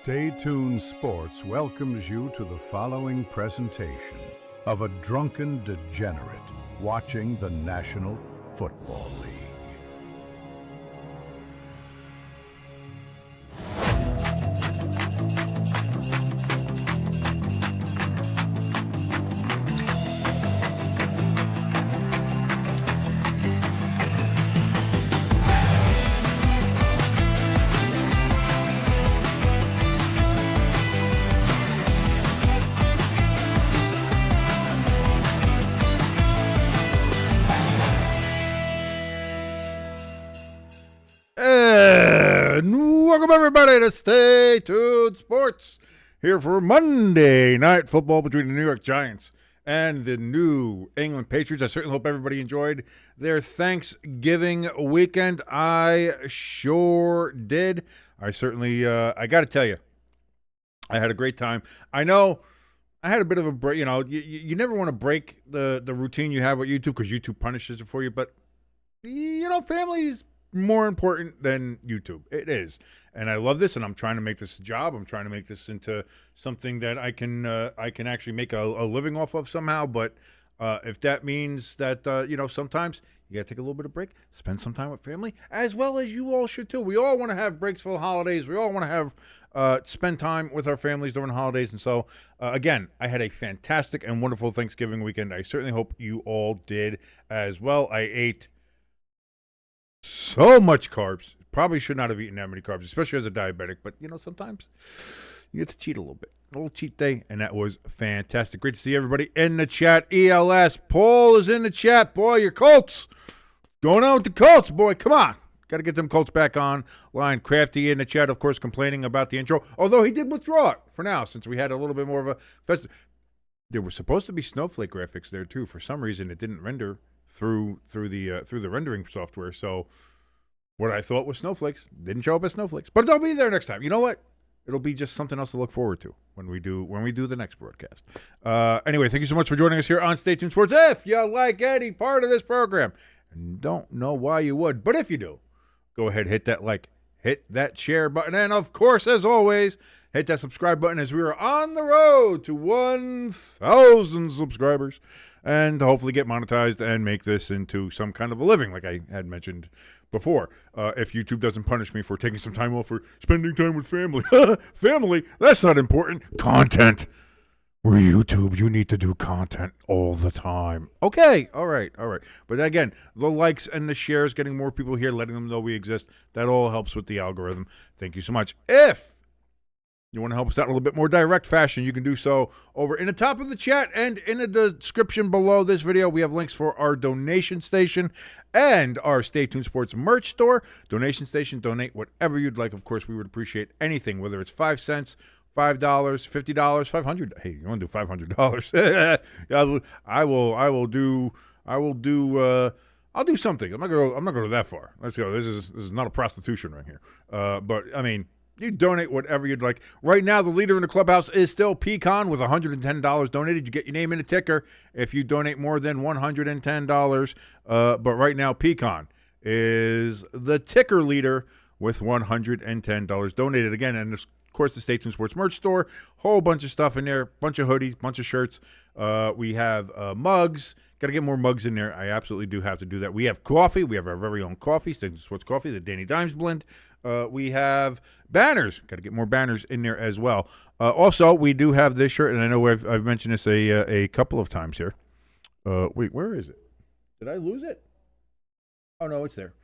Stay Tuned Sports welcomes you to the following presentation of a drunken degenerate watching the National Football League. Welcome everybody to Stay Tuned Sports, here for Monday Night Football between the New York Giants and the New England Patriots. I certainly hope everybody enjoyed their Thanksgiving weekend. I sure did. I certainly, I got to tell you, I had a great time. I know I had a bit of a break. You know, you never want to break the routine you have with YouTube because YouTube punishes it for you, but, you know, family's more important than YouTube. It is. And I love this, and I'm trying to make this a job. I'm trying to make this into something that I can actually make a living off of somehow. But if that means that, you know, sometimes you got to take a little bit of break, spend some time with family, as well as you all should too. We all want to have breaks for the holidays. We all want to have spend time with our families during the holidays. And so, again, I had a fantastic and wonderful Thanksgiving weekend. I certainly hope you all did as well. I ate so much carbs. Probably should not have eaten that many carbs, especially as a diabetic. But, you know, sometimes you get to cheat a little bit. A little cheat day, and that was fantastic. Great to see everybody in the chat. ELS, Paul is in the chat. Boy, your Colts. Going on with the Colts, boy. Come on. Got to get them Colts back on line. Crafty in the chat, of course, complaining about the intro. Although he did withdraw it for now, since we had a little bit more of a festive. There were supposed to be snowflake graphics there, too. For some reason, it didn't render through the rendering software. So what I thought was snowflakes didn't show up as snowflakes, but they'll be there next time. You know what? It'll be just something else to look forward to when we do the next broadcast. Anyway, thank you so much for joining us here on Stay Tuned Sports. If you like any part of this program and don't know why you would, but if you do, go ahead, hit that like, hit that share button, and of course, as always, hit that subscribe button as we are on the road to 1,000 subscribers and hopefully get monetized and make this into some kind of a living, like I had mentioned before. If YouTube doesn't punish me for taking some time off for spending time with family. Family, that's not important. Content. We're YouTube. You need to do content all the time. Okay. All right. But again, the likes and the shares, getting more people here, letting them know we exist, that all helps with the algorithm. Thank you so much. If you want to help us out in a little bit more direct fashion, you can do so over in the top of the chat and in the description below this video. We have links for our donation station and our Stay Tuned Sports merch store. Donation station, donate whatever you'd like. Of course, we would appreciate anything, whether it's 5 cents, $5, $50, $500. Hey, you want to do $500? I'll do something. I'm not going to go that far. Let's go. This is not a prostitution right here. But I mean, you donate whatever you'd like. Right now, the leader in the clubhouse is still Pecan with $110 donated. You get your name in a ticker if you donate more than $110. But right now, Pecan is the ticker leader with $110 donated. Again, and of course, the Stay Tuned Sports merch store. Whole bunch of stuff in there. Bunch of hoodies, bunch of shirts. We have mugs. Got to get more mugs in there. I absolutely do have to do that. We have coffee. We have our very own coffee, Stay Tuned Sports coffee, the Danny Dimes blend. We have banners. Got to get more banners in there as well. Also, we do have this shirt, and I know I've mentioned this a couple of times here. Wait, where is it? Did I lose it? Oh, no, it's there.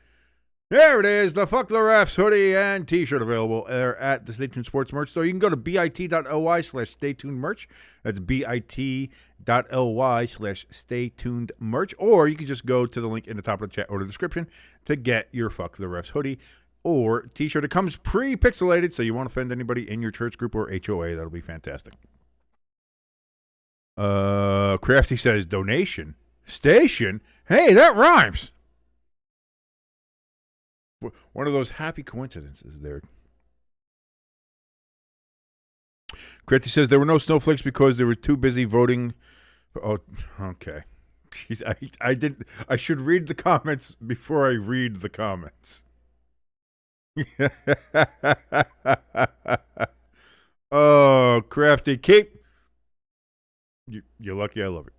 There it is, the Fuck the Refs hoodie and t-shirt available there at the Stay Tuned Sports merch store. You can go to bit.ly/staytunedmerch. That's bit.ly/staytunedmerch. Or you can just go to the link in the top of the chat or the description to get your Fuck the Refs hoodie or t-shirt. It comes pre-pixelated, so you won't offend anybody in your church group or HOA. That'll be fantastic. Crafty says donation. Station? Hey, that rhymes. One of those happy coincidences there. Crafty says there were no snowflakes because they were too busy voting. Oh, okay. Jeez, I should read the comments before I read the comments. Oh, Crafty, keep. You're lucky I love it.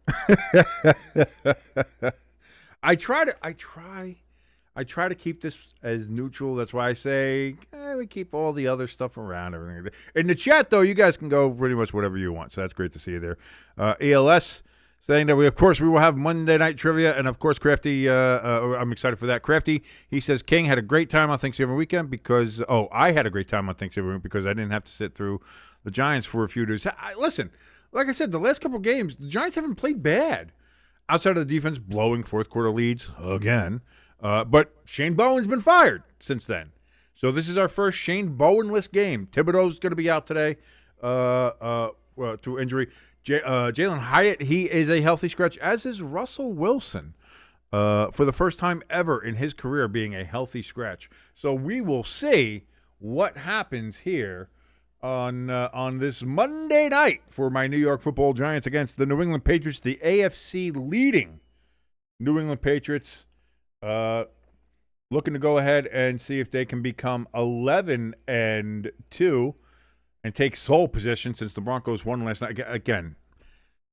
I try to keep this as neutral. That's why I say we keep all the other stuff around. Everything in the chat, though, you guys can go pretty much whatever you want. So that's great to see you there. ELS saying that we will have Monday night trivia, and of course, Crafty. I'm excited for that. Crafty, he says King had a great time on Thanksgiving weekend because I had a great time on Thanksgiving weekend because I didn't have to sit through the Giants for a few days. Listen, like I said, the last couple games, the Giants haven't played bad outside of the defense blowing fourth quarter leads again. But Shane Bowen's been fired since then. So this is our first Shane Bowen-less game. Thibodeau's going to be out today to injury. Jalen Hyatt, he is a healthy scratch, as is Russell Wilson for the first time ever in his career being a healthy scratch. So we will see what happens here on this Monday night for my New York Football Giants against the New England Patriots, the AFC leading New England Patriots. Looking to go ahead and see if they can become 11-2 and take sole position since the Broncos won last night. Again,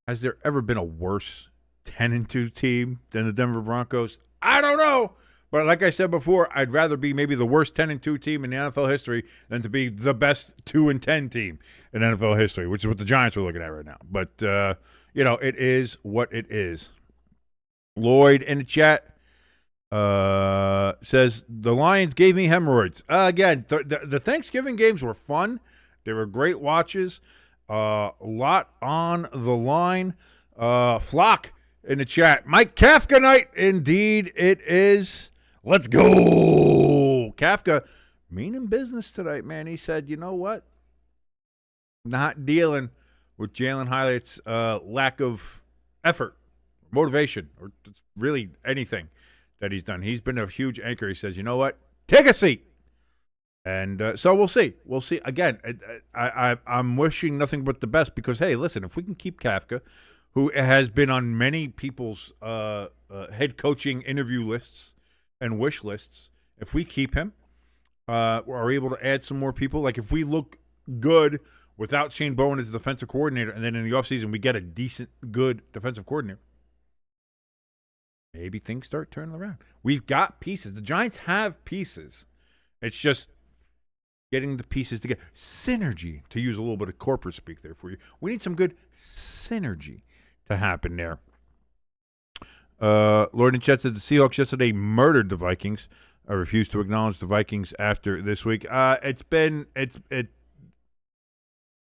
has there ever been a worse 10-2 team than the Denver Broncos? I don't know. But like I said before, I'd rather be maybe the worst 10-2 team in the NFL history than to be the best 2-10 team in NFL history, which is what the Giants are looking at right now. But, it is what it is. Lloyd in the chat says, the Lions gave me hemorrhoids. Again, the Thanksgiving games were fun. They were great watches. A lot on the line. Flock in the chat. Mike Kafka night. Indeed, it is. Let's go. Kafka, meaning business tonight, man. He said, you know what? Not dealing with Jalen Hyatt's lack of effort, motivation, or really anything that he's done. He's been a huge anchor. He says, you know what? Take a seat. And so we'll see. We'll see. Again, I'm wishing nothing but the best because, hey, listen, if we can keep Kafka, who has been on many people's head coaching interview lists and wish lists, if we keep him, are able to add some more people, like if we look good without Shane Bowen as the defensive coordinator, and then in the offseason we get a decent, good defensive coordinator, maybe things start turning around. We've got pieces. The Giants have pieces. It's just getting the pieces together. Synergy, to use a little bit of corporate speak there for you. We need some good synergy to happen there. Lord in chat said the Seahawks yesterday murdered the Vikings. I refuse to acknowledge the Vikings after this week. It's been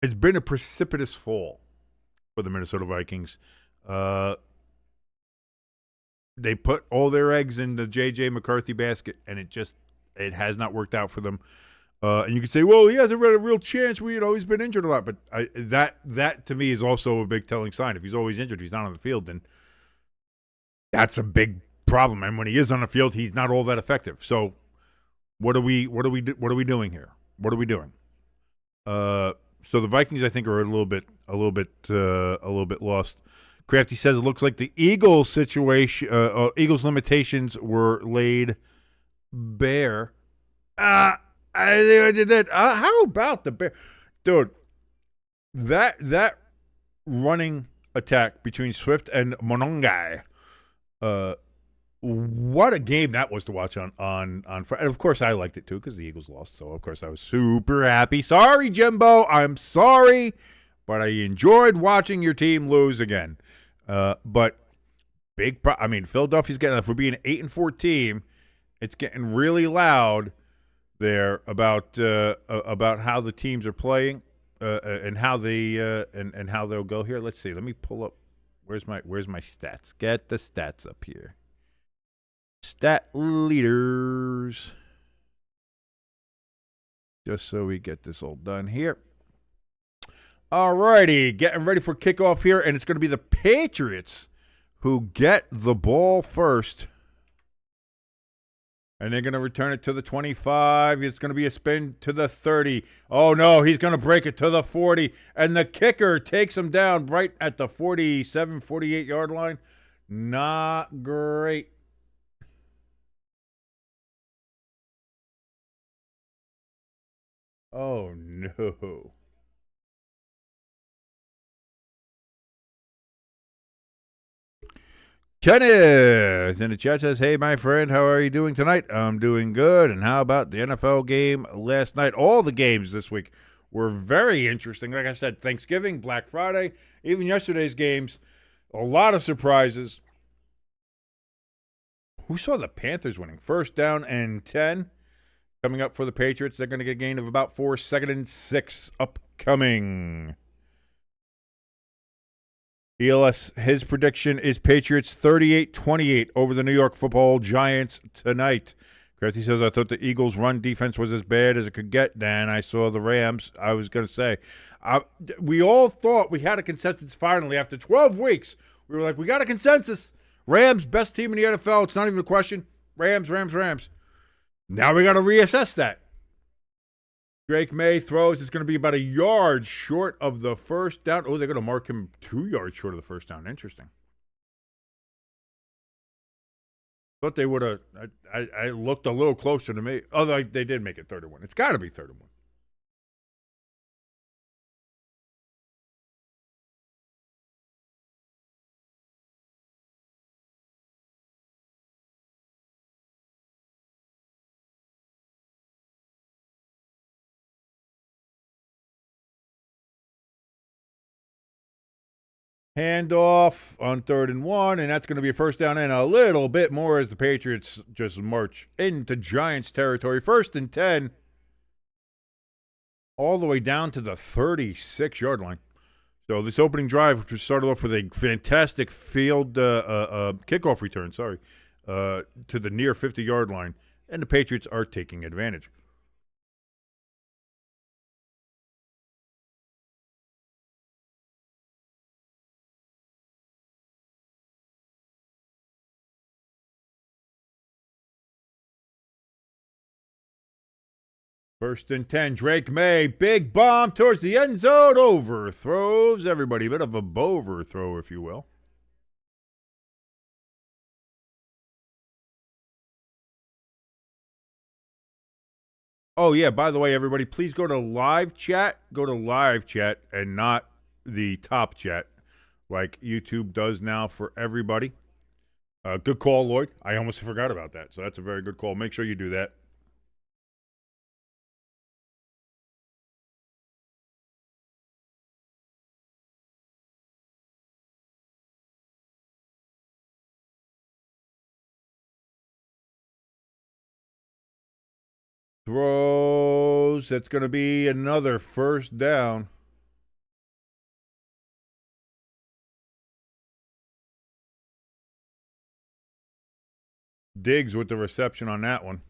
a precipitous fall for the Minnesota Vikings. They put all their eggs in the J.J. McCarthy basket, and it has not worked out for them. And you could say, well, he hasn't had a real chance. He's been injured a lot. But that to me is also a big telling sign. If he's always injured, he's not on the field, then that's a big problem. And when he is on the field, he's not all that effective. So what are we doing here? What are we doing? So the Vikings, I think, are a little bit lost. Crafty says it looks like the Eagles situation, Eagles limitations were laid bare. I think I did that. How about the Bear? Dude, that running attack between Swift and Monongai, what a game that was to watch on Friday. And of course, I liked it too because the Eagles lost. So, of course, I was super happy. Sorry, Jimbo. I'm sorry. But I enjoyed watching your team lose again. But Philadelphia's getting, if we're being an 8-4 team, it's getting really loud there about how the teams are playing and how they and how they'll go here. Let's see. Let me pull up. Where's my stats? Get the stats up here. Stat leaders. Just so we get this all done here. All righty, getting ready for kickoff here, and it's going to be the Patriots who get the ball first. And they're going to return it to the 25. It's going to be a spin to the 30. Oh, no, he's going to break it to the 40. And the kicker takes him down right at the 47, 48-yard line. Not great. Oh, no. Kenneth in the chat says, "Hey, my friend, how are you doing tonight?" I'm doing good. And how about the NFL game last night? All the games this week were very interesting. Like I said, Thanksgiving, Black Friday, even yesterday's games, a lot of surprises. Who saw the Panthers winning? First down and 10 coming up for the Patriots. They're going to get a gain of about 4, 2nd and 6 upcoming. ELS, his prediction is Patriots 38-28 over the New York Football Giants tonight. Crafty says, I thought the Eagles' run defense was as bad as it could get. Dan, I saw the Rams. I was going to say, we all thought we had a consensus finally. After 12 weeks, we were like, we got a consensus. Rams, best team in the NFL. It's not even a question. Rams. Now we got to reassess that. Drake Maye throws. It's going to be about a yard short of the first down. Oh, they're going to mark him 2 yards short of the first down. Interesting. Thought they would have. I looked a little closer to me. Although they did make it 31. It's got to be 31. Handoff on 3rd and 1, and that's going to be a first down and a little bit more as the Patriots just march into Giants territory. 1st and 10, all the way down to the 36-yard line. So this opening drive, which started off with a fantastic field kickoff return, to the near 50-yard line, and the Patriots are taking advantage. First and 10, Drake Maye, big bomb towards the end zone, overthrows everybody. Bit of a overthrow, if you will. Oh, yeah, by the way, everybody, please go to live chat. Go to live chat and not the top chat like YouTube does now for everybody. Good call, Lloyd. I almost forgot about that, so that's a very good call. Make sure you do that. Throws. That's going to be another first down. Diggs with the reception on that one.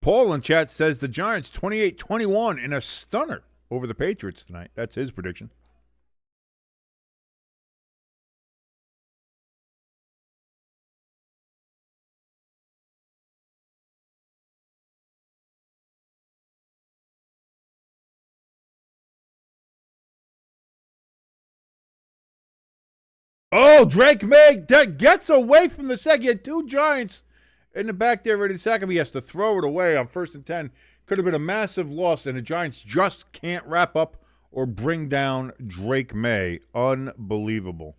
Paul in chat says the Giants 28-21 in a stunner over the Patriots tonight. That's his prediction. Oh, Drake Maye gets away from the sack. He had 2 Giants in the back there ready to sack him. He has to throw it away on 1st and 10. Could have been a massive loss, and the Giants just can't wrap up or bring down Drake Maye. Unbelievable.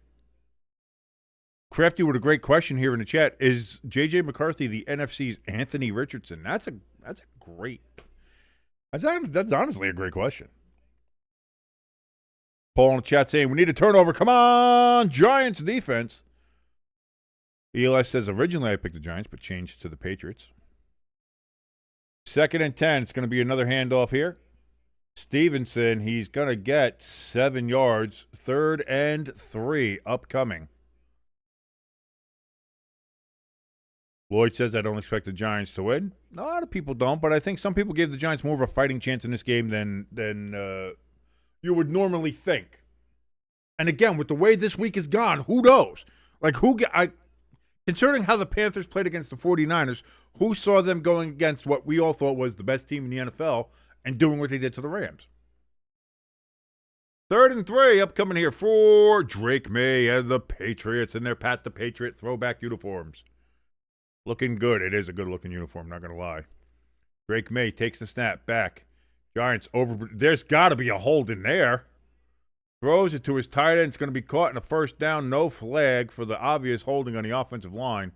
Crafty with a great question here in the chat. Is J.J. McCarthy the NFC's Anthony Richardson? That's honestly a great question. Paul in the chat saying, we need a turnover. Come on, Giants defense. ELS says, originally I picked the Giants, but changed to the Patriots. 2nd and 10. It's going to be another handoff here. Stevenson, he's going to get 7 yards. 3rd and 3 upcoming. Lloyd says, I don't expect the Giants to win. A lot of people don't, but I think some people gave the Giants more of a fighting chance in this game than you would normally think. And again, with the way this week is gone, who knows? Like, concerning how the Panthers played against the 49ers, who saw them going against what we all thought was the best team in the NFL and doing what they did to the Rams? 3rd and 3 upcoming here for Drake Maye and the Patriots in their Pat the Patriot throwback uniforms. Looking good. It is a good-looking uniform, not going to lie. Drake Maye takes the snap back. Giants over. There's got to be a hold in there. Throws it to his tight end. It's going to be caught in a first down. No flag for the obvious holding on the offensive line.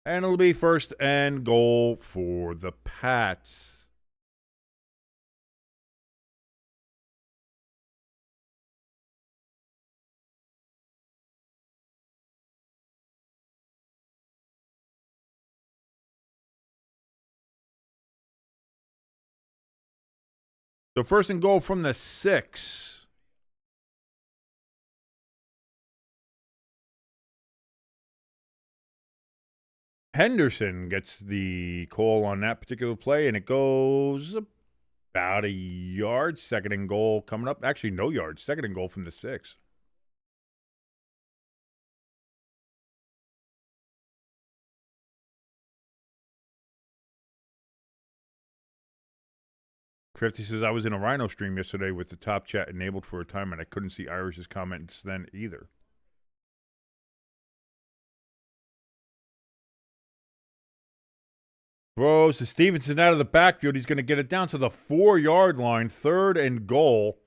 And it'll be first and goal for the Pats. So first and goal from the 6. Henderson gets the call on that particular play, and it goes about a yard. Second and goal coming up. Actually, no yards. Second and goal from the 6. Crafty says, I was in a Rhino stream yesterday with the top chat enabled for a time, and I couldn't see Irish's comments then either. Throws to Stevenson out of the backfield. He's going to get it down to the 4-yard line. Third and goal.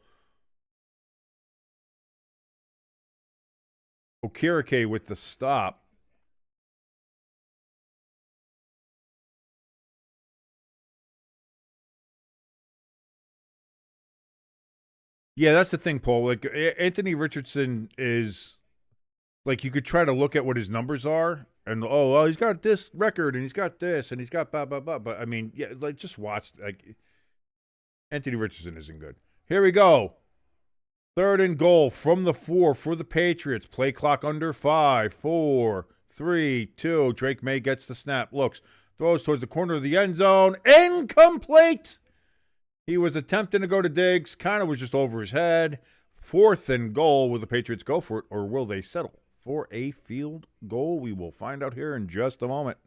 Okirike with the stop. Yeah, that's the thing, Paul. Like, Anthony Richardson is, like, you could try to look at what his numbers are, and, well, he's got this record, and he's got this, and he's got blah, blah, blah. But, I mean, yeah, like, just watch. Like, Anthony Richardson isn't good. Here we go. Third and goal from the 4 for the Patriots. Play clock under 5, 4, 3, 2. Drake Maye gets the snap, looks, throws towards the corner of the end zone. Incomplete! He was attempting to go to Diggs, kind of was just over his head. Fourth and goal. Will the Patriots go for it, or will they settle for a field goal? We will find out here in just a moment.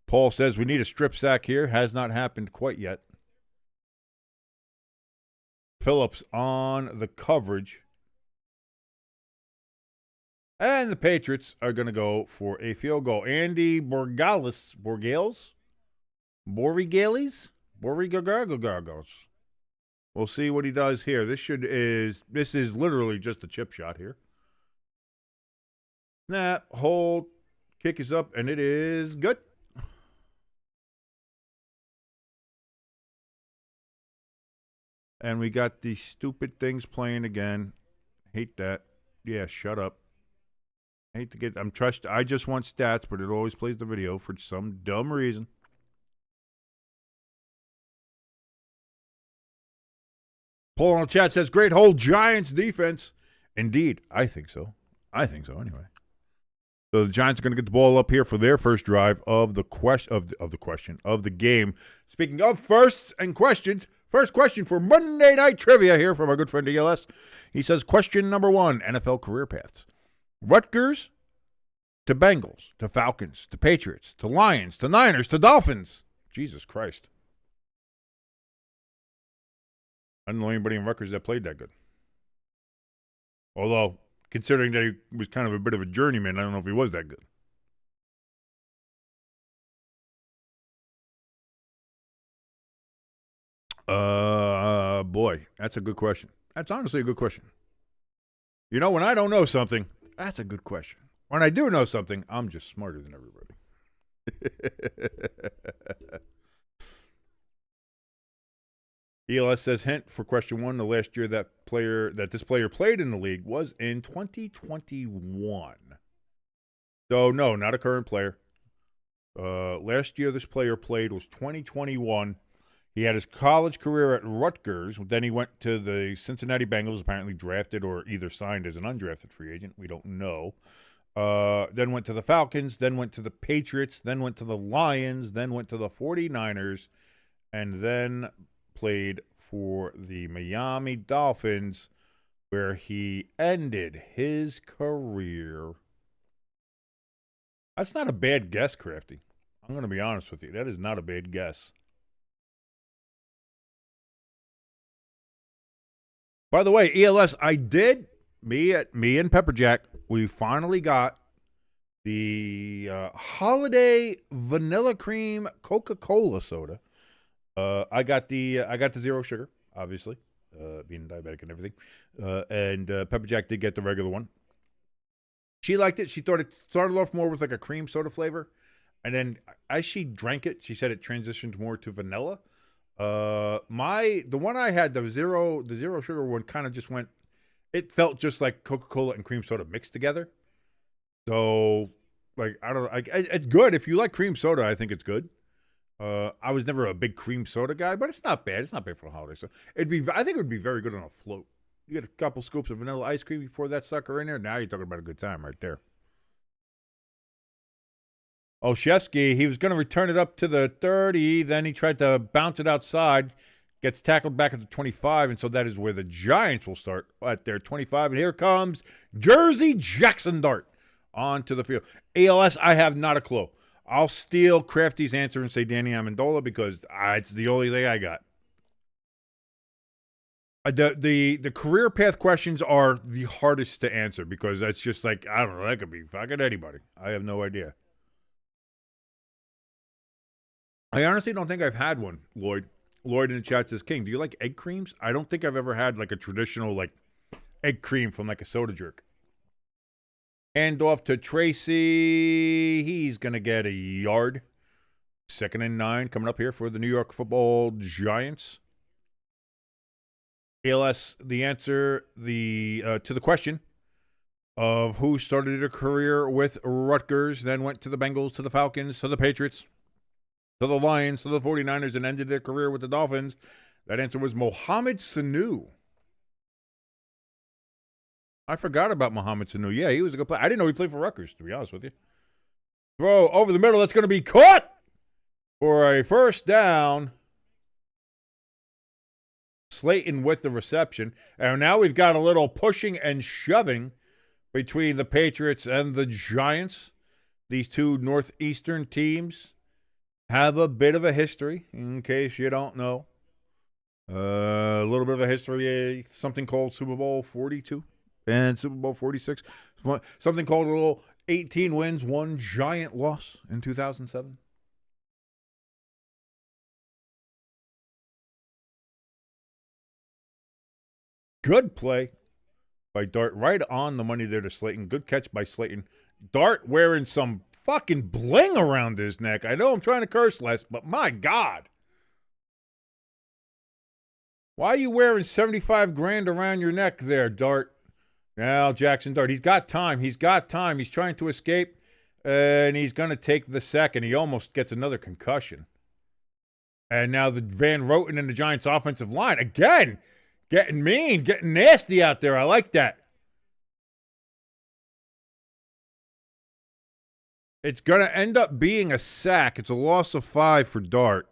Paul says we need a strip sack here. Has not happened quite yet. Phillips on the coverage. And the Patriots are going to go for a field goal. Andy Borgales. We'll see what he does here. This is literally just a chip shot here. Snap, hold, kick is up, and it is good. And we got these stupid things playing again. Hate that. Yeah, shut up. I just want stats, but it always plays the video for some dumb reason. Paul on the chat says, great whole Giants defense. Indeed, I think so. Anyway. So the Giants are going to get the ball up here for their first drive of the of the game. Speaking of firsts and questions, first question for Monday Night Trivia here from our good friend ELS. He says, question number 1, NFL career paths. Rutgers to Bengals to Falcons to Patriots to Lions to Niners to Dolphins. Jesus Christ. I don't know anybody in Rutgers that played that good. Although, considering that he was kind of a bit of a journeyman, I don't know if he was that good. Boy, that's a good question. That's honestly a good question. You know, when I don't know something, that's a good question. When I do know something, I'm just smarter than everybody. ELS says, hint for question 1, the last year that this player played in the league was in 2021. So, no, not a current player. Last year this player played was 2021. He had his college career at Rutgers. Then he went to the Cincinnati Bengals, apparently drafted or either signed as an undrafted free agent. We don't know. Then went to the Falcons, then went to the Patriots, then went to the Lions, then went to the 49ers, and then played for the Miami Dolphins, where he ended his career. That's not a bad guess, Crafty. I'm going to be honest with you. That is not a bad guess. By the way, ELS, I did, me and Pepperjack, we finally got The holiday vanilla cream Coca-Cola soda. I got the zero sugar, obviously, being diabetic and everything. And Pepper Jack did get the regular one. She liked it. She thought it started off more with like a cream soda flavor, and then as she drank it, she said it transitioned more to vanilla. The one I had, the zero sugar one, kind of just went. It felt just like Coca-Cola and cream soda mixed together. So, like, I don't know. It's good if you like cream soda. I think it's good. I was never a big cream soda guy, but it's not bad. It's not bad for a holiday. So I think it would be very good on a float. You get a couple scoops of vanilla ice cream before that sucker in there. Now you're talking about a good time right there. Olszewski, he was going to return it up to the 30. Then he tried to bounce it outside. Gets tackled back at the 25. And so that is where the Giants will start at their 25. And here comes Jersey Jaxson Dart onto the field. ALS, I have not a clue. I'll steal Crafty's answer and say Danny Amendola because it's the only thing I got. The career path questions are the hardest to answer because that's just like, I don't know, that could be fucking anybody. I have no idea. I honestly don't think I've had one, Lloyd. Lloyd in the chat says, King, do you like egg creams? I don't think I've ever had like a traditional like egg cream from like a soda jerk. Hand off to Tracy. He's going to get a yard. 2nd and 9 coming up here for the New York Football Giants. ALS, the answer to the question of who started a career with Rutgers, then went to the Bengals, to the Falcons, to the Patriots, to the Lions, to the 49ers, and ended their career with the Dolphins. That answer was Mohamed Sanu. I forgot about Mohamed Sanu. Yeah, he was a good player. I didn't know he played for Rutgers, to be honest with you. Throw over the middle. That's going to be caught for a first down. Slayton with the reception. And now we've got a little pushing and shoving between the Patriots and the Giants. These two Northeastern teams have a bit of a history, in case you don't know. A little bit of a history, something called Super Bowl 42 and Super Bowl 46. Something called a little 18 wins, 1 giant loss in 2007. Good play by Dart. Right on the money there to Slayton. Good catch by Slayton. Dart wearing some fucking bling around his neck. I know I'm trying to curse less, but my God. Why are you wearing 75 grand around your neck there, Dart? Now, Jaxson Dart. He's got time. He's trying to escape, and he's going to take the sack, and he almost gets another concussion. And now the Van Roten and the Giants' offensive line, again, getting mean, getting nasty out there. I like that. It's going to end up being a sack. It's a loss of 5 for Dart.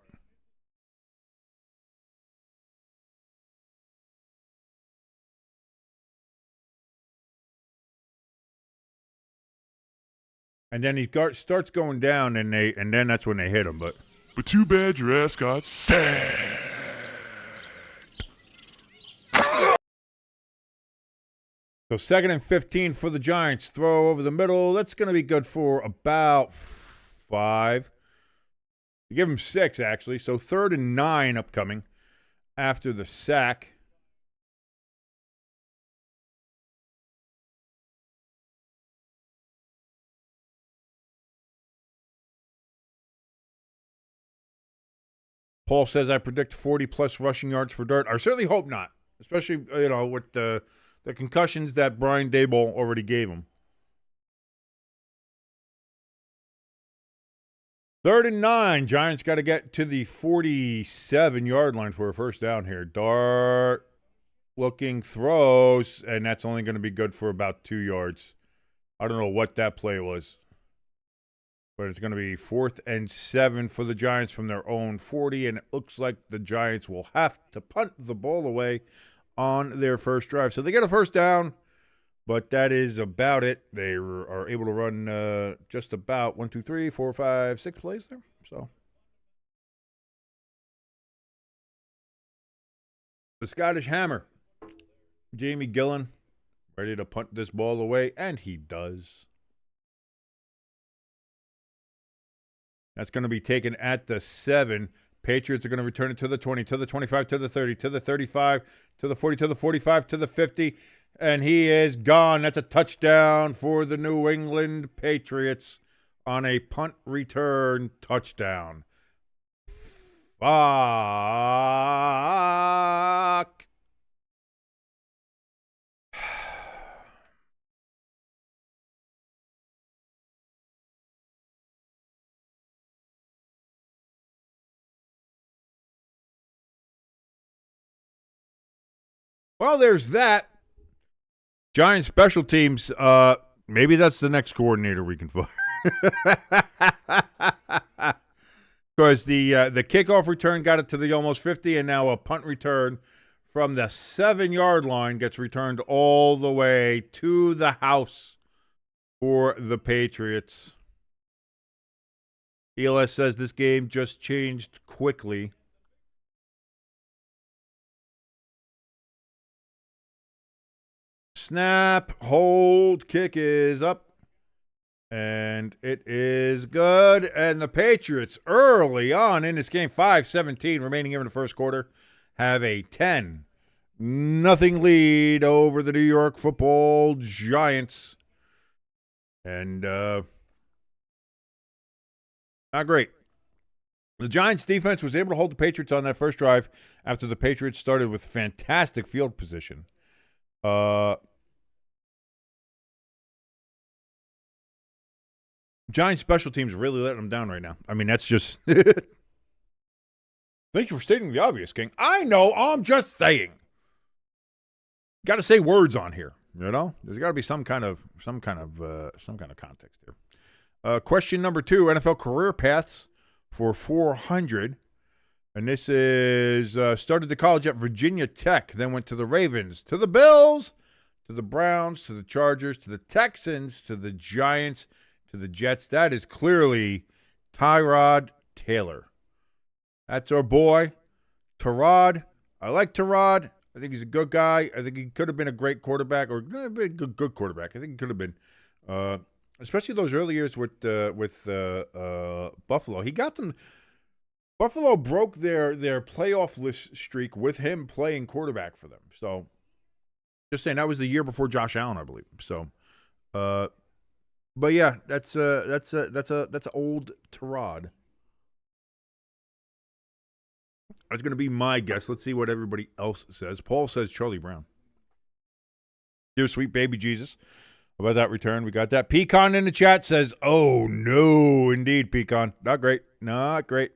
And then he starts going down, and then that's when they hit him. But too bad your ass got sacked. So 2nd and 15 for the Giants. Throw over the middle. That's going to be good for about 5. You give him 6, actually. So 3rd and 9 upcoming after the sack. Paul says, I predict 40-plus rushing yards for Dart. I certainly hope not, especially, with the concussions that Brian Daboll already gave him. 3rd and 9. Giants got to get to the 47-yard line for a first down here. Dart looking throws, and that's only going to be good for about 2 yards. I don't know what that play was. But it's going to be 4th and 7 for the Giants from their own 40, and it looks like the Giants will have to punt the ball away on their first drive. So they get a first down, but that is about it. They are able to run just about 1, 2, 3, 4, 5, 6 plays there. So the Scottish Hammer, Jamie Gillan, ready to punt this ball away, and he does. That's going to be taken at the 7. Patriots are going to return it to the 20, to the 25, to the 30, to the 35, to the 40, to the 45, to the 50. And he is gone. That's a touchdown for the New England Patriots on a punt return touchdown. Fuck. Well, there's that. Giant special teams. Maybe that's the next coordinator we can find. Because the kickoff return got it to the almost 50, and now a punt return from the 7-yard line gets returned all the way to the house for the Patriots. ELS says this game just changed quickly. Snap, hold, kick is up. And it is good. And the Patriots, early on in this game, 5:17 remaining here in the first quarter, have a 10-0 lead over the New York Football Giants. And not great. The Giants defense was able to hold the Patriots on that first drive after the Patriots started with fantastic field position. Giants special teams really letting them down right now. I mean, that's just... Thank you for stating the obvious, King. I know, I'm just saying. Got to say words on here, you know? There's got to be some kind of context here. Question number 2, NFL career paths for 400. And this is started the college at Virginia Tech, then went to the Ravens, to the Bills, to the Browns, to the Chargers, to the Texans, to the Giants, to the Jets. That is clearly Tyrod Taylor. That's our boy, Tyrod. I like Tyrod. I think he's a good guy. I think he could have been a great quarterback, or a good quarterback. I think he could have been, especially those early years with Buffalo. He got them. Buffalo broke their playoff list streak with him playing quarterback for them. So, just saying, that was the year before Josh Allen, I believe. So, but yeah, that's old Tyrod. That's going to be my guess. Let's see what everybody else says. Paul says Charlie Brown. Dear sweet baby Jesus. How about that return? We got that. Pecan in the chat says, oh, no, indeed, Pecan. Not great. Not great.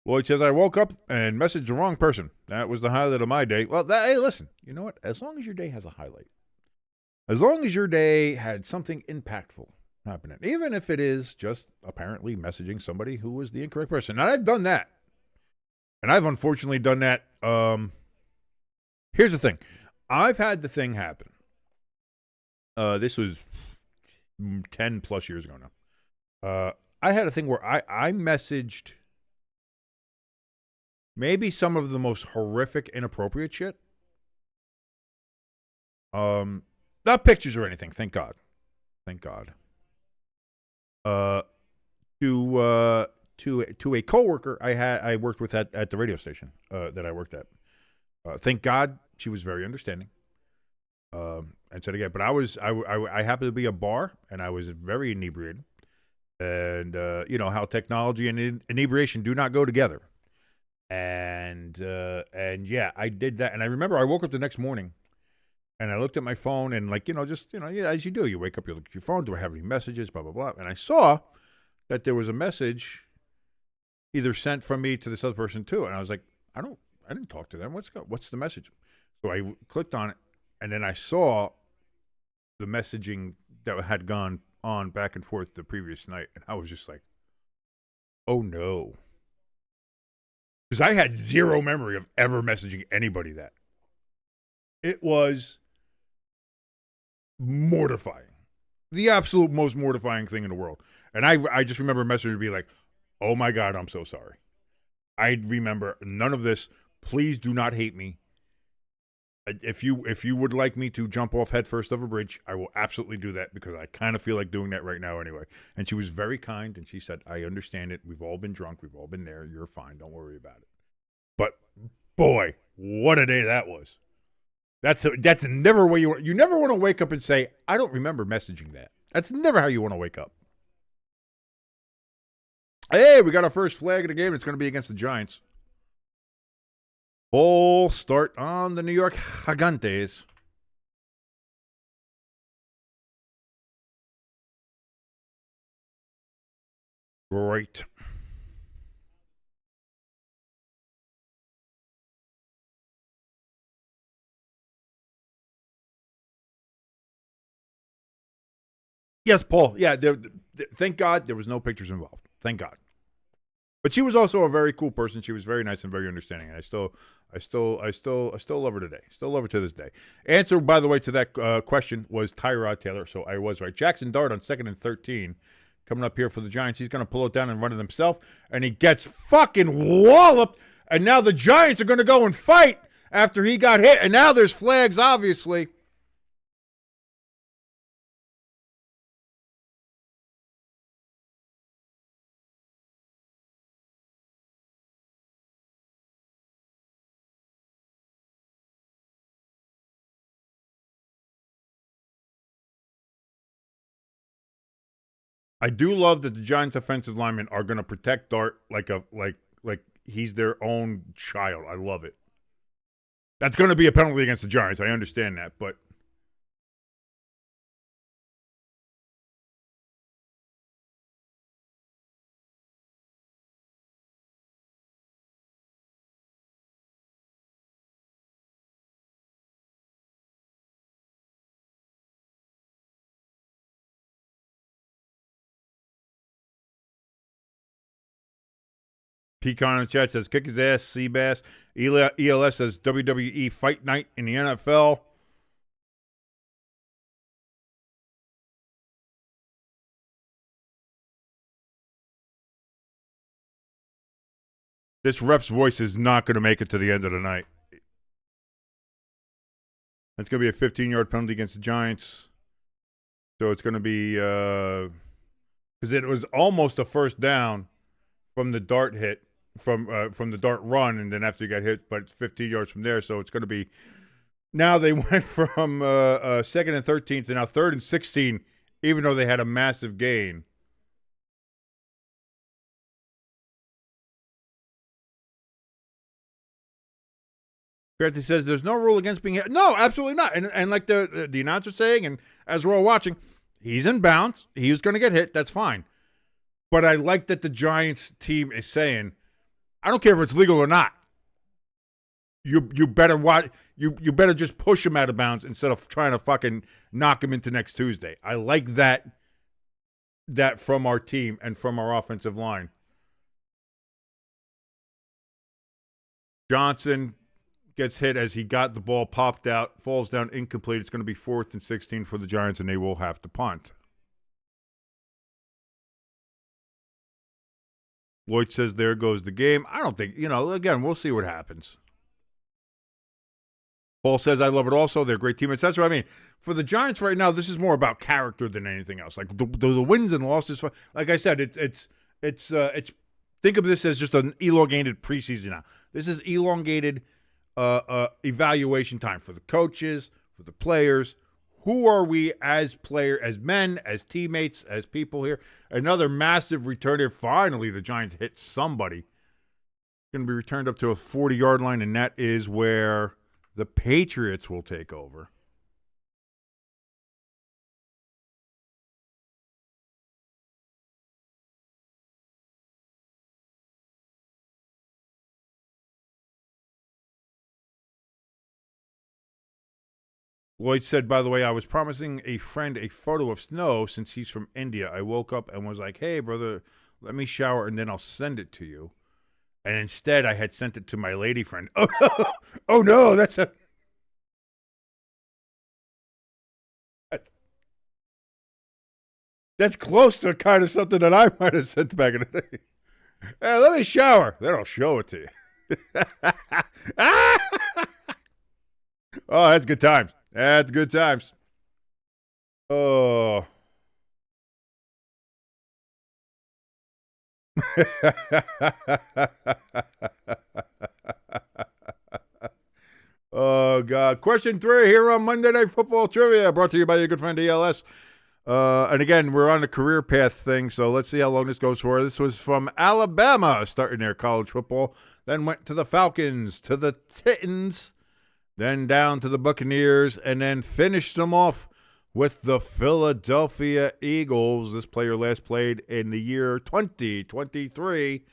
Lloyd says, I woke up and messaged the wrong person. That was the highlight of my day. Well, hey, listen, you know what? As long as your day has a highlight, as long as your day had something impactful happening, even if it is just apparently messaging somebody who was the incorrect person. Now, I've done that. And I've unfortunately done that. Here's the thing. I've had the thing happen. This was 10 plus years ago now. I had a thing where I messaged maybe some of the most horrific, inappropriate shit. Not pictures or anything, thank God. Thank God. To a coworker I worked with at the radio station that I worked at. Thank God she was very understanding. And said again, but I happened to be at a bar and I was very inebriated. And you know how technology and inebriation do not go together. And yeah, I did that. And I remember I woke up the next morning and I looked at my phone and yeah, as you do, you wake up, you look at your phone. Do I have any messages? Blah, blah, blah. And I saw that there was a message either sent from me to this other person too. And I was like, I didn't talk to them. What's the message? So I clicked on it and then I saw the messaging that had gone on back and forth the previous night. And I was just like, oh no. Because I had zero memory of ever messaging anybody that. It was mortifying. The absolute most mortifying thing in the world. And I just remember a message to be like, oh my God, I'm so sorry. I remember none of this. Please do not hate me. If you would like me to jump off headfirst of a bridge, I will absolutely do that because I kind of feel like doing that right now anyway. And she was very kind, and she said, "I understand it. We've all been drunk. We've all been there. You're fine. Don't worry about it." But boy, what a day that was! That's never where you never want to wake up and say, "I don't remember messaging that." That's never how you want to wake up. Hey, we got our first flag of the game. It's going to be against the Giants. Full start on the New York Gigantes. Great. Yes, Paul. Yeah, thank God there was no pictures involved. Thank God. But she was also a very cool person. She was very nice and very understanding. And I still love her today. Still love her to this day. Answer, by the way, to that question was Tyrod Taylor. So I was right. Jaxson Dart on 2nd and 13, coming up here for the Giants. He's going to pull it down and run it himself, and he gets fucking walloped. And now the Giants are going to go and fight after he got hit. And now there's flags, obviously. I do love that the Giants offensive linemen are going to protect Dart like he's their own child. I love it. That's going to be a penalty against the Giants. I understand that, but Pecan in the chat says, kick his ass, Seabass. ELS says, WWE Fight Night in the NFL. This ref's voice is not going to make it to the end of the night. That's going to be a 15-yard penalty against the Giants. So it's going to be, because it was almost a first down from the Dart hit. From the Dart run, and then after he got hit, but it's 15 yards from there, so it's going to be. Now they went from 2nd and 13 to now 3rd and 16, even though they had a massive gain. Grafty says there's no rule against being hit. No, absolutely not. And like the announcer's saying, and as we're all watching, he's in bounds. He was going to get hit. That's fine. But I like that the Giants team is saying, I don't care if it's legal or not. You better watch. You better just push him out of bounds instead of trying to fucking knock him into next Tuesday. I like that from our team and from our offensive line. Johnson gets hit as he got the ball popped out, falls down incomplete. It's going to be 4th and 16 for the Giants, and they will have to punt. Lloyd says, there goes the game. I don't think, again, we'll see what happens. Paul says, I love it also. They're great teammates. That's what I mean. For the Giants right now, this is more about character than anything else. Like the wins and losses. Like I said, it's think of this as just an elongated preseason now. This is elongated evaluation time for the coaches, for the players. Who are we as men, as teammates, as people here? Another massive return here. Finally, the Giants hit somebody. Going to be returned up to a 40-yard line, and that is where the Patriots will take over. Lloyd said, by the way, I was promising a friend a photo of snow since he's from India. I woke up and was like, hey, brother, let me shower and then I'll send it to you. And instead, I had sent it to my lady friend. Oh no, that's close to kind of something that I might have sent back in the day. Hey, let me shower. Then I'll show it to you. Oh, that's good times. That's good times. Oh. Oh, God. Question 3 here on Monday Night Football Trivia, brought to you by your good friend ELS. And again, we're on the career path thing, so let's see how long this goes for. This was from Alabama, starting their college football, then went to the Falcons, to the Titans, then down to the Buccaneers, and then finished them off with the Philadelphia Eagles. This player last played in the year 2023.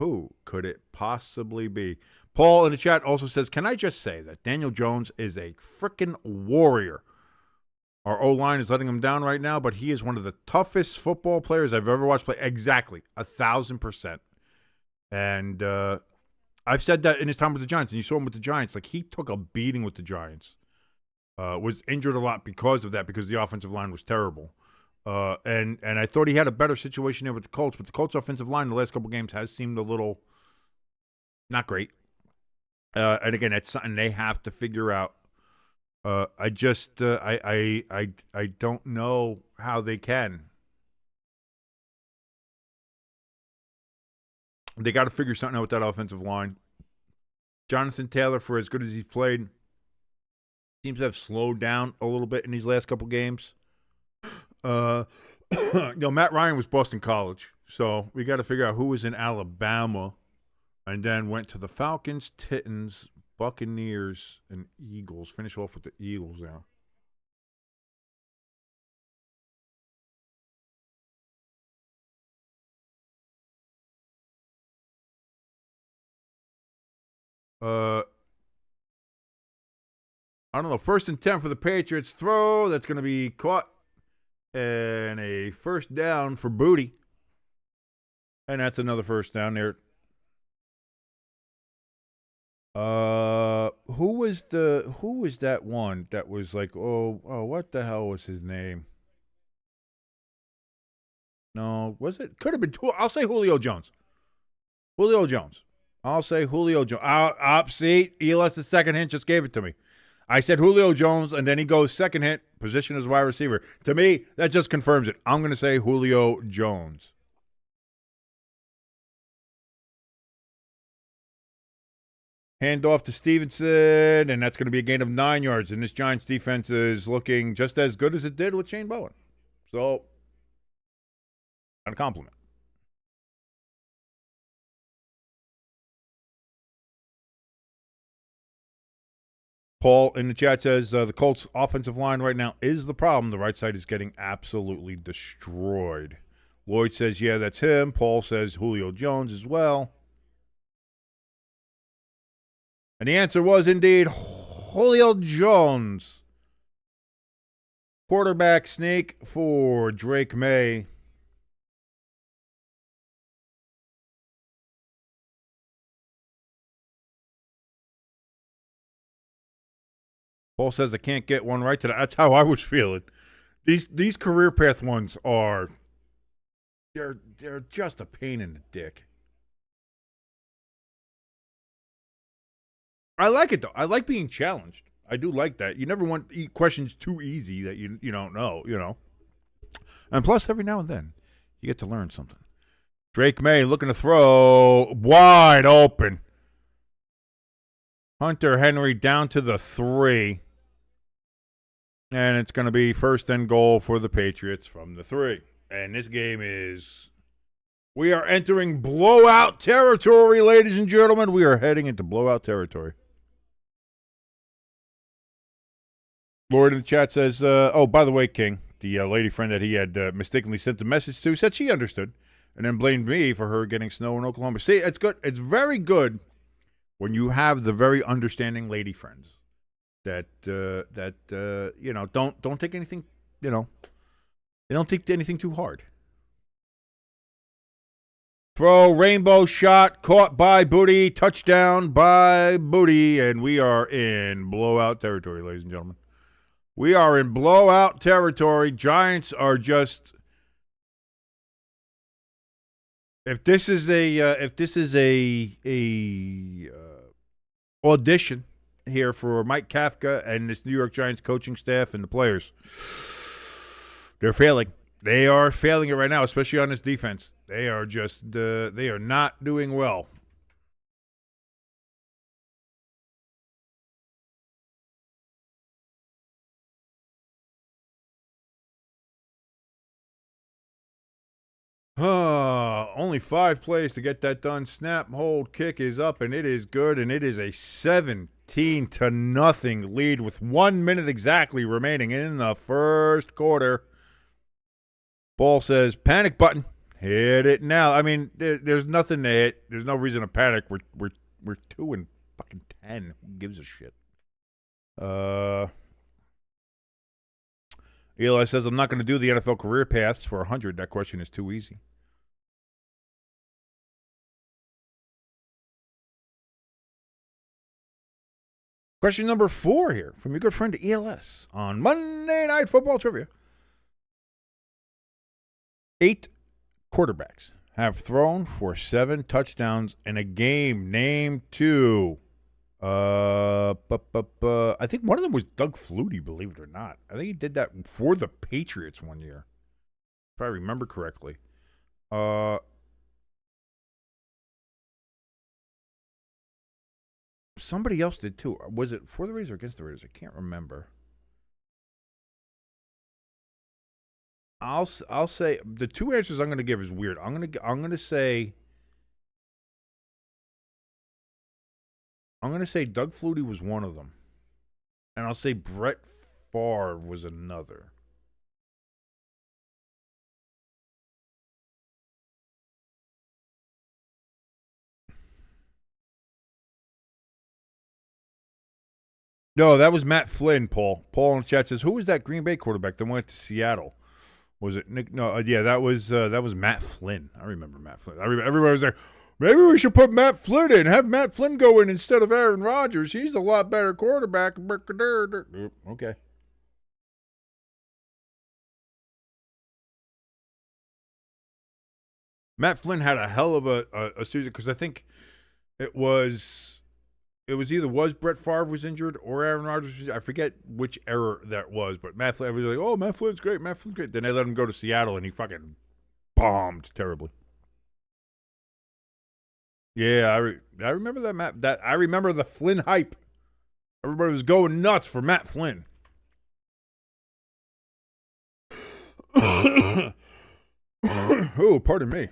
Who could it possibly be? Paul in the chat also says, can I just say that Daniel Jones is a freaking warrior? Our O-line is letting him down right now, but he is one of the toughest football players I've ever watched play. Exactly, 1,000%. And I've said that in his time with the Giants, and you saw him with the Giants. Like, he took a beating with the Giants. Was injured a lot because of that, because the offensive line was terrible. And I thought he had a better situation there with the Colts, but the Colts' offensive line in the last couple games has seemed a little not great. And again, that's something they have to figure out. I don't know how they can. They got to figure something out with that offensive line. Jonathan Taylor, for as good as he's played, seems to have slowed down a little bit in these last couple games. Matt Ryan was Boston College, so we got to figure out who was in Alabama, and then went to the Falcons, Titans, Buccaneers, and Eagles. Finish off with the Eagles now. I don't know. 1st and 10 for the Patriots. Throw. That's going to be caught. And a first down for Booty. And that's another first down there. Who was that one that was like, oh, what the hell was his name? No, was it? Could have been. I'll say Julio Jones. Julio Jones. I'll say Julio Jones. See, ELS, the second hint just gave it to me. I said Julio Jones, and then he goes second hint, position as wide receiver. To me, that just confirms it. I'm going to say Julio Jones. Hand off to Stevenson, and that's going to be a gain of 9 yards. And this Giants defense is looking just as good as it did with Shane Bowen. So, not a compliment. Paul in the chat says the Colts' offensive line right now is the problem. The right side is getting absolutely destroyed. Lloyd says, yeah, that's him. Paul says Julio Jones as well. And the answer was indeed Julio Jones. Quarterback sneak for Drake Maye. Paul says I can't get one right today. That's how I was feeling. These career path ones are they're just a pain in the dick. I like it though. I like being challenged. I do like that. You never want questions too easy that you don't know, you know. And plus, every now and then, you get to learn something. Drake Maye looking to throw wide open. Hunter Henry down to the 3. And it's going to be first and goal for the Patriots from the 3. And this game is... We are entering blowout territory, ladies and gentlemen. We are heading into blowout territory. Lord in the chat says, oh, by the way, King, the lady friend that he had mistakenly sent the message to, said she understood and then blamed me for her getting snow in Oklahoma. See, it's good. It's very good when you have the very understanding lady friends that you know, don't take anything, you know, they don't take anything too hard. Throw, rainbow shot, caught by Booty, touchdown by Booty, and we are in blowout territory, ladies and gentlemen. We are in blowout territory. Giants are just. If this is a audition here for Mike Kafka and this New York Giants coaching staff and the players. They're failing. They are failing it right now, especially on this defense. They are just they are not doing well. Only 5 plays to get that done. Snap, hold, kick is up, and it is good, and it is a 17-0 lead with 1 minute exactly remaining in the first quarter. Ball says, panic button. Hit it now. I mean, there's nothing to hit. There's no reason to panic. We're 2-10. Who gives a shit? Eli says, I'm not going to do the NFL career paths for 100. That question is too easy. Question number 4 here from your good friend ELS on Monday Night Football Trivia. 8 quarterbacks have thrown for 7 touchdowns in a game. Name 2. I think one of them was Doug Flutie, believe it or not. I think he did that for the Patriots one year, if I remember correctly. Somebody else did too. Was it for the Raiders or against the Raiders? I can't remember. I'll say the 2 answers I'm going to give is weird. I'm going to say Doug Flutie was one of them, and I'll say Brett Favre was another. No, that was Matt Flynn, Paul. Paul in the chat says, who was that Green Bay quarterback that went to Seattle? Was it Nick? No, yeah, that was Matt Flynn. I remember Matt Flynn. Everybody was like, maybe we should put Matt Flynn in. Have Matt Flynn go in instead of Aaron Rodgers. He's a lot better quarterback. Okay. Matt Flynn had a hell of a season because I think it was either Brett Favre was injured or Aaron Rodgers was injured. I forget which era that was, but Matt Flynn was like, oh, Matt Flynn's great. Then they let him go to Seattle, and he fucking bombed terribly. Yeah, I remember that I remember the Flynn hype. Everybody was going nuts for Matt Flynn. Oh, pardon me.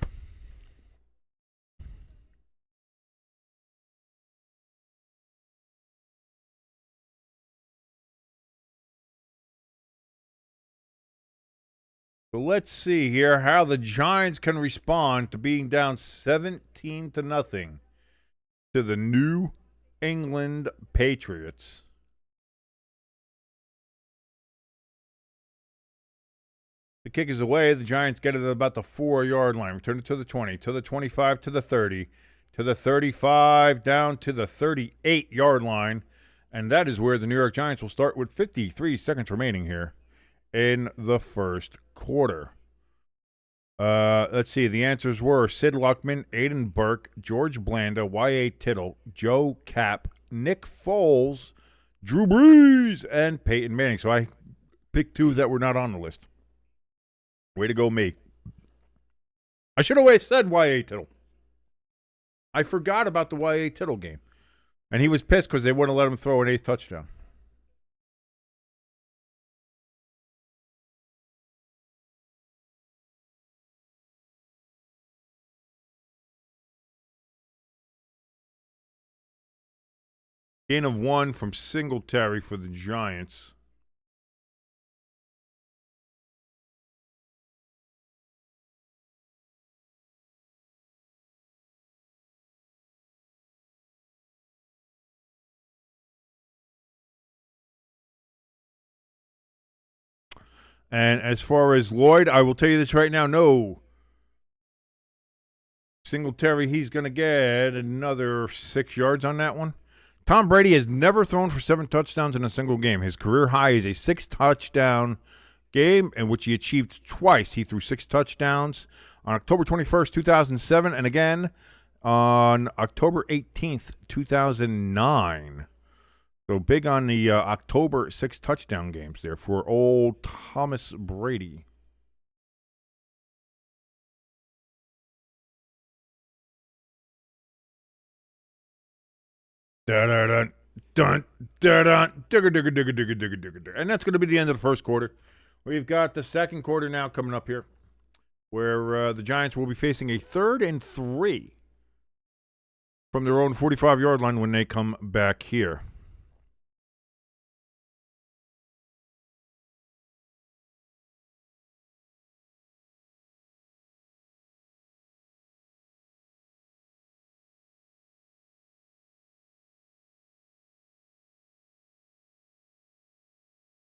So let's see here how the Giants can respond to being down 17-0 to the New England Patriots. The kick is away. The Giants get it at about the 4-yard line. Return it to the 20, to the 25, to the 30, to the 35, down to the 38-yard line. And that is where the New York Giants will start with 53 seconds remaining here in the first quarter. Let's see. The answers were Sid Luckman, Aiden Burke, George Blanda, Y.A. Tittle, Joe Kapp, Nick Foles, Drew Brees, and Peyton Manning. So I picked 2 that were not on the list. Way to go, me. I should have always said Y.A. Tittle. I forgot about the Y.A. Tittle game. And he was pissed because they wouldn't let him throw an 8th touchdown. Gain of 1 from Singletary for the Giants. And as far as Lloyd, I will tell you this right now, no. Singletary, he's going to get another 6 yards on that one. Tom Brady has never thrown for 7 touchdowns in a single game. His career high is a 6-touchdown game in which he achieved twice. He threw 6 touchdowns on October 21st, 2007, and again on October 18th, 2009. So big on the October 6 touchdown games there for old Thomas Brady. Da-da-dun, dun, da-dun, digga-digga-digga-digga-digga-digga-digga. And that's going to be the end of the first quarter. We've got the second quarter now coming up here, where the Giants will be facing a 3rd and 3 from their own 45-yard line when they come back here.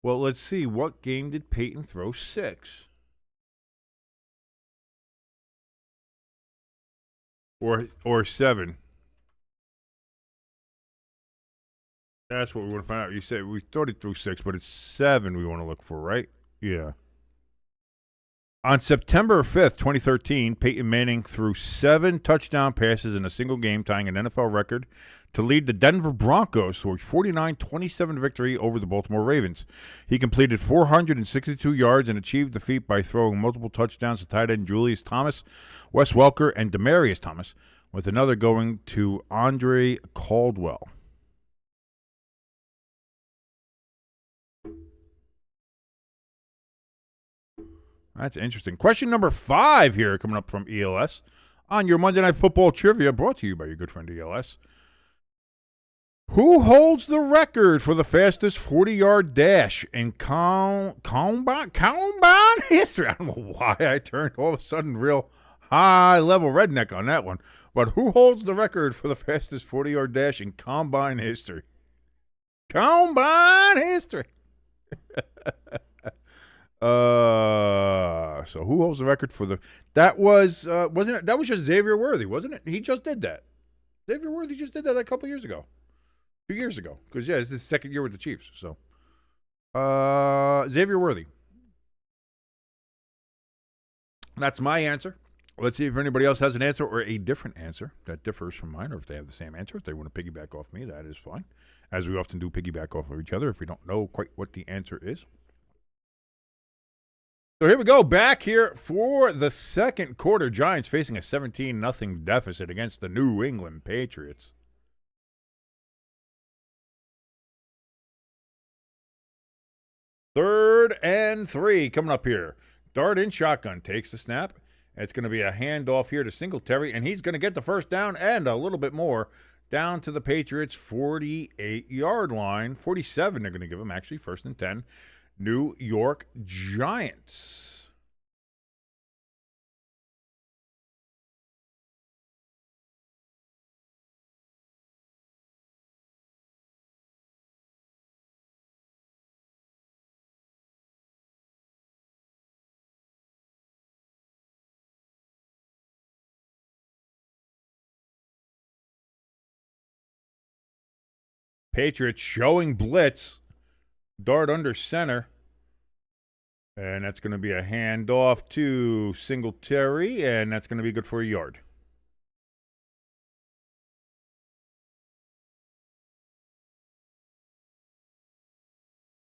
Well, let's see. What game did Peyton throw 6? Or 7? That's what we want to find out. You said we thought he threw 6, but it's 7 we want to look for, right? Yeah. On September 5th, 2013, Peyton Manning threw 7 touchdown passes in a single game, tying an NFL record to lead the Denver Broncos to a 49-27 victory over the Baltimore Ravens. He completed 462 yards and achieved the feat by throwing multiple touchdowns to tight end Julius Thomas, Wes Welker, and Demaryius Thomas, with another going to Andre Caldwell. That's interesting. Question number 5 here coming up from ELS on your Monday Night Football Trivia, brought to you by your good friend ELS. Who holds the record for the fastest 40-yard dash in combine history? I don't know why I turned all of a sudden real high-level redneck on that one. But who holds the record for the fastest 40-yard dash in combine history? Combine history. So who holds the record for the? That was wasn't it? That was just Xavier Worthy, wasn't it? He just did that. Xavier Worthy just did that a couple years ago, 2 years ago. Because yeah, it's his second year with the Chiefs. So, Xavier Worthy. That's my answer. Let's see if anybody else has an answer or a different answer that differs from mine, or if they have the same answer. If they want to piggyback off me, that is fine. As we often do, piggyback off of each other if we don't know quite what the answer is. So here we go, back here for the second quarter. Giants facing a 17-0 deficit against the New England Patriots. Third and 3 coming up here. Dart in shotgun, takes the snap. It's going to be a handoff here to Singletary, and he's going to get the first down and a little bit more down to the Patriots' 48-yard line. 47 they're going to give him, actually, 1st and 10. New York Giants. Patriots showing blitz. Dart under center. And that's going to be a handoff to Singletary, and that's going to be good for a yard.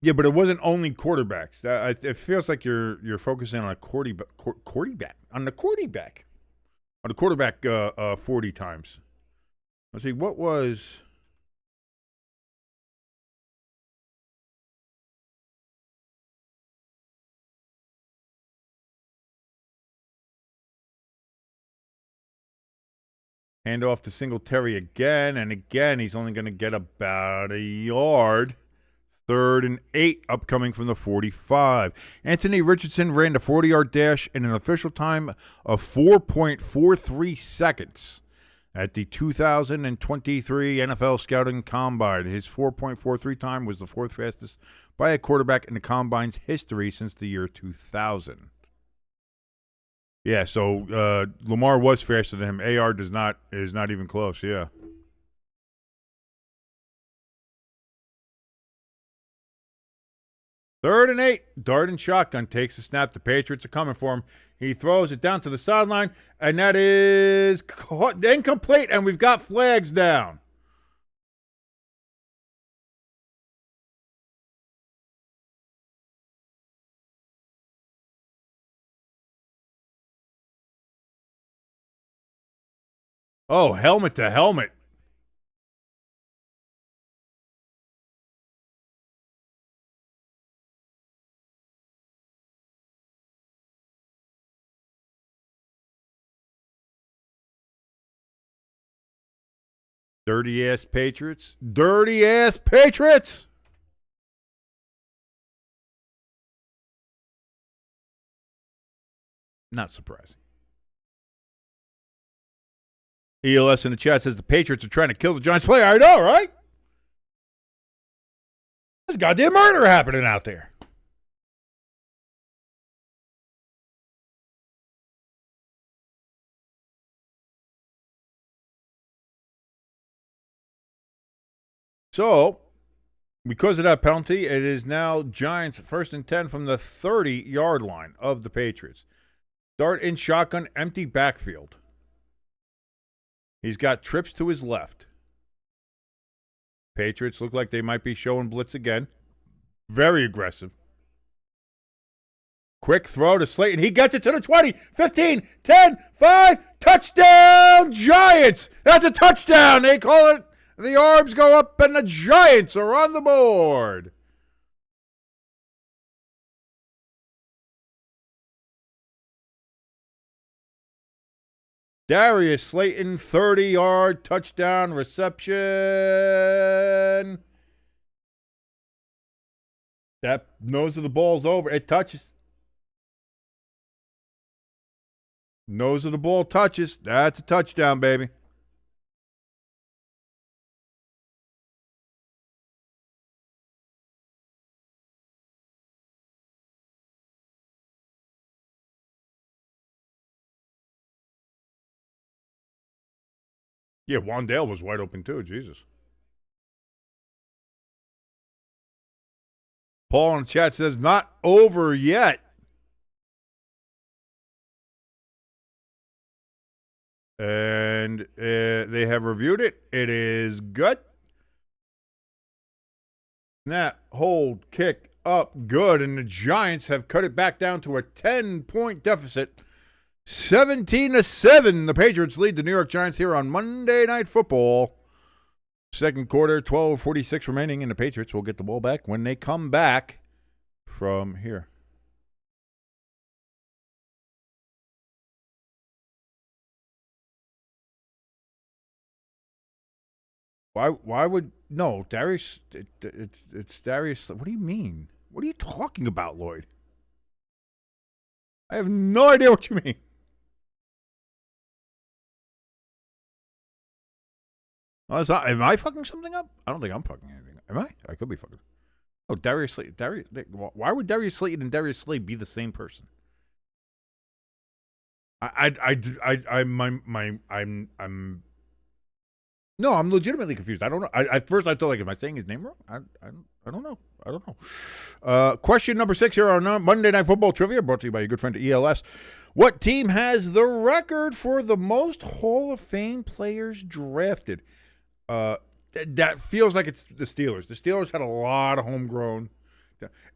Yeah, but it wasn't only quarterbacks. It feels like you're focusing on a quarterback, on the quarterback 40 times. Let's see, what was... Hand off to Singletary again, and again, he's only going to get about a yard. 3rd and 8 upcoming from the 45. Anthony Richardson ran the 40-yard dash in an official time of 4.43 seconds at the 2023 NFL Scouting Combine. His 4.43 time was the 4th fastest by a quarterback in the Combine's history since the year 2000. Yeah, so Lamar was faster than him. AR is not even close, yeah. Third and 8. Dart and shotgun takes the snap. The Patriots are coming for him. He throws it down to the sideline, and that is incomplete, and we've got flags down. Oh, helmet to helmet. Dirty ass Patriots. Dirty ass Patriots. Not surprising. ELS in the chat says the Patriots are trying to kill the Giants player. I know, right? There's goddamn murder happening out there. So, because of that penalty, it is now Giants 1st and 10 from the 30-yard line of the Patriots. Start in shotgun, empty backfield. He's got trips to his left. Patriots look like they might be showing blitz again. Very aggressive. Quick throw to Slayton. He gets it to the 20, 15, 10, 5. Touchdown, Giants. That's a touchdown. They call it. The arms go up, and the Giants are on the board. Darius Slayton, 30-yard touchdown reception. That nose of the ball's over. It touches. Nose of the ball touches. That's a touchdown, baby. Yeah, Wandale was wide open too. Jesus. Paul in the chat says, not over yet. And they have reviewed it. It is good. Snap, hold, kick, up, good. And the Giants have cut it back down to a 10-point deficit. 17-7. The Patriots lead the New York Giants here on Monday Night Football. Second quarter, 12:46 remaining, and the Patriots will get the ball back when they come back from here. Why would no Darius? It's Darius. What do you mean? What are you talking about, Lloyd? I have no idea what you mean. Oh, it's not, am I fucking something up? I don't think I'm fucking anything. Am I? I could be fucking. Oh, Darius Slade. Why would Darius Slade and Darius Slade be the same person? I'm. No, I'm legitimately confused. I don't know. At first I thought, like, am I saying his name wrong? I don't know. I don't know. Question number 6 here on Monday Night Football Trivia, brought to you by your good friend ELS. What team has the record for the most Hall of Fame players drafted? That feels like it's the Steelers. The Steelers had a lot of homegrown.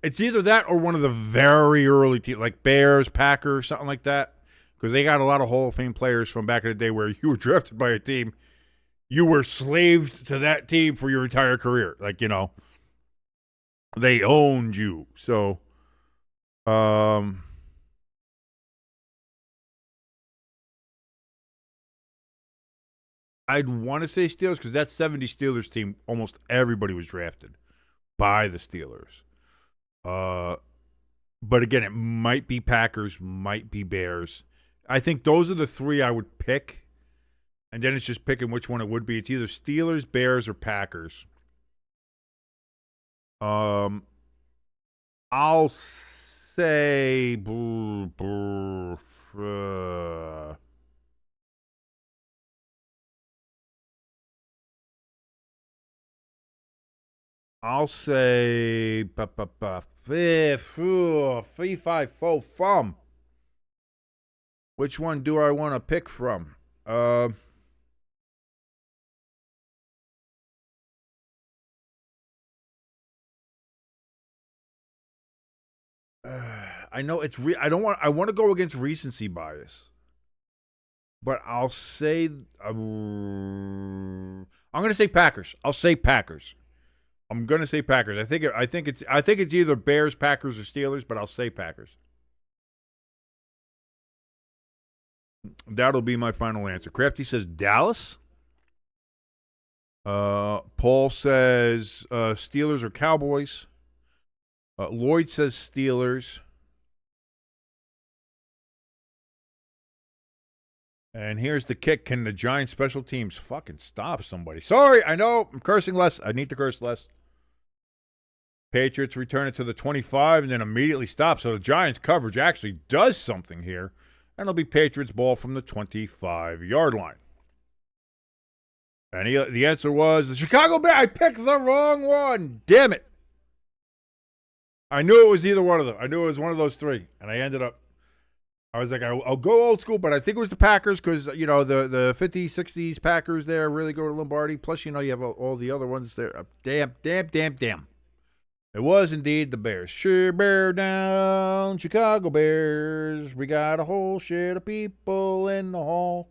It's either that or one of the very early teams, like Bears, Packers, something like that, because they got a lot of Hall of Fame players from back in the day where you were drafted by a team. You were slaved to that team for your entire career. Like, you know, they owned you. So, I'd want to say Steelers because that 70 Steelers team, almost everybody was drafted by the Steelers. But again, it might be Packers, might be Bears. I think those are the three I would pick. And then it's just picking which one it would be. It's either Steelers, Bears, or Packers. I'll say I'll say 3, 5, 4, fum. Which one do I want to pick from? I know it's I want to go against recency bias. But I'll say I'm going to say Packers. I'll say Packers. I'm going to say Packers. I think it's either Bears, Packers, or Steelers, but I'll say Packers. That'll be my final answer. Crafty says Dallas. Paul says Steelers or Cowboys. Lloyd says Steelers. And here's the kick. Can the Giants special teams fucking stop somebody? Sorry, I know. I'm cursing less. I need to curse less. Patriots return it to the 25 and then immediately stop. So the Giants coverage actually does something here. And it'll be Patriots ball from the 25-yard line. And the answer was the Chicago Bears. I picked the wrong one. Damn it. I knew it was either one of them. I knew it was one of those three. And I ended up, I was like, I'll go old school, but I think it was the Packers because, the 50s, 60s Packers there really go to Lombardi. Plus, you have all the other ones there. Damn. It was indeed the Bears. Sure, bear down, Chicago Bears. We got a whole shit of people in the hall.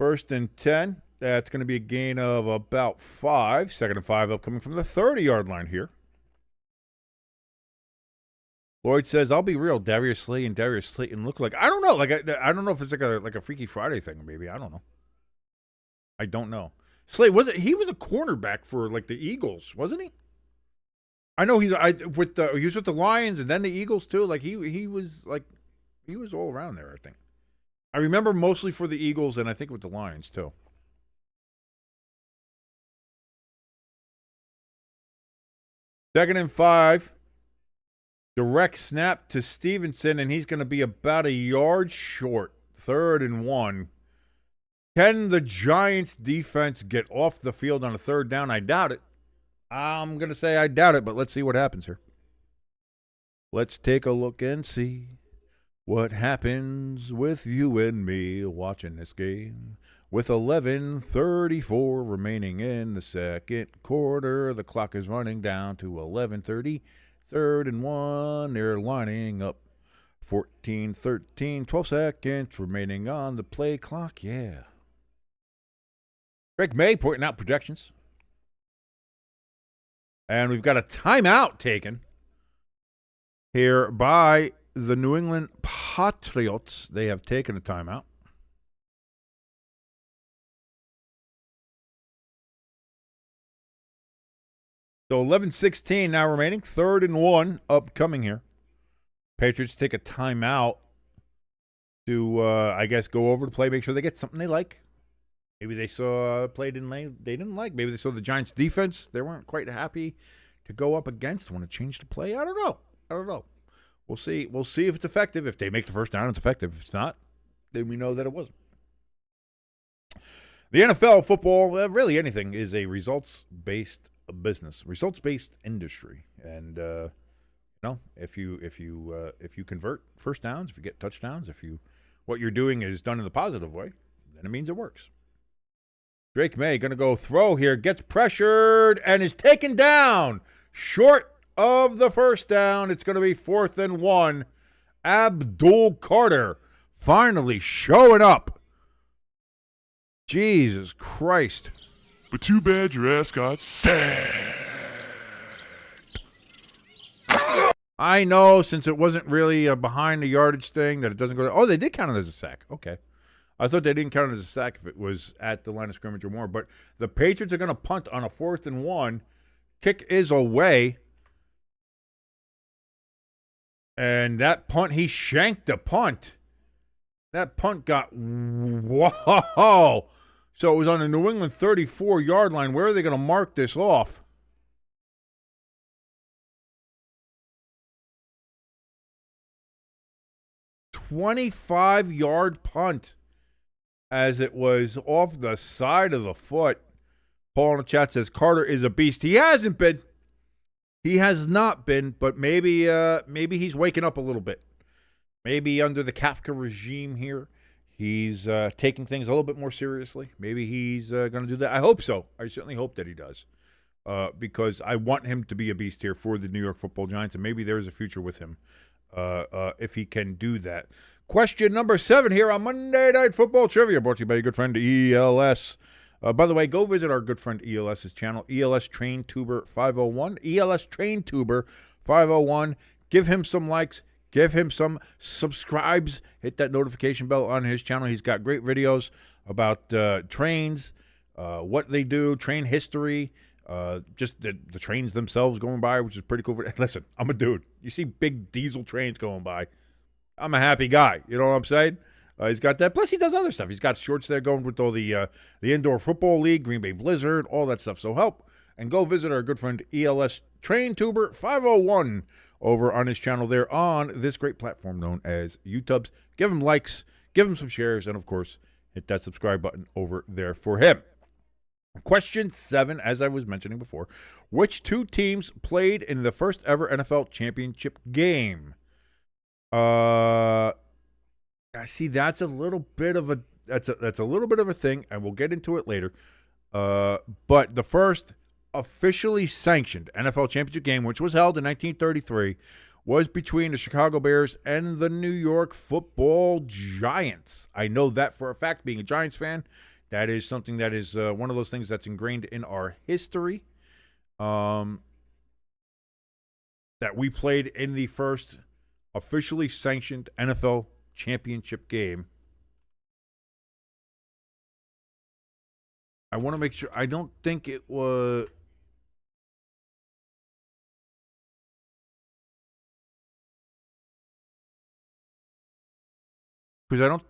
1st and 10. That's going to be a gain of about 5. 2nd and 5 upcoming from the 30-yard line here. Lloyd says, "I'll be real. Darius Slay and Darius Slayton look like I don't know. I don't know if it's like a Freaky Friday thing. Maybe I don't know. I don't know. Slay he was a cornerback for like the Eagles, wasn't he? I know he was with the Lions and then the Eagles too. Like he was all around there. I think. I remember mostly for the Eagles and I think with the Lions too. Second and 5. Direct snap to Stevenson, and he's going to be about a yard short. 3rd and 1. Can the Giants defense get off the field on a 3rd down? I doubt it. I'm going to say I doubt it, but let's see what happens here. Let's take a look and see what happens with you and me watching this game. With 11:34 remaining in the second quarter, the clock is running down to 11:30. 3rd and 1, they're lining up. 14-13, 12 seconds remaining on the play clock. Yeah. Drake Maye pointing out projections. And we've got a timeout taken here by the New England Patriots. They have taken a timeout. So 11:16 now remaining. 3rd and 1 upcoming here. Patriots take a timeout to, I guess, go over the play, make sure they get something they like. Maybe they saw a play they didn't like. Maybe they saw the Giants' defense they weren't quite happy to go up against. Want to change the play? I don't know. We'll see. We'll see if it's effective. If they make the 1st down, it's effective. If it's not, then we know that it wasn't. The NFL, football, really anything, is a results-based business, results-based industry, and if you convert 1st downs, if you get touchdowns, what you're doing is done in the positive way, then it means it works. Drake Maye going to go throw here, gets pressured and is taken down short of the 1st down. It's going to be 4th and 1. Abdul Carter finally showing up. Jesus Christ. But too bad your ass got sacked. I know, since it wasn't really a behind the yardage thing, that it doesn't go. Oh, they did count it as a sack. Okay. I thought they didn't count it as a sack if it was at the line of scrimmage or more. But the Patriots are going to punt on a 4th and 1. Kick is away. And that punt, he shanked the punt. That punt got, whoa. So it was on the New England 34-yard line. Where are they going to mark this off? A 25-yard punt as it was off the side of the foot. Paul in the chat says Carter is a beast. He hasn't been. He has not been, but maybe he's waking up a little bit. Maybe under the Kafka regime here, he's taking things a little bit more seriously. Maybe he's going to do that. I hope so. I certainly hope that he does, because I want him to be a beast here for the New York Football Giants, and maybe there is a future with him if he can do that. Question number 7 here on Monday Night Football Trivia, brought to you by your good friend ELS. By the way, go visit our good friend ELS's channel, ELS Train Tuber 501. ELS Train Tuber 501. Give him some likes. Give him some subscribes. Hit that notification bell on his channel. He's got great videos about trains, what they do, train history, just the trains themselves going by, which is pretty cool. Listen, I'm a dude. You see big diesel trains going by, I'm a happy guy. You know what I'm saying? He's got that. Plus, he does other stuff. He's got shorts there going with all the Indoor Football League, Green Bay Blizzard, all that stuff. So help and go visit our good friend ELS Train Tuber 501 over on his channel there on this great platform known as YouTube. Give him likes, give him some shares, and, of course, hit that subscribe button over there for him. Question 7, as I was mentioning before, which two teams played in the first ever NFL championship game? See, that's a little bit of a little bit of a thing, and we'll get into it later. But the first officially sanctioned NFL championship game, which was held in 1933, was between the Chicago Bears and the New York Football Giants. I know that for a fact, being a Giants fan. That is something that is one of those things that's ingrained in our history. That we played in the first officially sanctioned NFL championship game. I want to make sure. I don't think it was. Because I don't.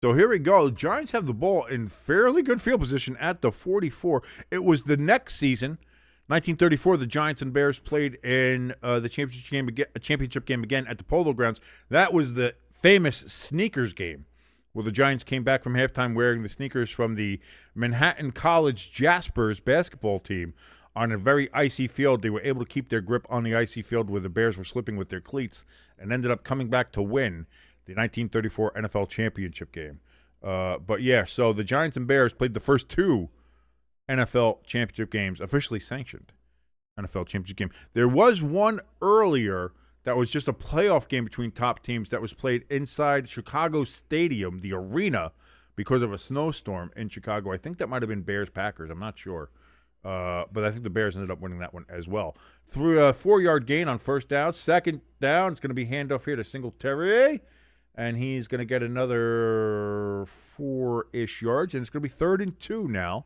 So here we go. The Giants have the ball in fairly good field position at the 44. It was the next season, 1934, the Giants and Bears played in the championship game again at the Polo Grounds. That was the famous sneakers game, where the Giants came back from halftime wearing the sneakers from the Manhattan College Jaspers basketball team on a very icy field. They were able to keep their grip on the icy field where the Bears were slipping with their cleats and ended up coming back to win the 1934 NFL championship game. But yeah, so the Giants and Bears played the first two NFL championship games, officially sanctioned NFL championship game. There was one earlier that was just a playoff game between top teams that was played inside Chicago Stadium, the arena, because of a snowstorm in Chicago. I think that might have been Bears-Packers. I'm not sure. But I think the Bears ended up winning that one as well. Through a 4-yard gain on first down. Second down, it's going to be handoff here to Singletary. And he's going to get another 4-ish yards. And it's going to be 3rd and 2 now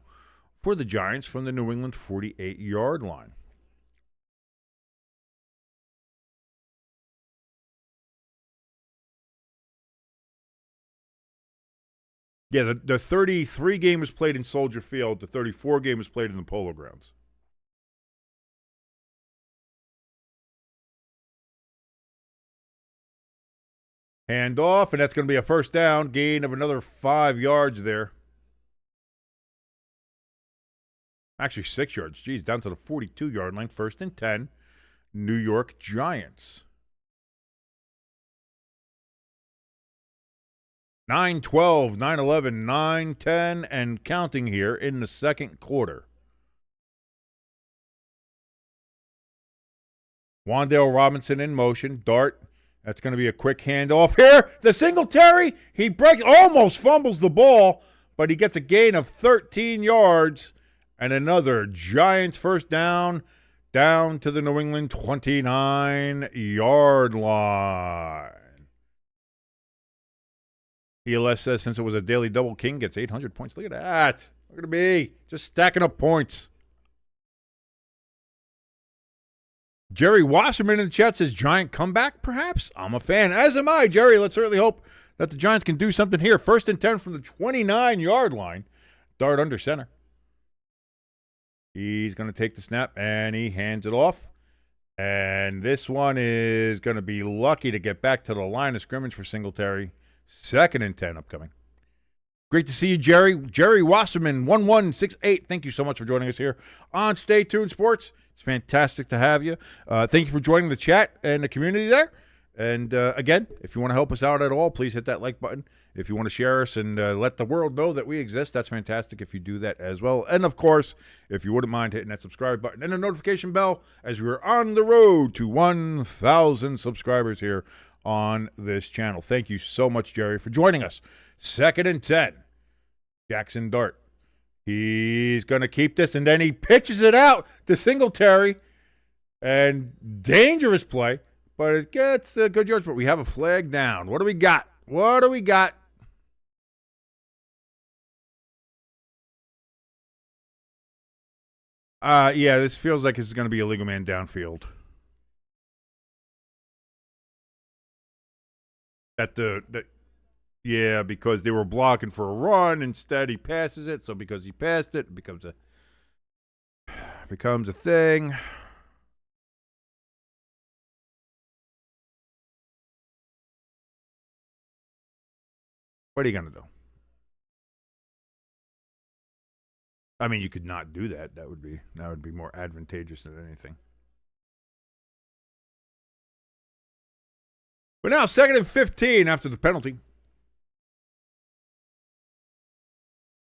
for the Giants from the New England 48-yard line. Yeah, the 33 game was played in Soldier Field. The 34 game was played in the Polo Grounds. Hand off, and that's going to be a first down, gain of another 5 yards there. Actually, 6 yards. Geez, down to the 42-yard line. 1st and 10, New York Giants. 9-12, 9-11, 9-10, and counting here in the second quarter. Wan'Dale Robinson in motion. Dart. That's going to be a quick handoff here. The Singletary, he almost fumbles the ball, but he gets a gain of 13 yards and another Giants first down to the New England 29-yard line. ELS says since it was a daily double, King gets 800 points. Look at that. Look at me. Just stacking up points. Jerry Wasserman in the chat says, Giant comeback, perhaps? I'm a fan. As am I, Jerry. Let's certainly hope that the Giants can do something here. 1st and 10 from the 29-yard line. Dart under center. He's going to take the snap, and he hands it off. And this one is going to be lucky to get back to the line of scrimmage for Singletary. 2nd and 10 upcoming. Great to see you, Jerry. Jerry Wasserman, 1168. Thank you so much for joining us here on Stay Tuned Sports. It's fantastic to have you. Thank you for joining the chat and the community there. And again, if you want to help us out at all, please hit that like button. If you want to share us and let the world know that we exist, that's fantastic if you do that as well. And of course, if you wouldn't mind hitting that subscribe button and the notification bell as we're on the road to 1,000 subscribers here on this channel. Thank you so much, Jerry, for joining us. 2nd and 10. Jaxson dart. He's going to keep this, and then he pitches it out to Singletary. And dangerous play, but it gets a good yards. But we have a flag down. What do we got? What do we got? Yeah, this feels like it's going to be a legal man downfield. Yeah, because they were blocking for a run. Instead, he passes it. So because he passed it, it becomes a thing. What are you going to do? I mean, you could not do that. That would be more advantageous than anything. But now 2nd and 15 after the penalty.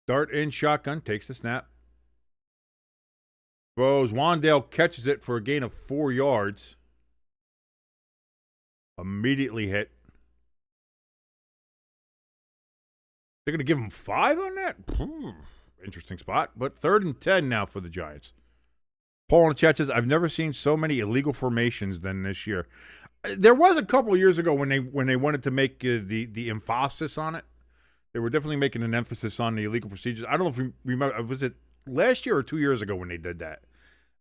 Dart in shotgun, takes the snap. Throws. Wandale catches it for a gain of 4 yards. Immediately hit. They're going to give him 5 on that? Interesting spot. But 3rd and 10 now for the Giants. Paul in the chat says, I've never seen so many illegal formations than this year. There was a couple years ago when they wanted to make the emphasis on it. They were definitely making an emphasis on the illegal procedures. I don't know if you remember, was it last year or 2 years ago when they did that?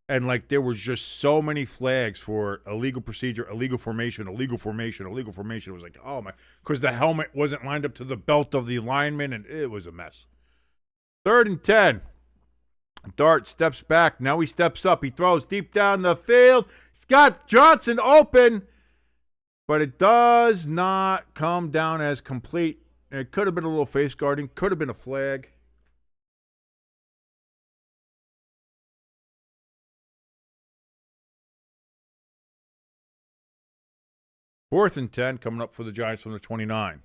And, like, there was just so many flags for illegal procedure, illegal formation, illegal formation, illegal formation. It was like, oh, my, because the helmet wasn't lined up to the belt of the lineman, and it was a mess. 3rd and 10. Dart steps back. Now he steps up. He throws deep down the field. He's got Johnson open, but it does not come down as complete. It could have been a little face guarding. Could have been a flag. Fourth and 10 coming up for the Giants from the 29.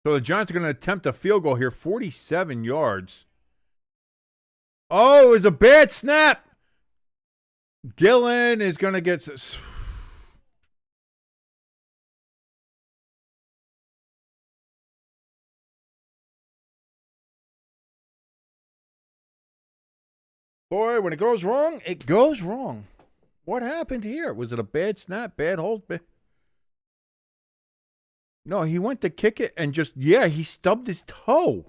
So the Giants are going to attempt a field goal here, 47 yards. Oh, it was a bad snap. Gillen is going to get... Boy, when it goes wrong, it goes wrong. What happened here? Was it a bad snap, bad hold? No, he went to kick it and just, he stubbed his toe.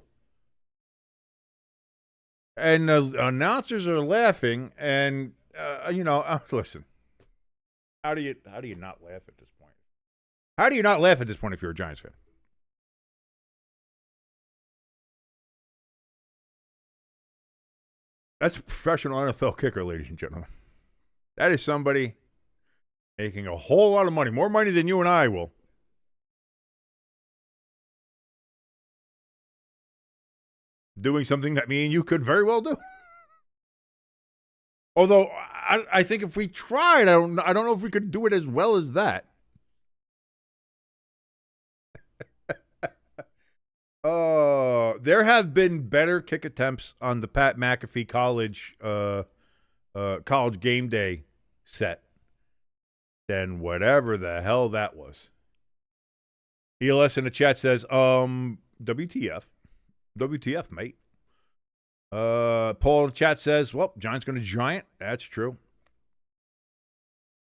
And the announcers are laughing, and, listen. How do you not laugh at this point? How do you not laugh at this point if you're a Giants fan? That's a professional NFL kicker, ladies and gentlemen. That is somebody making a whole lot of money, more money than you and I will. Doing something that me and you could very well do. Although I think if we tried, I don't know if we could do it as well as that. There have been better kick attempts on the Pat McAfee college game day set than whatever the hell that was. ELS in the chat says, WTF. WTF, mate. Paul in the chat says, well, Giants going to giant. That's true.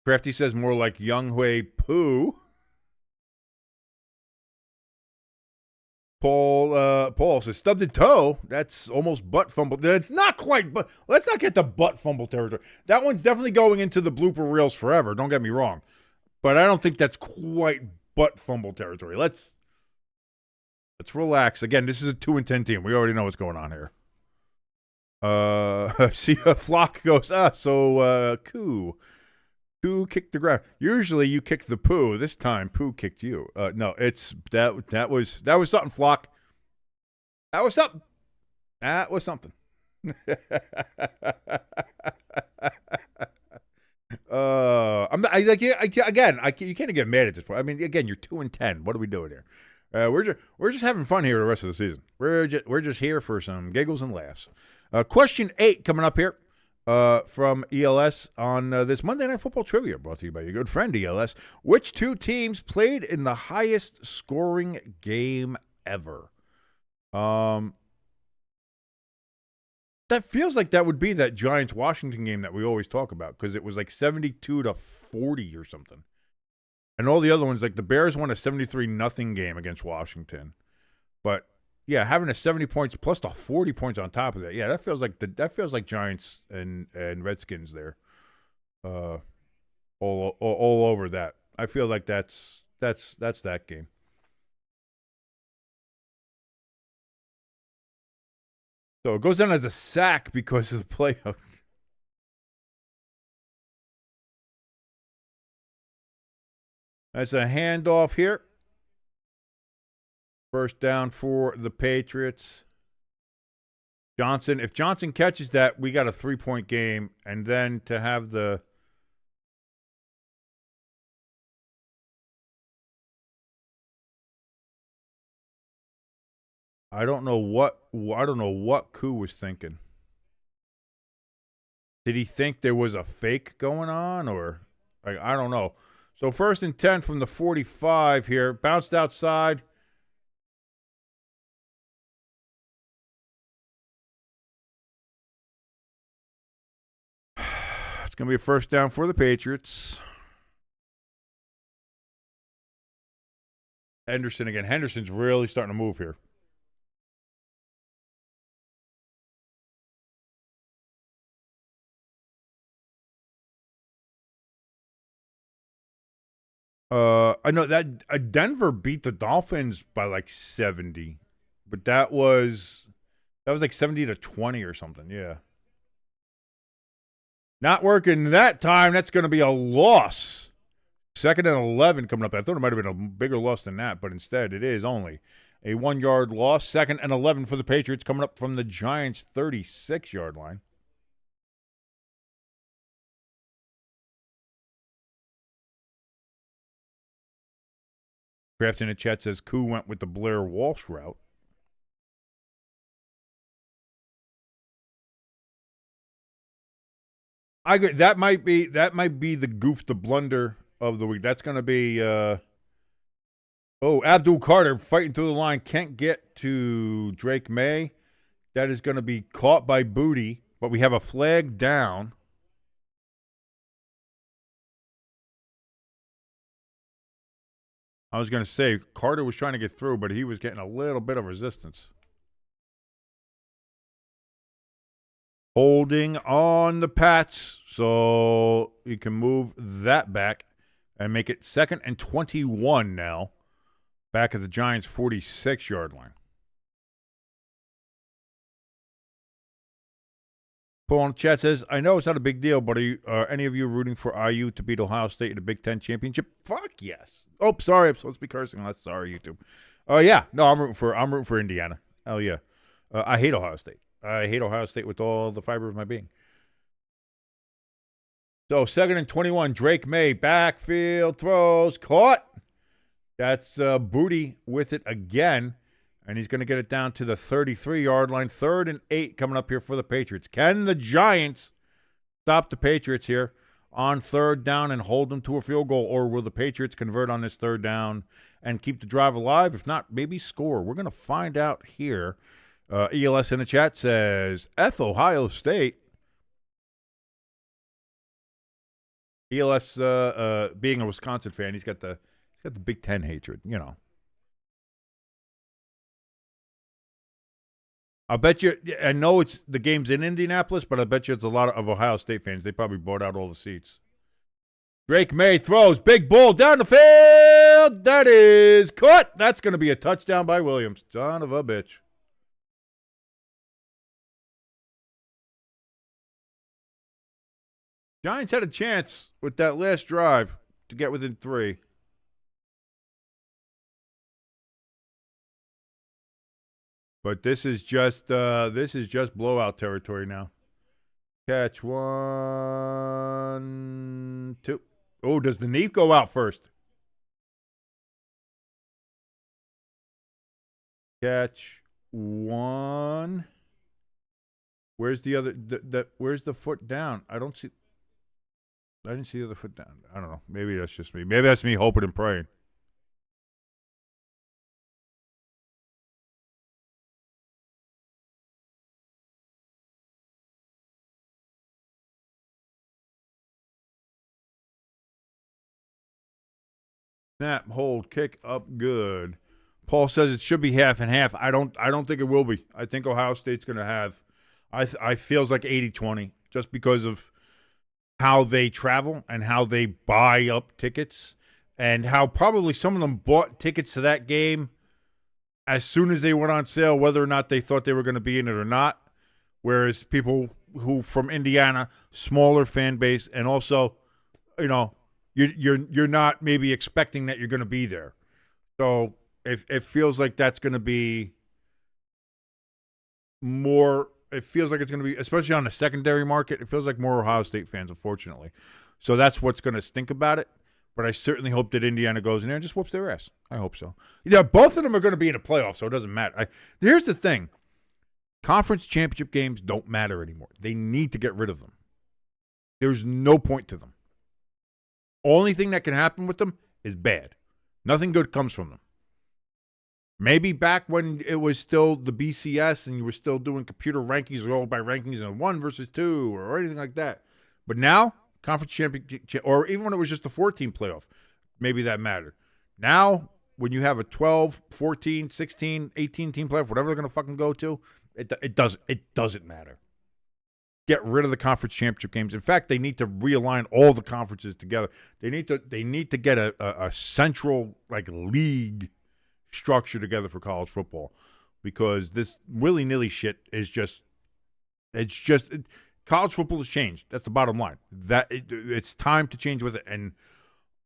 Crafty says more like Young Hui Poo. Paul says, stubbed a toe. That's almost butt fumble. It's not quite, but let's not get the butt fumble territory. That one's definitely going into the blooper reels forever. Don't get me wrong. But I don't think that's quite butt fumble territory. Let's relax. Again, this is a 2-10 team. We already know what's going on here. See, Flock goes, cool. Pooh kicked the ground. Usually you kick the poo. This time Pooh kicked you. No, it's that was something, Flock. That was something. That was something. You can't get mad at this point. I mean, again, you're 2-10. What are we doing here? We're just having fun here the rest of the season. We're just here for some giggles and laughs. Question 8 coming up here from ELS on this Monday Night Football Trivia, brought to you by your good friend ELS. Which two teams played in the highest scoring game ever? That feels like that would be that Giants-Washington game that we always talk about, because it was like 72-40 or something. And all the other ones, like the Bears won a 73-0 game against Washington. But yeah, having a 70 points plus the 40 points on top of that, yeah, that feels like Giants and Redskins there, all over that. I feel like that's that game. So it goes down as a sack because of the playoff. That's a handoff here. First down for the Patriots. Johnson, if Johnson catches that, we got a 3-point game. And then to have the... I don't know what Koo was thinking. Did he think there was a fake going on, or I don't know. So 1st and 10 from the 45 here, bounced outside. It's going to be a first down for the Patriots. Henderson again. Henderson's really starting to move here. I know that Denver beat the Dolphins by like 70, but that was like 70-20 or something. Yeah. Not working that time. That's going to be a loss. 2nd and 11 coming up. I thought it might have been a bigger loss than that, but instead it is only a 1-yard loss. 2nd and 11 for the Patriots coming up from the Giants' 36-yard line. Crafts in the chat says Koo went with the Blair Walsh route. I agree. That might be the goof the blunder of the week. That's going to be Abdul Carter fighting through the line, can't get to Drake Maye. That is going to be caught by Booty, but we have a flag down. I was going to say, Carter was trying to get through, but he was getting a little bit of resistance. Holding on the Pats, so you can move that back and make it 2nd and 21 now, back at the Giants' 46-yard line. Paul in the chat says, I know it's not a big deal, but are any of you rooting for IU to beat Ohio State in the Big Ten championship? Fuck yes. Oh, sorry, I'm supposed to be cursing. I'm sorry, YouTube. Yeah, no, I'm rooting for Indiana. Hell yeah. I hate Ohio State. I hate Ohio State with all the fiber of my being. So 2nd and 21, Drake Maye, backfield throws, caught. That's Booty with it again. And he's going to get it down to the 33-yard line. 3rd and 8 coming up here for the Patriots. Can the Giants stop the Patriots here on 3rd down and hold them to a field goal? Or will the Patriots convert on this 3rd down and keep the drive alive? If not, maybe score. We're going to find out here. ELS in the chat says, F Ohio State. ELS being a Wisconsin fan, he's got the Big Ten hatred, you know. I bet you, I know it's the game's in Indianapolis, but I bet you it's a lot of Ohio State fans. They probably bought out all the seats. Drake Maye throws, big bull down the field. That is caught. That's going to be a touchdown by Williams. Son of a bitch. Giants had a chance with that last drive to get within 3. But this is just blowout territory now. Catch 1, 2. Oh, does the knee go out first? Catch 1. Where's the other? Where's the foot down? I didn't see the other foot down. I don't know. Maybe that's just me. Maybe that's me hoping and praying. Snap, hold, kick, up, good. Paul says it should be half and half. I don't think it will be. I think Ohio State's going to have. I feels like 80-20 just because of how they travel and how they buy up tickets and how probably some of them bought tickets to that game as soon as they went on sale, whether or not they thought they were going to be in it or not. Whereas people who from Indiana, smaller fan base, and also, you're not maybe expecting that you're going to be there. So it feels like that's going to be more. It feels like it's going to be, especially on the secondary market, it feels like more Ohio State fans, unfortunately. So that's what's going to stink about it. But I certainly hope that Indiana goes in there and just whoops their ass. I hope so. Yeah, both of them are going to be in a playoff, so it doesn't matter. Here's the thing. Conference championship games don't matter anymore. They need to get rid of them. There's no point to them. Only thing that can happen with them is bad. Nothing good comes from them. Maybe back when it was still the BCS and you were still doing computer rankings or all by rankings and 1 versus 2 or anything like that. But now, conference championship, or even when it was just a 14 playoff, maybe that mattered. Now, when you have a 12, 14, 16, 18 team playoff, whatever they're going to fucking go to, it doesn't matter. Get rid of the conference championship games. In fact, they need to realign all the conferences together. They need to get a central league structure together for college football, because this willy-nilly shit is college football has changed. That's the bottom line. It's time to change with it. And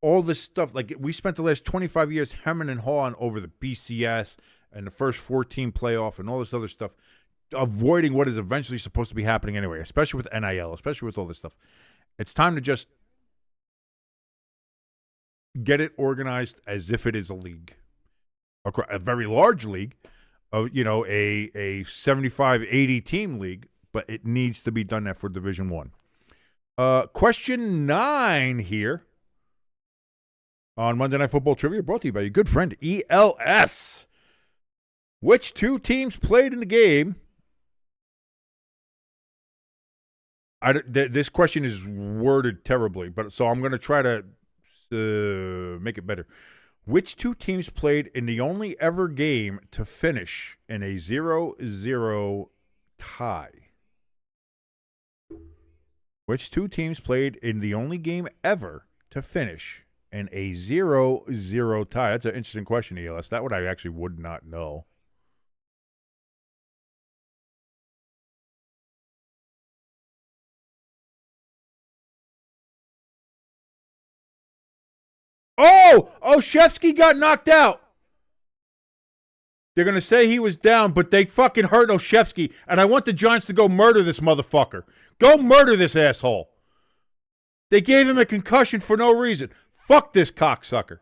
all this stuff, we spent the last 25 years hemming and hawing over the BCS and the first 14 playoff and all this other stuff, avoiding what is eventually supposed to be happening anyway, especially with NIL, especially with all this stuff. It's time to just get it organized as if it is a league. A very large league, a 75-80 team league, but it needs to be done that for Division 1. Question 9 here on Monday Night Football Trivia, brought to you by your good friend ELS. Which 2 teams played in the game? This question is worded terribly, but so I'm going to try to make it better. Which 2 teams played in the only ever game to finish in a 0-0 tie? Which 2 teams played in the only game ever to finish in a 0-0 tie? That's an interesting question, ELS. That one I actually would not know. Oh, Shevsky got knocked out. They're going to say he was down, but they fucking hurt Oshevsky, and I want the Giants to go murder this motherfucker. Go murder this asshole. They gave him a concussion for no reason. Fuck this cocksucker.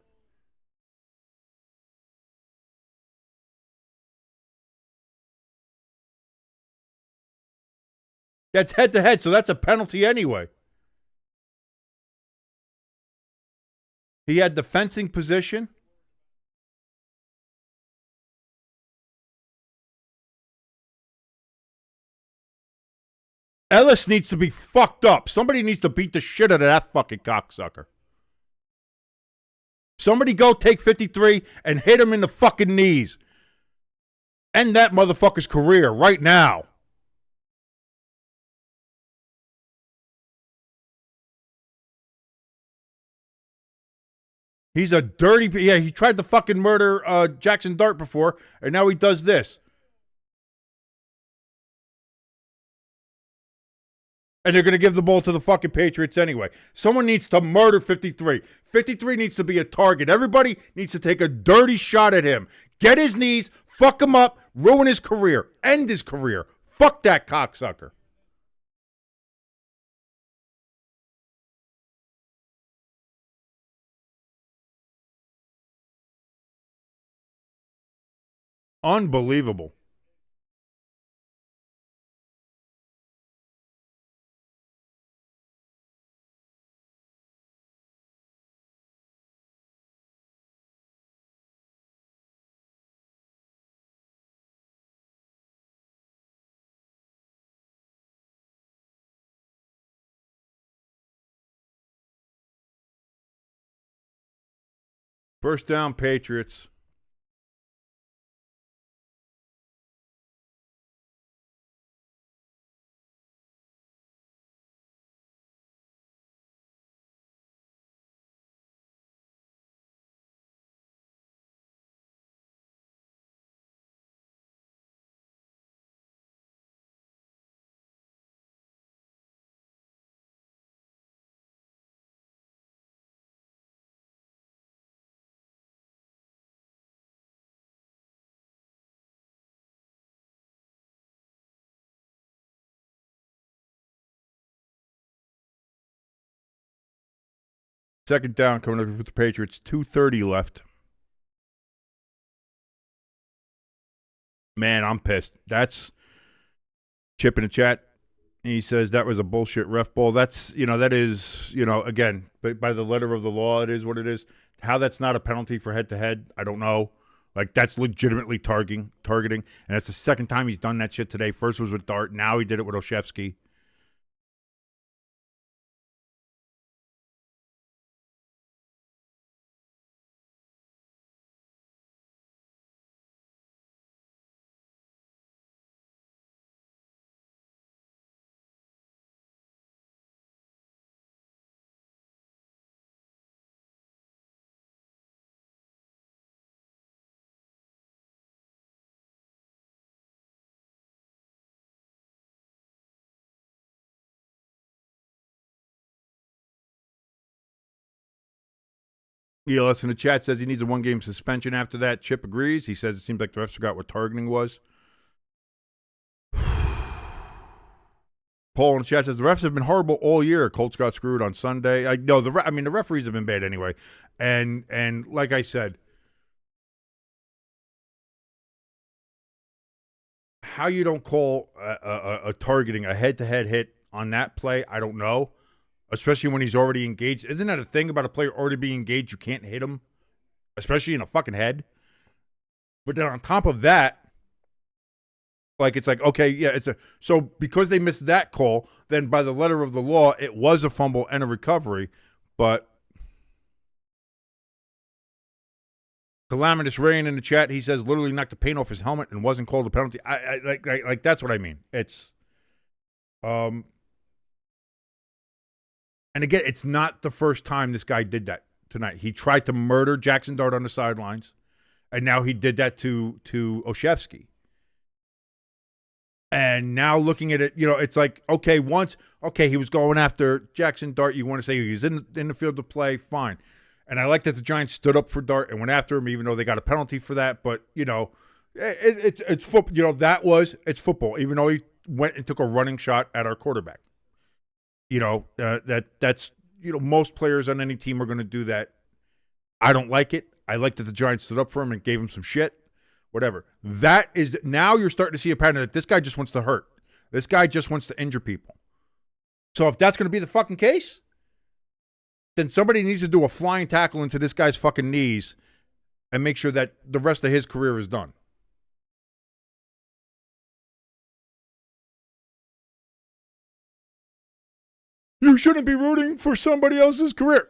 That's head-to-head, so that's a penalty anyway. He had the fencing position. Ellis needs to be fucked up. Somebody needs to beat the shit out of that fucking cocksucker. Somebody go take 53 and hit him in the fucking knees. End that motherfucker's career right now. He's a dirty... Yeah, he tried to fucking murder Jaxson Dart before, and now he does this. And they're going to give the ball to the fucking Patriots anyway. Someone needs to murder 53. 53 needs to be a target. Everybody needs to take a dirty shot at him. Get his knees, fuck him up, ruin his career, end his career. Fuck that cocksucker. Unbelievable. First down, Patriots. Second down coming up with the Patriots. 2:30 left. Man, I'm pissed. That's Chip in the chat. He says that was a bullshit ref ball. That's, that is, again, by the letter of the law, it is what it is. How that's not a penalty for head-to-head, I don't know. Like, that's legitimately targeting. And that's the second time he's done that shit today. First was with Dart. Now he did it with Olszewski. ELS in the chat says he needs a one-game suspension after that. Chip agrees. He says it seems like the refs forgot what targeting was. Paul in the chat says the refs have been horrible all year. Colts got screwed on Sunday. The referees have been bad anyway. And like I said, how you don't call a targeting, a head-to-head hit on that play, I don't know. Especially when he's already engaged. Isn't that a thing about a player already being engaged? You can't hit him, especially in a fucking head. But then on top of that, like, it's like, okay, yeah, so because they missed that call, then by the letter of the law, it was a fumble and a recovery. But Calamitous Rain in the chat, he says literally knocked the paint off his helmet and wasn't called a penalty. I like that's what I mean. It's and again, it's not the first time this guy did that tonight. He tried to murder Jaxson Dart on the sidelines, and now he did that to Olszewski. And now looking at it, it's like, okay, he was going after Jaxson Dart. You want to say he was in the field of play, fine. And I like that the Giants stood up for Dart and went after him, even though they got a penalty for that. But, it's football. It's football, even though he went and took a running shot at our quarterback. That's most players on any team are going to do that. I don't like it. I like that the Giants stood up for him and gave him some shit. Whatever. That is, now you're starting to see a pattern that this guy just wants to hurt. This guy just wants to injure people. So if that's going to be the fucking case, then somebody needs to do a flying tackle into this guy's fucking knees and make sure that the rest of his career is done. You shouldn't be rooting for somebody else's career.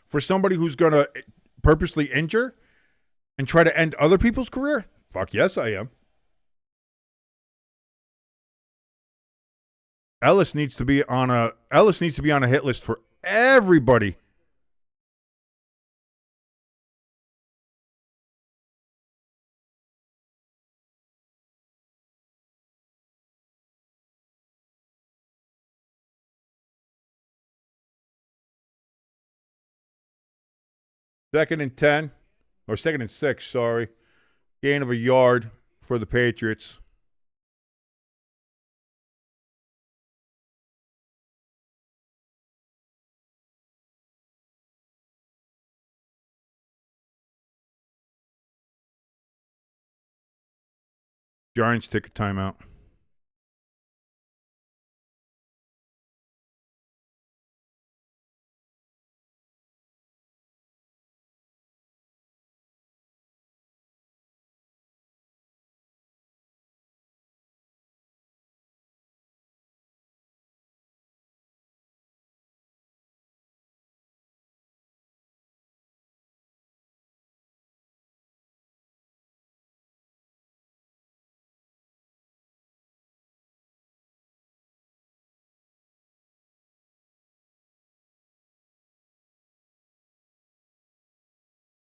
For somebody who's going to purposely injure and try to end other people's career? Fuck yes, I am. Ellis needs to be on a hit list for everybody. 2nd and 10, or 2nd and 6, sorry. Gain of a yard for the Patriots. Giants take a timeout.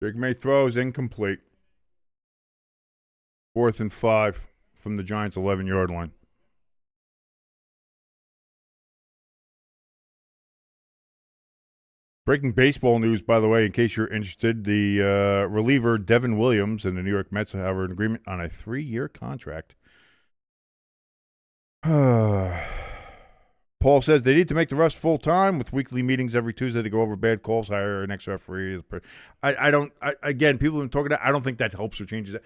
Drake Maye throws incomplete. 4th and 5 from the Giants' 11-yard line. Breaking baseball news, by the way, in case you're interested, the reliever Devin Williams and the New York Mets have an agreement on a 3-year contract. Paul says they need to make the rest full time with weekly meetings every Tuesday to go over bad calls, hire an ex referee. Again, people have been talking about. I don't think that helps or changes it.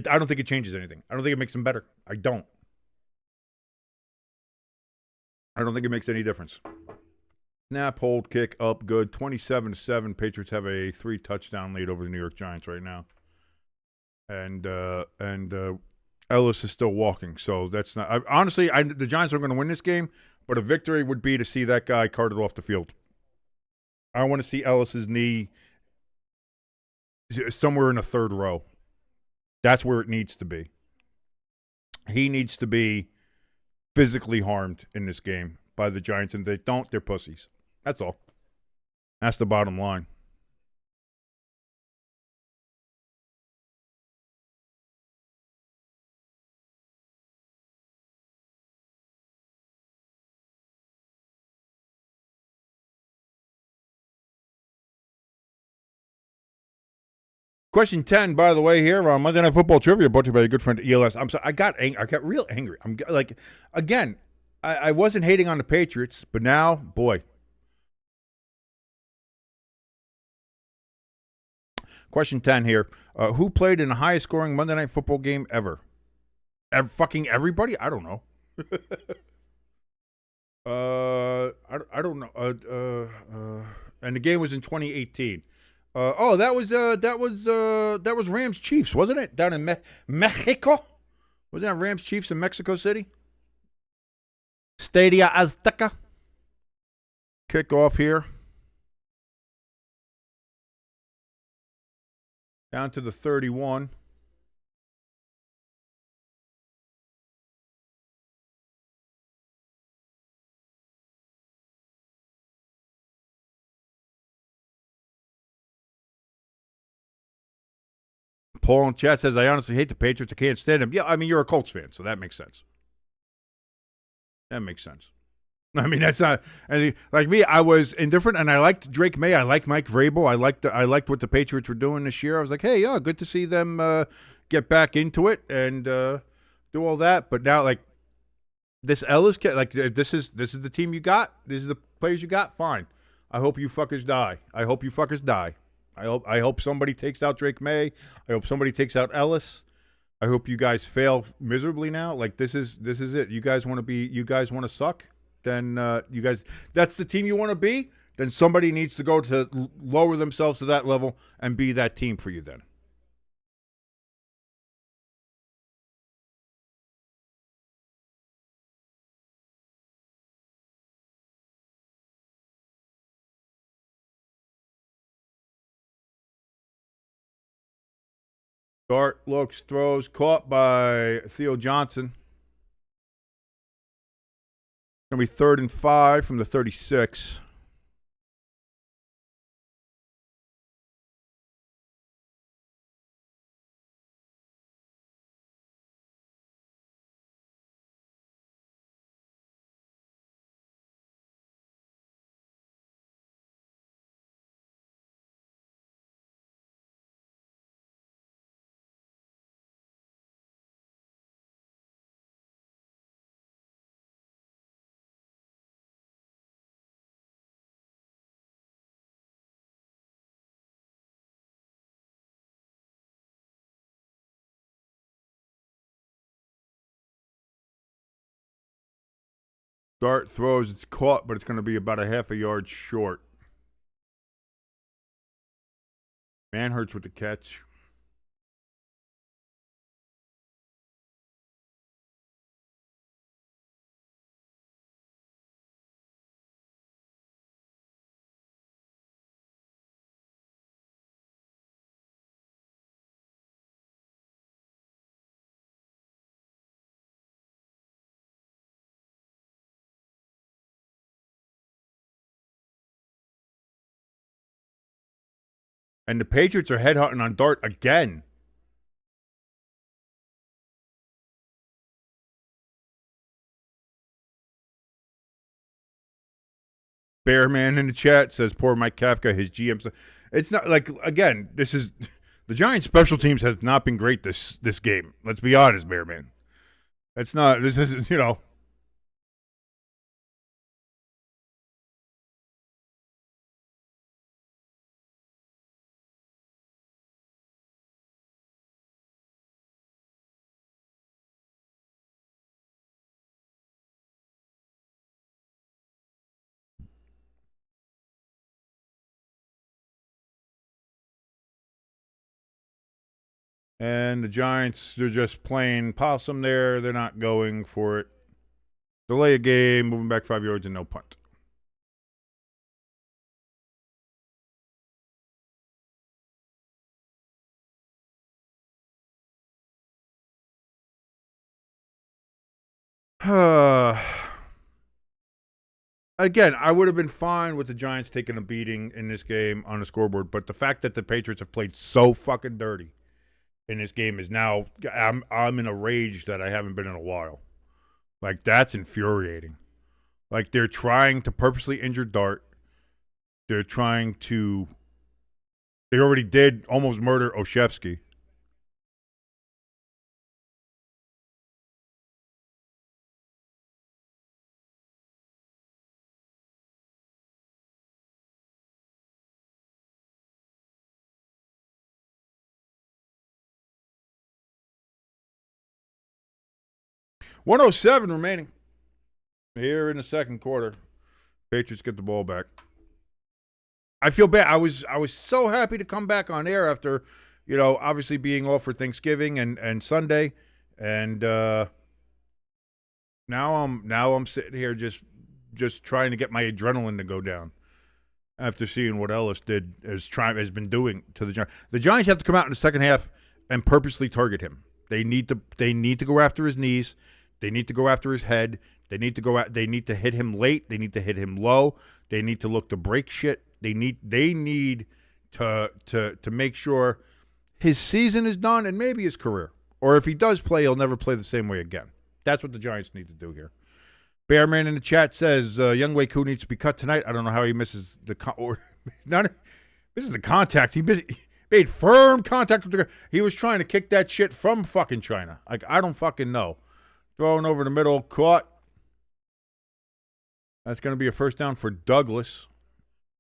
I don't think it changes anything. I don't think it makes them better. I don't think it makes any difference. Snap, hold, kick, up, good. 27-7. Patriots have a 3-touchdown lead over the New York Giants right now, and Ellis is still walking, so that's not. Honestly, the Giants are going to win this game, but a victory would be to see that guy carted off the field. I want to see Ellis's knee somewhere in the 3rd row. That's where it needs to be. He needs to be physically harmed in this game by the Giants, and if they don't, they're pussies. That's all. That's the bottom line. Question 10, by the way, here on Monday Night Football Trivia, brought to you by a good friend at ELS. I'm sorry, I got real angry. I wasn't hating on the Patriots, but now, boy. Question 10 here. Who played in the highest scoring Monday Night Football game ever? Fucking everybody? I don't know. I don't know. And the game was in 2018. That was Rams Chiefs, wasn't it? Down in Mexico? Wasn't that Rams Chiefs in Mexico City? Stadia Azteca. Kick off here. Down to the 31. Paul in chat says, I honestly hate the Patriots. I can't stand them. Yeah, I mean, you're a Colts fan, so that makes sense. That makes sense. I mean, that's not like me. I was indifferent, and I liked Drake Maye. I liked Mike Vrabel. I liked what the Patriots were doing this year. I was like, hey, yeah, good to see them get back into it and do all that. But now, like this Ellis kid, like this is the team you got. These are the players you got. Fine. I hope you fuckers die. I hope somebody takes out Drake Maye. I hope somebody takes out Ellis. I hope you guys fail miserably now. Like this is it. You guys want to suck? Then that's the team you want to be. Then somebody needs to go to lower themselves to that level and be that team for you. Then. Dart looks, throws, caught by Theo Johnson. Going to be 3rd and 5 from the 36. Dart throws, it's caught, but it's going to be about a half a yard short. Manhurts with the catch. And the Patriots are headhunting on Dart again. Bearman in the chat says, poor Mike Kafka, his GM. It's not like, again, this is the Giants' special teams has not been great this game. Let's be honest, Bearman. It's not, this is, 'And the Giants, they're just playing possum there. They're not going for it. Delay a game, moving back 5 yards and no punt. Again, I would have been fine with the Giants taking a beating in this game on the scoreboard, but the fact that the Patriots have played so fucking dirty in this game is now I'm in a rage that I haven't been in a while. Like, that's infuriating. Like, they're trying to purposely injure Dart. They're trying to. They already did almost murder Oshevsky. .107 remaining here in the second quarter. Patriots get the ball back. I feel bad. I was so happy to come back on air after, obviously being off for Thanksgiving and Sunday, and now I'm sitting here just trying to get my adrenaline to go down after seeing what Ellis has been doing to the Giants. The Giants have to come out in the second half and purposely target him. They need to go after his knees. They need to go after his head. They need to hit him late. They need to hit him low. They need to look to break shit. They need to make sure his season is done and maybe his career. Or if he does play, he'll never play the same way again. That's what the Giants need to do here. Bearman in the chat says Younghoe Koo needs to be cut tonight. I don't know how he misses misses the contact. He made firm contact with the guy. He was trying to kick that shit from fucking China. Like, I don't fucking know. Throwing over the middle, caught. That's going to be a first down for Douglas.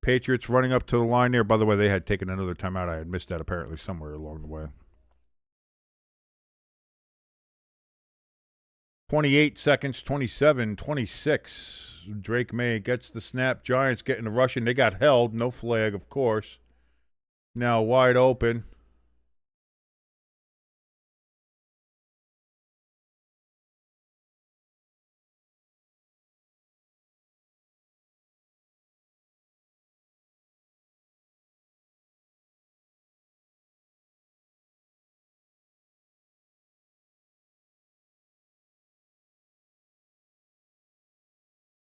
Patriots running up to the line there. By the way, they had taken another timeout. I had missed that apparently somewhere along the way. 28 seconds, 27, 26. Drake Maye gets the snap. Giants getting the rushing. They got held. No flag, of course. Now wide open.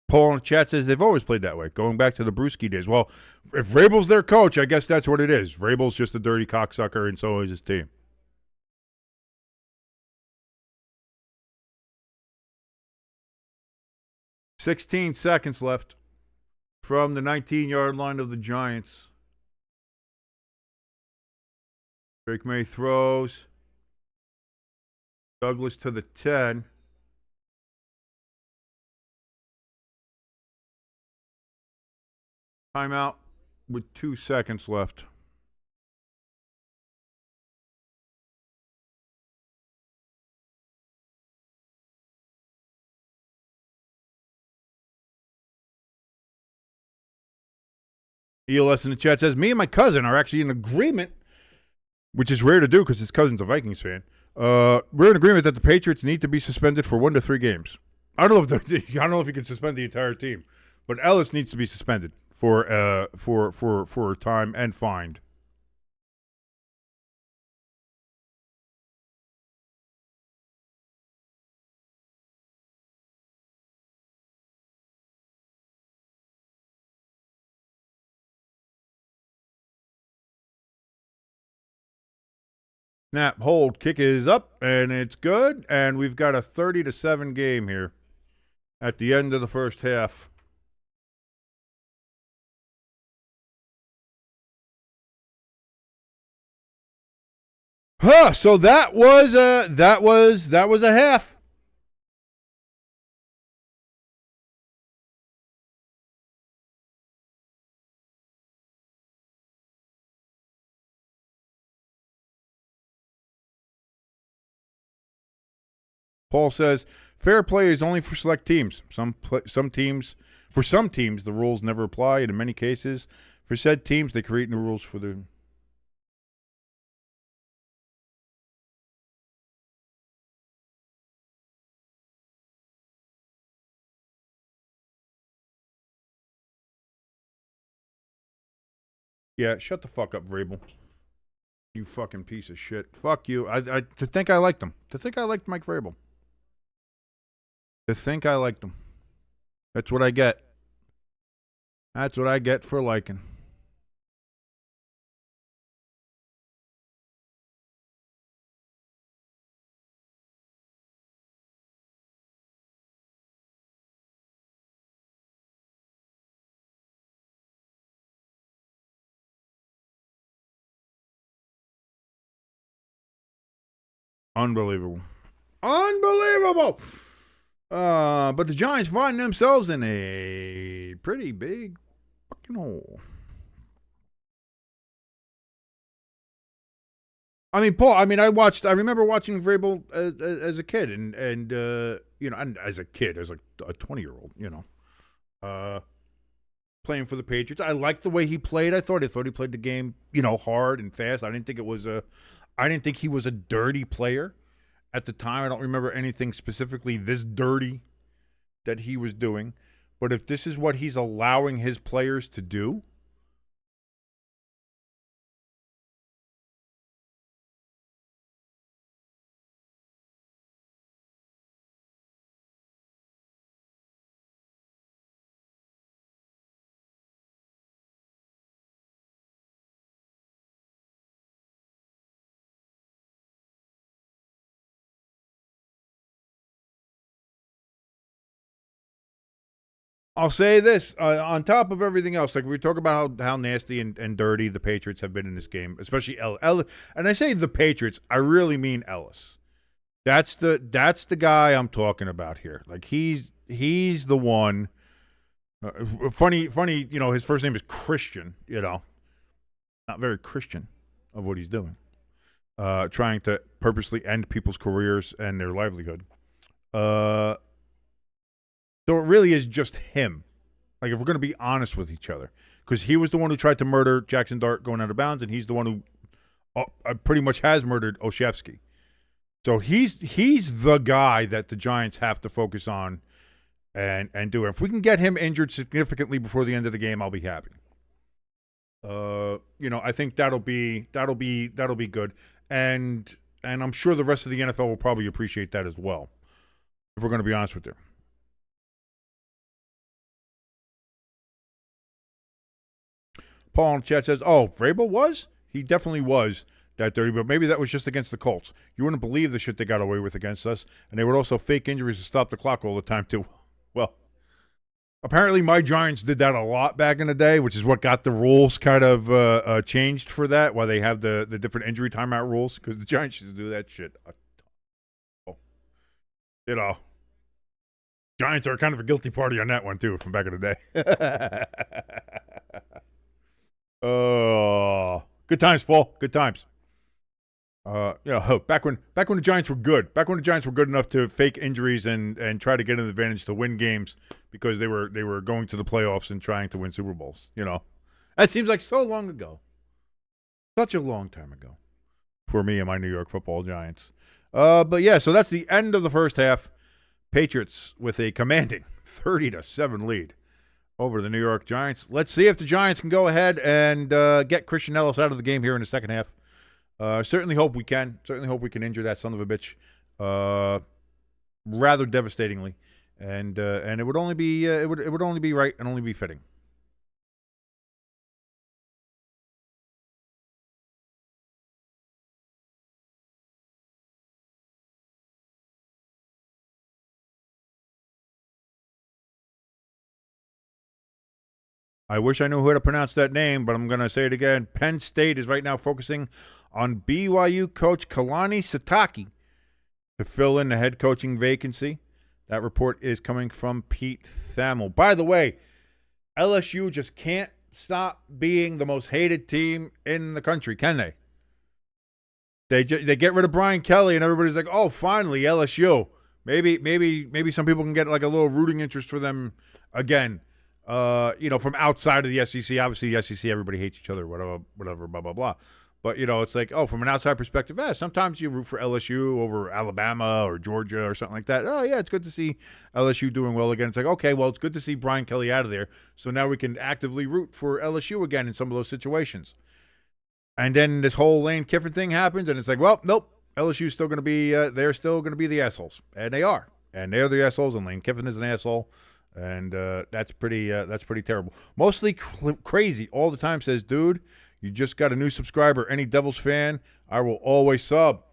Paul in the chat says they've always played that way, going back to the Brewski days. Well, if Vrabel's their coach, I guess that's what it is. Vrabel's just a dirty cocksucker, and so is his team. .16 seconds left from the 19-yard line of the Giants. Drake Maye throws. Douglas to the 10. Timeout with 2 seconds left. ELS in the chat says, me and my cousin are actually in agreement, which is rare to do because his cousin's a Vikings fan. We're in agreement that the Patriots need to be suspended for 1 to 3 games. I don't know if you can suspend the entire team, but Ellis needs to be suspended for time and fined. Snap, hold, kick is up, and it's good. And we've got a 30-7 game here at the end of the first half. So that was a half. Paul says, fair play is only for select teams. For some teams, the rules never apply, and in many cases, for said teams, they create new rules for the. Yeah, shut the fuck up, Vrabel. You fucking piece of shit. Fuck you. To think I liked him. To think I liked Mike Vrabel. To think I liked him. That's what I get. That's what I get for liking. Unbelievable. Unbelievable! But the Giants find themselves in a pretty big fucking hole. I mean, Paul, I remember watching Vrabel as a kid, and as a kid, as a 20-year-old, playing for the Patriots. I liked the way he played. I thought he played the game, hard and fast. I didn't think he was a dirty player at the time. I don't remember anything specifically this dirty that he was doing. But if this is what he's allowing his players to do, I'll say this, on top of everything else, like we talk about how nasty and dirty the Patriots have been in this game, especially Ellis. And I say the Patriots, I really mean Ellis. That's the guy I'm talking about here. Like he's the one. Funny, his first name is Christian, Not very Christian of what he's doing. Trying to purposely end people's careers and their livelihood. So it really is just him. Like, if we're going to be honest with each other. Because he was the one who tried to murder Jaxson Dart going out of bounds, and he's the one who pretty much has murdered Olszewski. So he's the guy that the Giants have to focus on and do it. If we can get him injured significantly before the end of the game, I'll be happy. I think that'll be good. And I'm sure the rest of the NFL will probably appreciate that as well. If we're going to be honest with you. Paul in the chat says, Vrabel was? He definitely was that dirty, but maybe that was just against the Colts. You wouldn't believe the shit they got away with against us, and they would also fake injuries to stop the clock all the time, too. Well, apparently my Giants did that a lot back in the day, which is what got the rules kind of changed for that, why they have the different injury timeout rules, because the Giants used to do that shit. Giants are kind of a guilty party on that one, too, from back in the day. Oh, good times, Paul. Good times. Back when the Giants were good. Back when the Giants were good enough to fake injuries and try to get an advantage to win games because they were going to the playoffs and trying to win Super Bowls. That seems like so long ago. Such a long time ago for me and my New York Football Giants. But yeah, so that's the end of the first half. Patriots with a commanding 30-7 lead over the New York Giants. Let's see if the Giants can go ahead and get Christian Ellis out of the game here in the second half. Certainly hope we can. Certainly hope we can injure that son of a bitch rather devastatingly. And it would only be it would only be right and only be fitting. I wish I knew how to pronounce that name, but I'm going to say it again. Penn State is right now focusing on BYU coach Kalani Sitake to fill in the head coaching vacancy. That report is coming from Pete Thamel. By the way, LSU just can't stop being the most hated team in the country, can they? They get rid of Brian Kelly, and everybody's like, "Oh, finally LSU." Maybe some people can get like a little rooting interest for them again. From outside of the SEC. Obviously, the SEC, everybody hates each other, whatever, blah, blah, blah. But, it's like, from an outside perspective, sometimes you root for LSU over Alabama or Georgia or something like that. Oh, yeah, it's good to see LSU doing well again. It's like, okay, well, it's good to see Brian Kelly out of there. So now we can actively root for LSU again in some of those situations. And then this whole Lane Kiffin thing happens, and it's like, well, nope, LSU's still going to be, they're still going to be the assholes. And they are. And they're the assholes, and Lane Kiffin is an asshole. And that's pretty terrible. Mostly crazy all the time says, dude, you just got a new subscriber. Any Devils fan, I will always sub.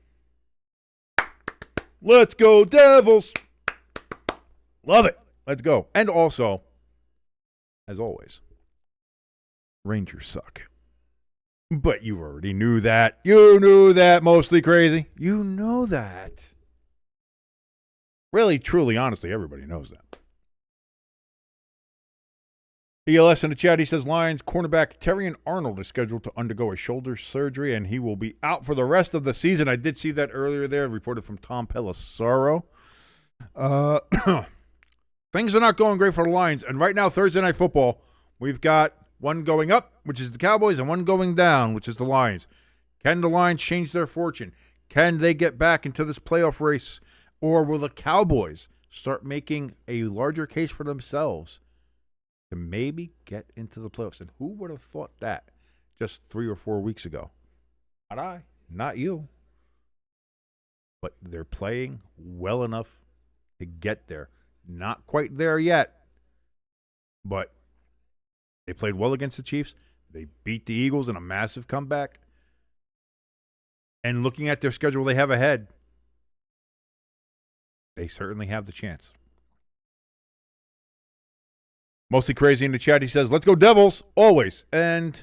Let's go, Devils. Love it. Let's go. And also, as always, Rangers suck. But you already knew that. You knew that, mostly crazy. You know that. Really, truly, honestly, everybody knows that. ELS in the chat, he says, Lions cornerback Terrion Arnold is scheduled to undergo a shoulder surgery, and he will be out for the rest of the season. I did see that earlier there, reported from Tom Pelissaro. Things are not going great for the Lions, and right now, Thursday Night Football, we've got one going up, which is the Cowboys, and one going down, which is the Lions. Can the Lions change their fortune? Can they get back into this playoff race, or will the Cowboys start making a larger case for themselves to maybe get into the playoffs? And who would have thought that just 3 or 4 weeks ago? Not I, not you. But they're playing well enough to get there. Not quite there yet, but they played well against the Chiefs. They beat the Eagles in a massive comeback. And looking at their schedule they have ahead, they certainly have the chance. Mostly crazy in the chat, he says, let's go Devils, always. And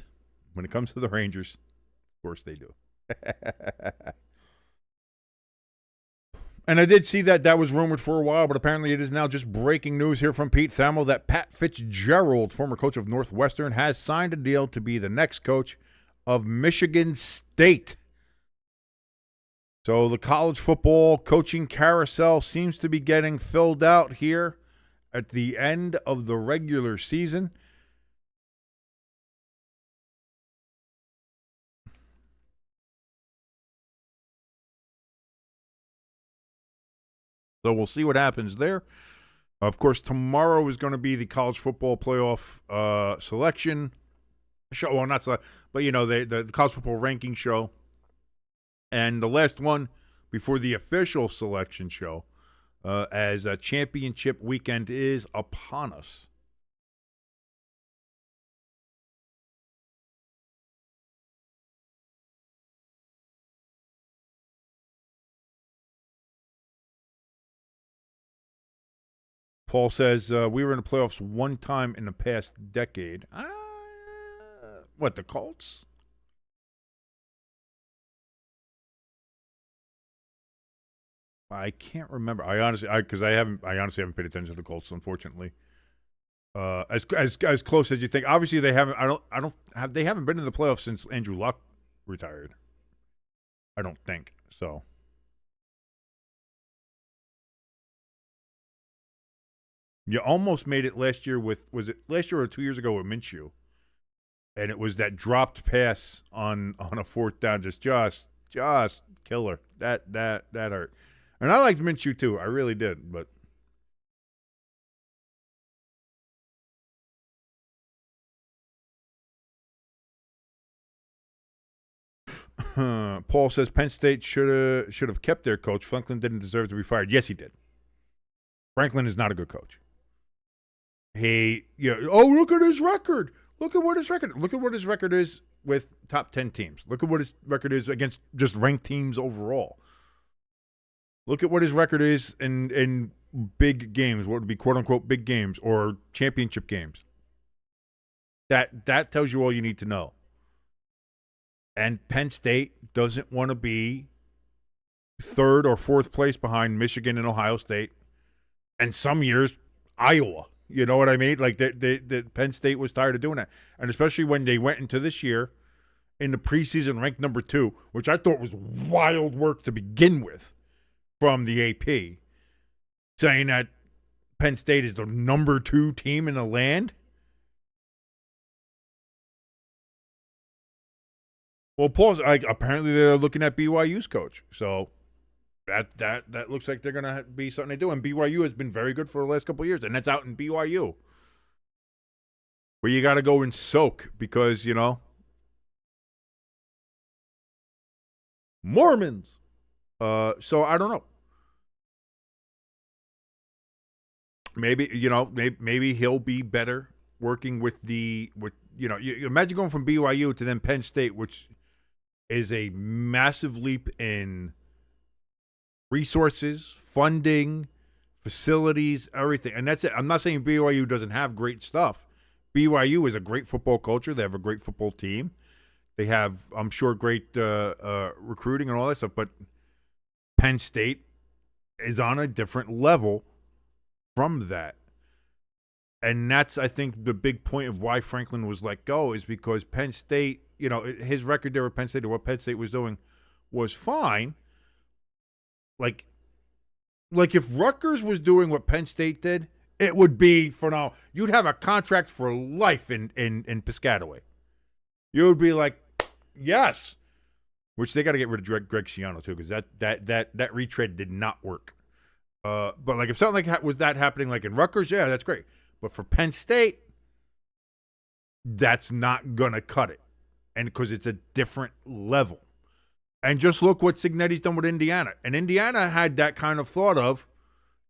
when it comes to the Rangers, of course they do. And I did see that was rumored for a while, but apparently it is now just breaking news here from Pete Thamel that Pat Fitzgerald, former coach of Northwestern, has signed a deal to be the next coach of Michigan State. So the college football coaching carousel seems to be getting filled out here at the end of the regular season. So we'll see what happens there. Of course, tomorrow is going to be the college football playoff selection show. Well, not select, but the college football ranking show. And the last one before the official selection show, as a championship weekend is upon us. Paul says, we were in the playoffs one time in the past decade. What, the Colts? I can't remember. I honestly haven't paid attention to the Colts, unfortunately. As close as you think. Obviously, they haven't. They haven't been in the playoffs since Andrew Luck retired. I don't think so. You almost made it last year with, was it last year or 2 years ago with Minshew? and it was that dropped pass on a fourth down, just killer. That hurt. And I liked Minshew too. I really did, but. Paul says Penn State should have kept their coach. Franklin didn't deserve to be fired. Yes, he did. Franklin is not a good coach. Look at his record. Look at what his record is with top 10 teams. Look at what his record is against just ranked teams overall. Look at what his record is in big games, what would be quote unquote big games or championship games. That tells you all you need to know. And Penn State doesn't want to be third or fourth place behind Michigan and Ohio State, and some years Iowa. You know what I mean? Like the Penn State was tired of doing that, and especially when they went into this year in the preseason ranked number 2, which I thought was wild work to begin with from the AP, saying that Penn State is the number 2 team in the land. Well, Paul's apparently they're looking at BYU's coach, so that looks like they're gonna be something they do. And BYU has been very good for the last couple of years, and that's out in BYU, where you got to go and soak because Mormons. So I don't know. Maybe he'll be better working with you imagine going from BYU to then Penn State, which is a massive leap in resources, funding, facilities, everything. And that's it. I'm not saying BYU doesn't have great stuff. BYU is a great football culture. They have a great football team. They have, I'm sure, great recruiting and all that stuff. But Penn State is on a different level from that. And that's, I think, the big point of why Franklin was let go is because Penn State, his record there with Penn State or what Penn State was doing was fine. Like if Rutgers was doing what Penn State did, it would be phenomenal. You'd have a contract for life in Piscataway. You would be like, yes. Which they got to get rid of Greg Schiano too, because that retread did not work. But like if something like was that happening like in Rutgers, yeah, that's great. But for Penn State, that's not going to cut it. And because it's a different level. And just look what Cignetti's done with Indiana. And Indiana had that kind of thought of,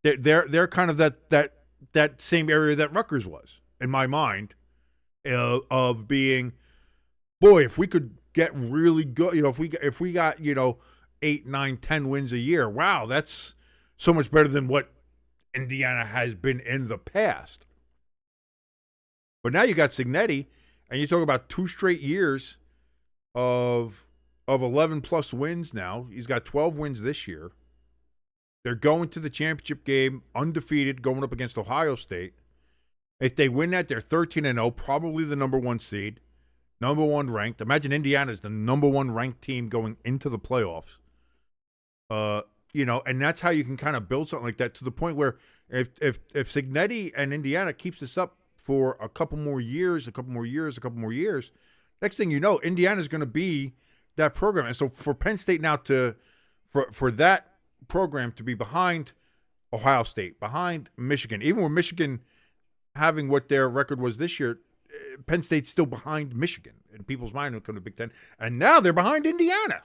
they're kind of that same area that Rutgers was, in my mind, of being, boy, if we could get really good, if we got, 8, 9, 10 wins a year, wow, that's so much better than what Indiana has been in the past. But now you got Cignetti, and you talk about 2 straight years of 11-plus wins now. He's got 12 wins this year. They're going to the championship game undefeated, going up against Ohio State. If they win that, they're 13-0, probably the number 1 seed, number 1 ranked. Imagine Indiana's the number 1 ranked team going into the playoffs. And that's how you can kind of build something like that to the point where if Cignetti and Indiana keeps this up for a couple more years, next thing you know, Indiana's going to be that program. And so for Penn State now for that program to be behind Ohio State, behind Michigan, even with Michigan having what their record was this year, Penn State's still behind Michigan in people's mind when it comes to Big Ten. And now they're behind Indiana.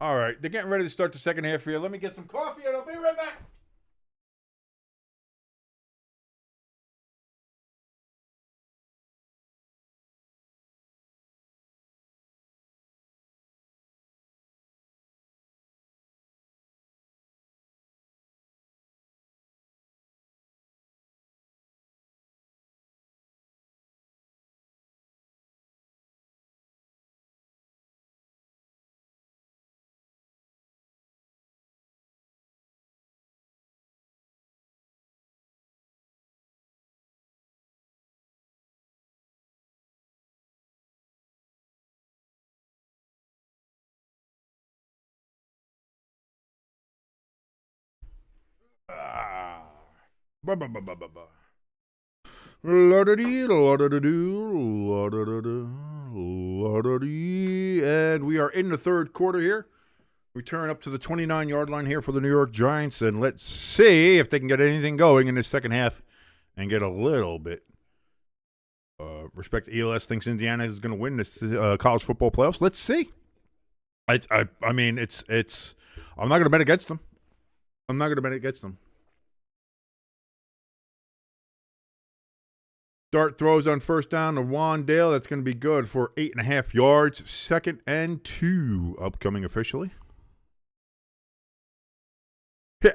All right, they're getting ready to start the second half here. Let me get some coffee and I'll be right back. Ba-ba-ba-ba-ba-ba. La-da-dee, la-da-da-doo, la-da-da-da, la-da-dee. And we are in the third quarter here. We turn up to the 29-yard line here for the New York Giants, and let's see if they can get anything going in this second half and get a little bit. Respect to ELS thinks Indiana is going to win this college football playoffs. Let's see. I mean, it's. I'm not going to bet against them. Dart throws on first down to Wandale. That's going to be good for 8.5 yards. 2nd and 2 upcoming officially.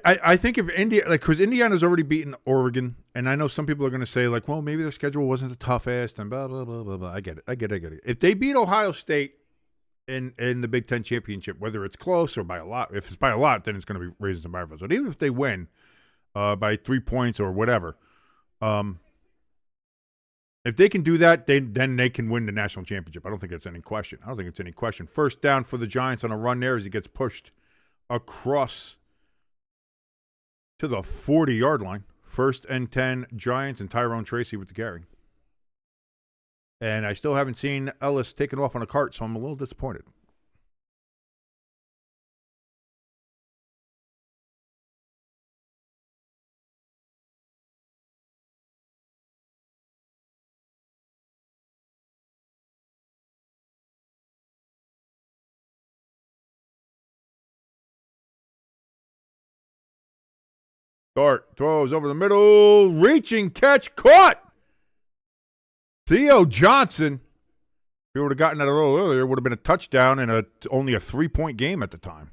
I think if because Indiana's already beaten Oregon, and I know some people are going to say, like, well, maybe their schedule wasn't the toughest, and blah, blah, blah, blah, blah. I get it. If they beat Ohio State in the Big Ten championship, whether it's close or by a lot, if it's by a lot, then it's going to be raising some eyebrows. But even if they win by 3 points or whatever, if they can do that, then they can win the national championship. I don't think it's any question. First down for the Giants on a run there as he gets pushed across to the 40-yard line. 1st and 10 Giants, and Tyrone Tracy with the carry. And I still haven't seen Ellis taken off on a cart, so I'm a little disappointed. Dart throws over the middle, reaching catch, caught. Theo Johnson. If he would have gotten that a little earlier, it would have been a touchdown and only a 3-point game at the time.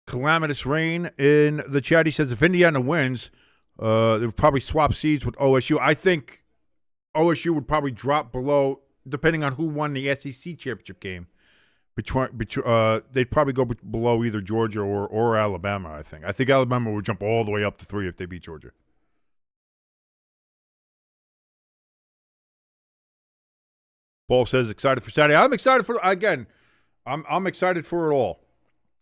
Calamitous rain in the chat. He says if Indiana wins, they'll probably swap seeds with OSU. I think OSU would probably drop below, depending on who won the SEC championship game. They'd probably go below either Georgia or Alabama, I think. I think Alabama would jump all the way up to 3 if they beat Georgia. Paul says excited for Saturday. I'm excited for, again, I'm excited for it all.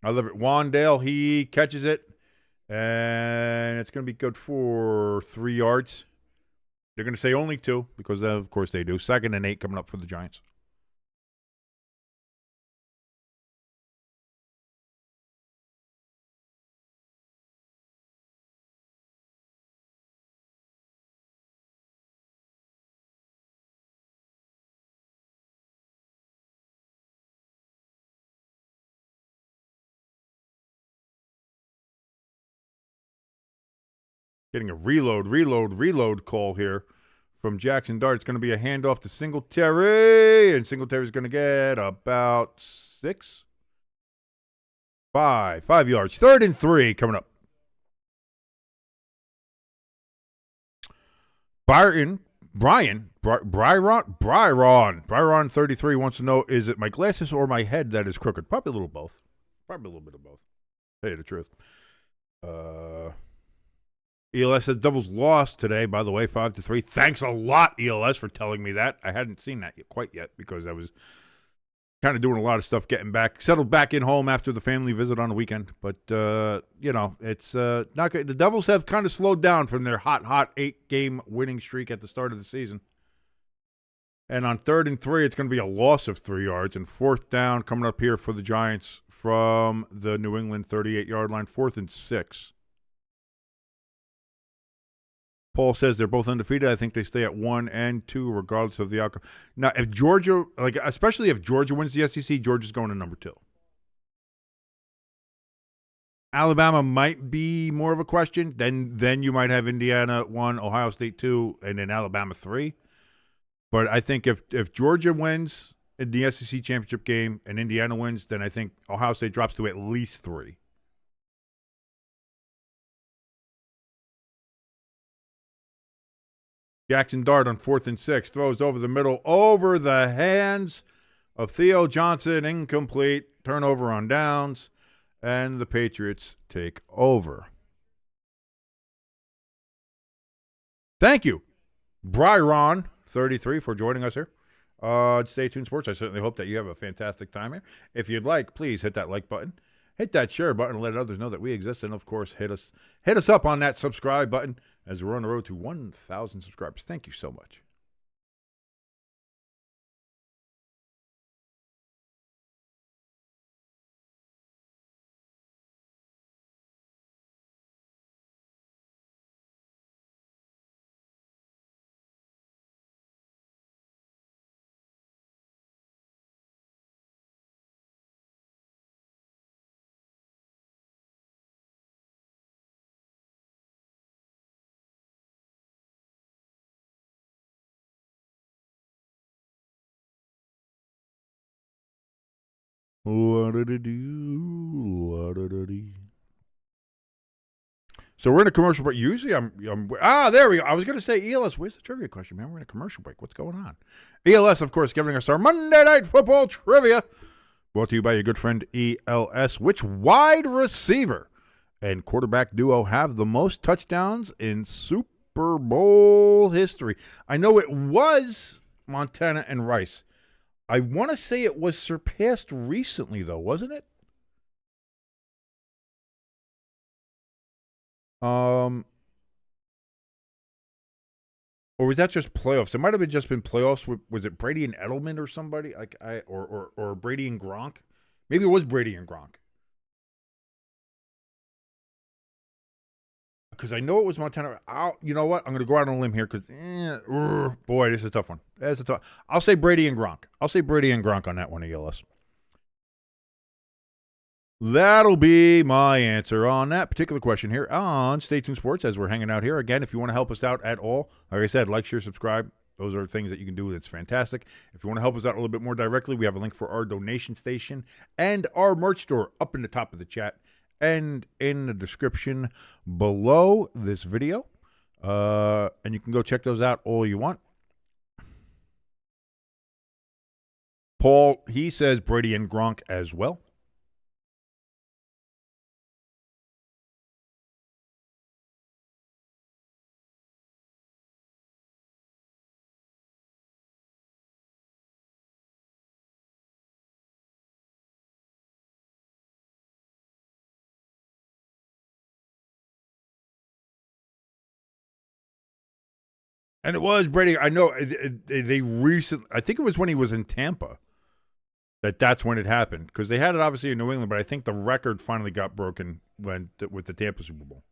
I love it. Wandale, he catches it, and it's going to be good for 3 yards. They're going to say only 2 because, of course, they do. 2nd and 8 coming up for the Giants. Getting a reload call here from Jaxson Dart. It's going to be a handoff to Singletary, and Singletary's going to get about 5 yards. 3rd and 3 coming up. Byron 33 wants to know, is it my glasses or my head that is crooked? Probably a little both. Probably a little bit of both. Tell you the truth. ELS says Devils lost today, by the way, 5-3. Thanks a lot, ELS, for telling me that. I hadn't seen that quite yet because I was kind of doing a lot of stuff, settled back in home after the family visit on the weekend. But, it's not good. The Devils have kind of slowed down from their hot 8-game winning streak at the start of the season. And on 3rd and 3, it's going to be a loss of 3 yards. And 4th down coming up here for the Giants from the New England 38-yard line. 4th and 6. Paul says they're both undefeated. I think they stay at 1 and 2 regardless of the outcome. Now, if Georgia, especially if Georgia wins the SEC, Georgia's going to number 2. Alabama might be more of a question. Then you might have Indiana 1, Ohio State 2, and then Alabama 3. But I think if Georgia wins in the SEC championship game and Indiana wins, then I think Ohio State drops to at least 3. Jaxson Dart on 4th and 6. Throws over the middle, over the hands of Theo Johnson. Incomplete. Turnover on downs. And the Patriots take over. Thank you, Bryron, 33, for joining us here. Stay tuned, sports. I certainly hope that you have a fantastic time here. If you'd like, please hit that like button, hit that share button, and let others know that we exist. And of course, hit us up on that subscribe button as we're on the road to 1,000 subscribers. Thank you so much. So we're in a commercial break. Usually there we go. I was going to say ELS. Where's the trivia question, man? We're in a commercial break. What's going on? ELS, of course, giving us our Monday Night Football trivia. Brought to you by your good friend ELS. Which wide receiver and quarterback duo have the most touchdowns in Super Bowl history? I know it was Montana and Rice. I want to say it was surpassed recently, though, wasn't it? Or was that just playoffs? It might have just been playoffs. Was it Brady and Edelman or somebody? Or Brady and Gronk? Maybe it was Brady and Gronk. Because I know it was Montana. You know what? I'm going to go out on a limb here because, boy, this is a tough one. I'll say Brady and Gronk. I'll say Brady and Gronk on that one, ELS. That'll be my answer on that particular question here on Stay Tuned Sports as we're hanging out here. Again, if you want to help us out at all, like I said, like, share, subscribe. Those are things that you can do. That's fantastic. If you want to help us out a little bit more directly, we have a link for our donation station and our merch store up in the top of the chat and in the description below this video. And you can go check those out all you want. Paul, he says Brady and Gronk as well. And it was Brady. I know they recently, I think it was when he was in Tampa that's when it happened. Because they had it obviously in New England, but I think the record finally got broken with the Tampa Super Bowl.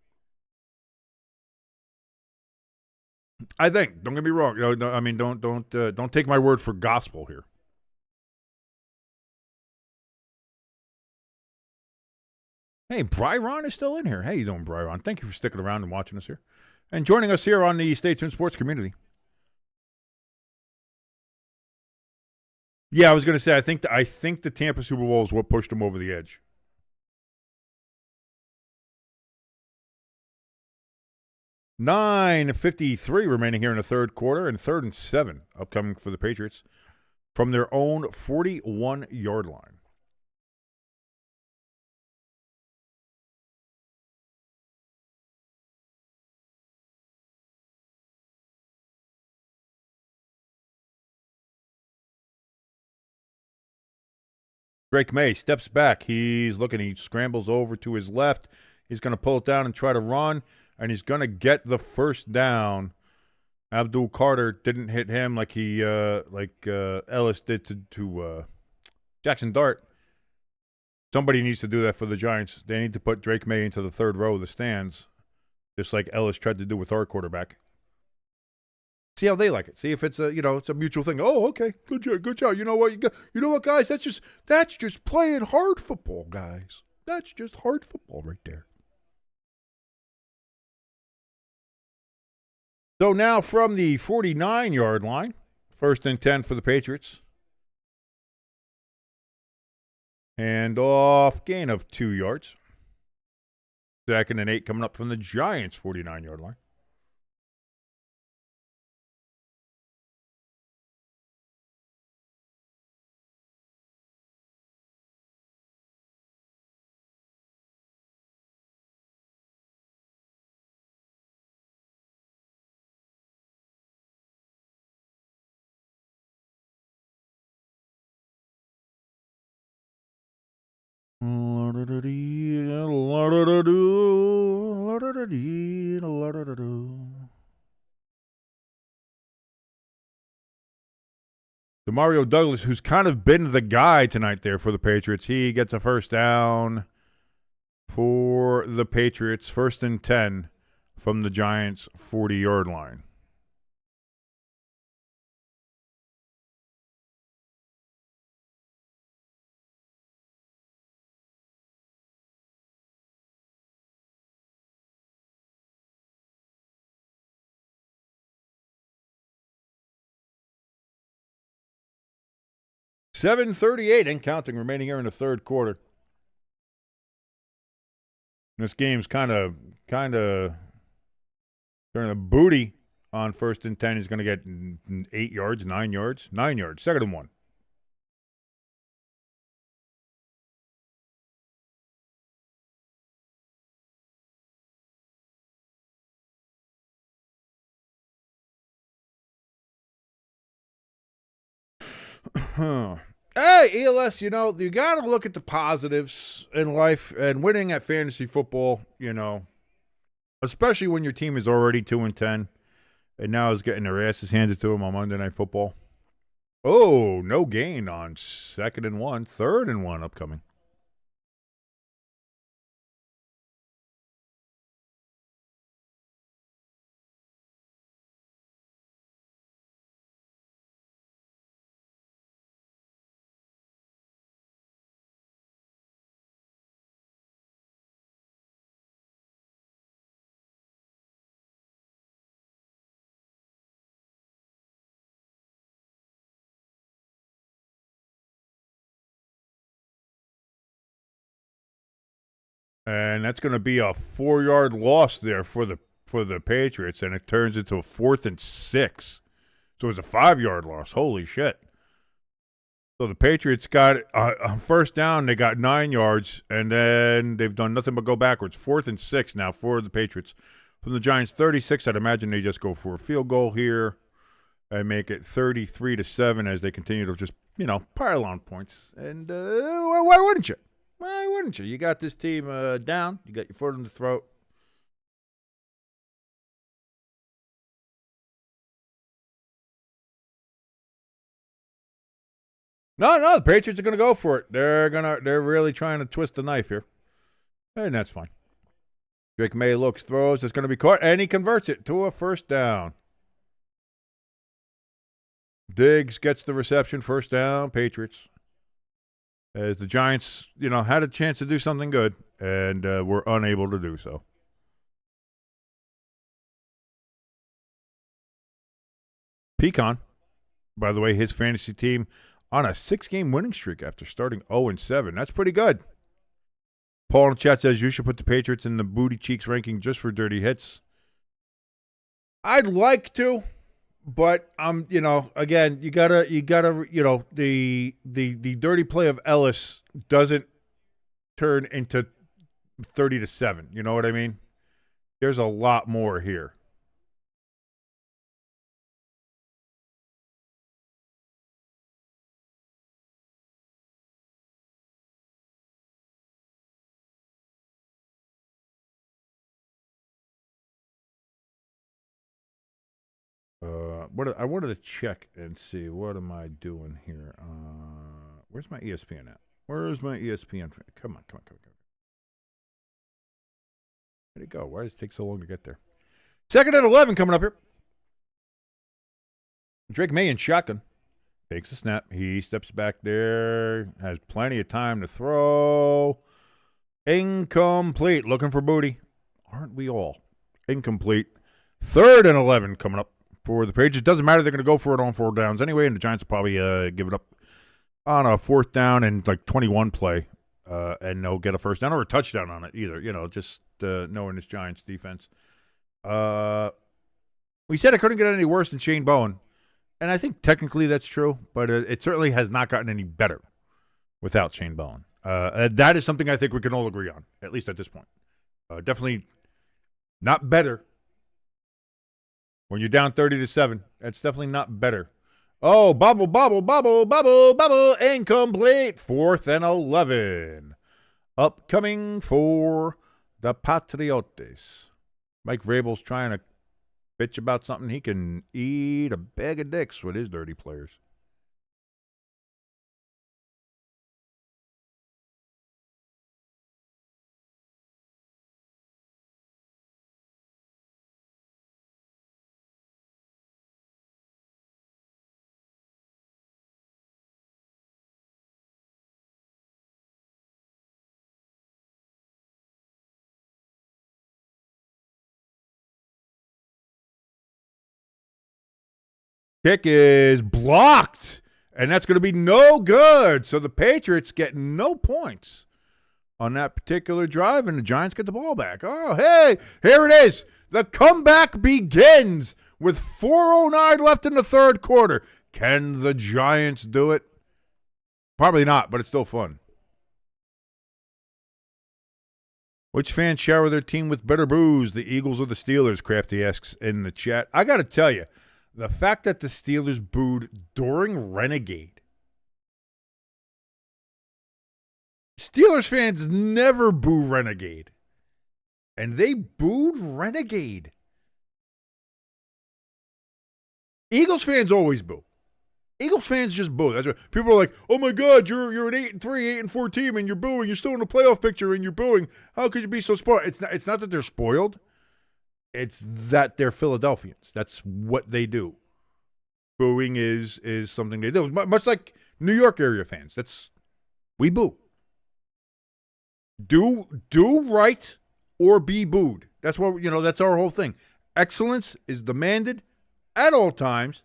I think. Don't get me wrong. No, I mean, don't take my word for gospel here. Hey, Bryron is still in here. How you doing, Bryron? Thank you for sticking around and watching us here. And joining us here on the Stay Tuned Sports community. Yeah, I was going to say, I think the Tampa Super Bowl is what pushed him over the edge. $9:53 remaining here in the third quarter, and 3rd and 7 upcoming for the Patriots from their own 41-yard line. Drake Maye steps back. He's looking. He scrambles over to his left. He's going to pull it down and try to run, and he's going to get the first down. Abdul Carter didn't hit him like Ellis did to Jaxson Dart. Somebody needs to do that for the Giants. They need to put Drake Maye into the third row of the stands, just like Ellis tried to do with our quarterback. See how they like it. See if it's it's a mutual thing. Oh, okay, good job. You know what, guys? That's just playing hard football, guys. That's just hard football right there. So now from the 49-yard line, 1st and 10 for the Patriots. And off, gain of 2 yards. 2nd and 8 coming up from the Giants' 49-yard line. Mario Douglas, who's kind of been the guy tonight there for the Patriots, he gets a first down for the Patriots, 1st and 10 from the Giants' 40-yard line. .38 and counting remaining here in the third quarter. This game's kind of turning a booty on 1st and 10. He's going to get 8 yards, 9 yards, 9 yards, 2nd and 1. Hey, ELS, you got to look at the positives in life, and winning at fantasy football, especially when your team is already 2-10 and now is getting their asses handed to them on Monday Night Football. Oh, no gain on 2nd and 1, 3rd and 1 upcoming. And that's going to be a 4-yard loss there for the Patriots, and it turns into a 4th and 6. So it's a 5-yard loss. Holy shit. So the Patriots got a first down. They got 9 yards, and then they've done nothing but go backwards. 4th and 6 now for the Patriots. From the Giants' 36, I'd imagine they just go for a field goal here and make it 33-7 as they continue to just, pile on points. And why wouldn't you? Why wouldn't you? You got this team down. You got your foot in the throat. No, the Patriots are going to go for it. They're really trying to twist the knife here. And that's fine. Drake Maye looks, throws. It's going to be caught, and he converts it to a first down. Diggs gets the reception, first down, Patriots. As the Giants, had a chance to do something good, and were unable to do so. Pecan, by the way, his fantasy team on a 6-game winning streak after starting 0-7. That's pretty good. Paul in the chat says you should put the Patriots in the booty cheeks ranking just for dirty hits. I'd like to. But again, you gotta, the dirty play of Ellis doesn't turn into 30-7. You know what I mean? There's a lot more here. I wanted to check and see what am I doing here. Where's my ESPN at? Where's my ESPN? Come on. Where'd it go? Why does it take so long to get there? 2nd and 11 coming up here. Drake Maye in shotgun. Takes a snap. He steps back there. Has plenty of time to throw. Incomplete. Looking for booty. Aren't we all? Incomplete. 3rd and 11 coming up for the Patriots. It doesn't matter. They're going to go for it on 4 downs anyway, and the Giants will probably give it up on a 4th down and 21 play, and they'll get a first down or a touchdown on it either, just knowing this Giants defense. We said it couldn't get any worse than Shane Bowen, and I think technically that's true, but it certainly has not gotten any better without Shane Bowen. That is something I think we can all agree on, at least at this point. Definitely not better. When you're down 30-7, that's definitely not better. Oh, bubble, incomplete. 4th and 11. upcoming for the Patriots. Mike Vrabel's trying to bitch about something. He can eat a bag of dicks with his dirty players. Kick is blocked, and that's going to be no good. So the Patriots get no points on that particular drive, and the Giants get the ball back. Oh, hey, here it is. The comeback begins with 4:09 left in the third quarter. Can the Giants do it? Probably not, but it's still fun. Which fans shower their team with better booze, the Eagles or the Steelers? Crafty asks in the chat. I got to tell you, the fact that the Steelers booed during Renegade. Steelers fans never boo Renegade. And they booed Renegade. Eagles fans always boo. Eagles fans just boo. That's what people are like, oh my God, you're an 8-3, 8-4 team, and you're booing. You're still in the playoff picture, and you're booing. How could you be so spoiled? It's not that they're spoiled. It's that they're Philadelphians. That's what they do. Booing is something they do. Much like New York area fans. We boo. Do right or be booed. That's what that's our whole thing. Excellence is demanded at all times,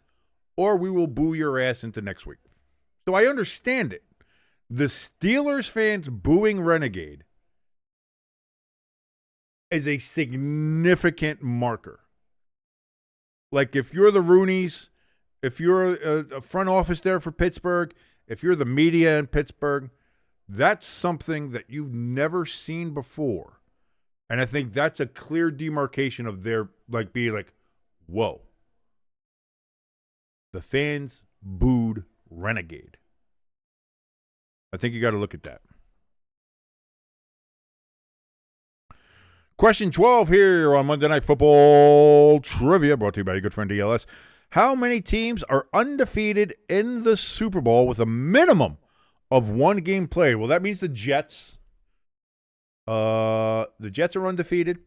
or we will boo your ass into next week. So I understand it. The Steelers fans booing Renegade is a significant marker. Like if you're the Rooneys, if you're a front office there for Pittsburgh, if you're the media in Pittsburgh, that's something that you've never seen before. And I think that's a clear demarcation of their being like, whoa. The fans booed Renegade. I think you got to look at that. Question 12 here on Monday Night Football Trivia, brought to you by your good friend DLS. How many teams are undefeated in the Super Bowl with a minimum of one game played? Well, that means the Jets. The Jets are undefeated.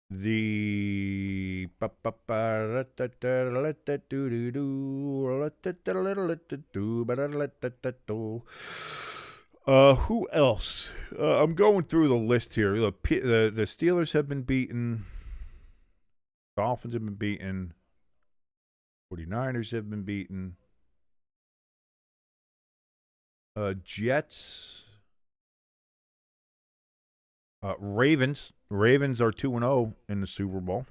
The who else? I'm going through the list here. The Steelers have been beaten. Dolphins have been beaten. 49ers have been beaten. Jets. Ravens. Ravens are 2-0 in the Super Bowl.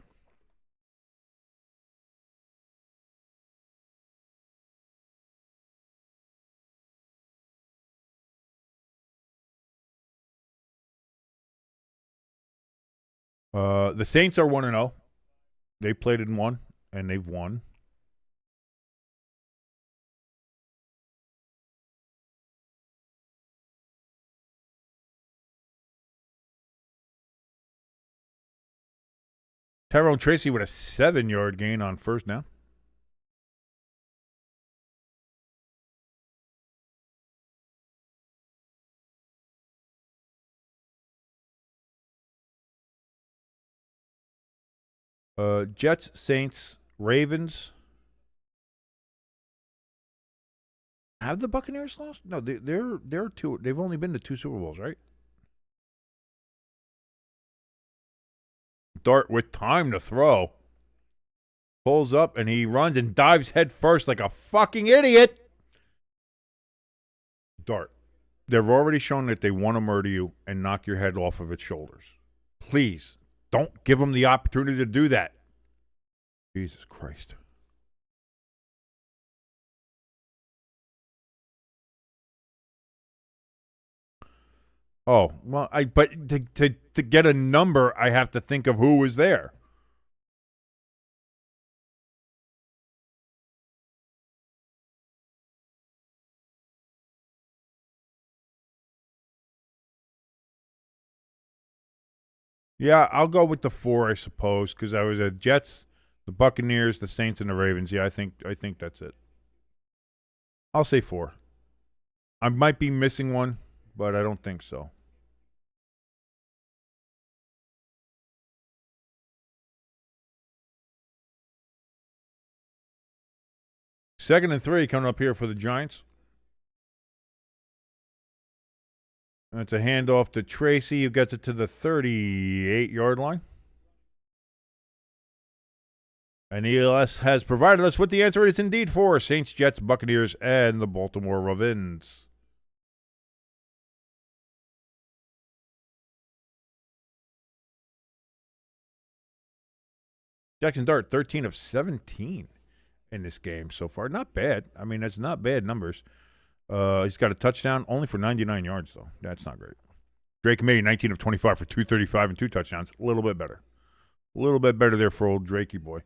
The Saints are 1-0. They played in one, and they've won. Tyrone Tracy with a 7-yard gain on first down. Jets, Saints, Ravens. Have the Buccaneers lost? No, they're two. They've only been to 2 Super Bowls, right? Dart with time to throw. Pulls up and he runs and dives head first like a fucking idiot. Dart. They've already shown that they want to murder you and knock your head off of its shoulders. Please, don't give them the opportunity to do that. Jesus Christ. Oh, well, but to get a number, I have to think of who was there. Yeah, I'll go with the 4, I suppose, because I was at Jets, the Buccaneers, the Saints, and the Ravens. Yeah, I think that's it. I'll say 4. I might be missing one, but I don't think so. Second and 3 coming up here for the Giants. That's a handoff to Tracy, who gets it to the 38-yard line. And ELS has provided us with the answer. It is indeed 4. Saints, Jets, Buccaneers, and the Baltimore Ravens. Jaxson Dart, 13 of 17 in this game so far. Not bad. I mean, that's not bad numbers. He's got a touchdown, only for 99 yards, though. That's not great. Drake Maye, 19 of 25 for 235 and 2 touchdowns. A little bit better. A little bit better there for old Drakey boy.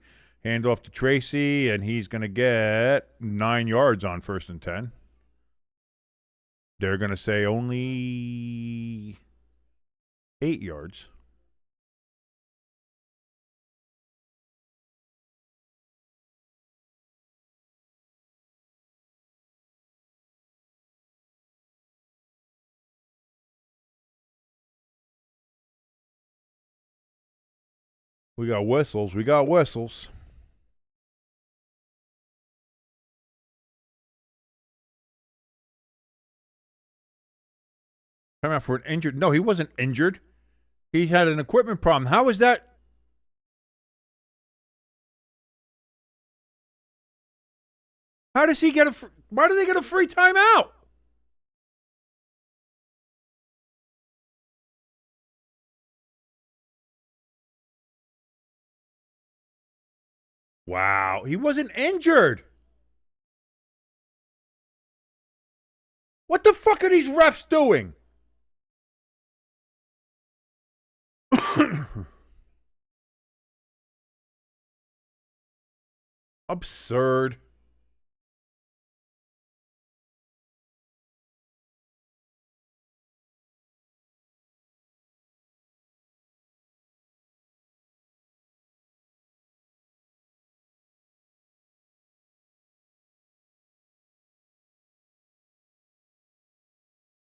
Handoff to Tracy, and he's going to get 9 yards on 1st and 10. They're going to say only 8 yards. We got whistles. We got whistles. Time out for an injured. No, he wasn't injured. He had an equipment problem. How is that? How does he get a? Why do they get a free timeout? Wow, he wasn't injured. What the fuck are these refs doing? Absurd.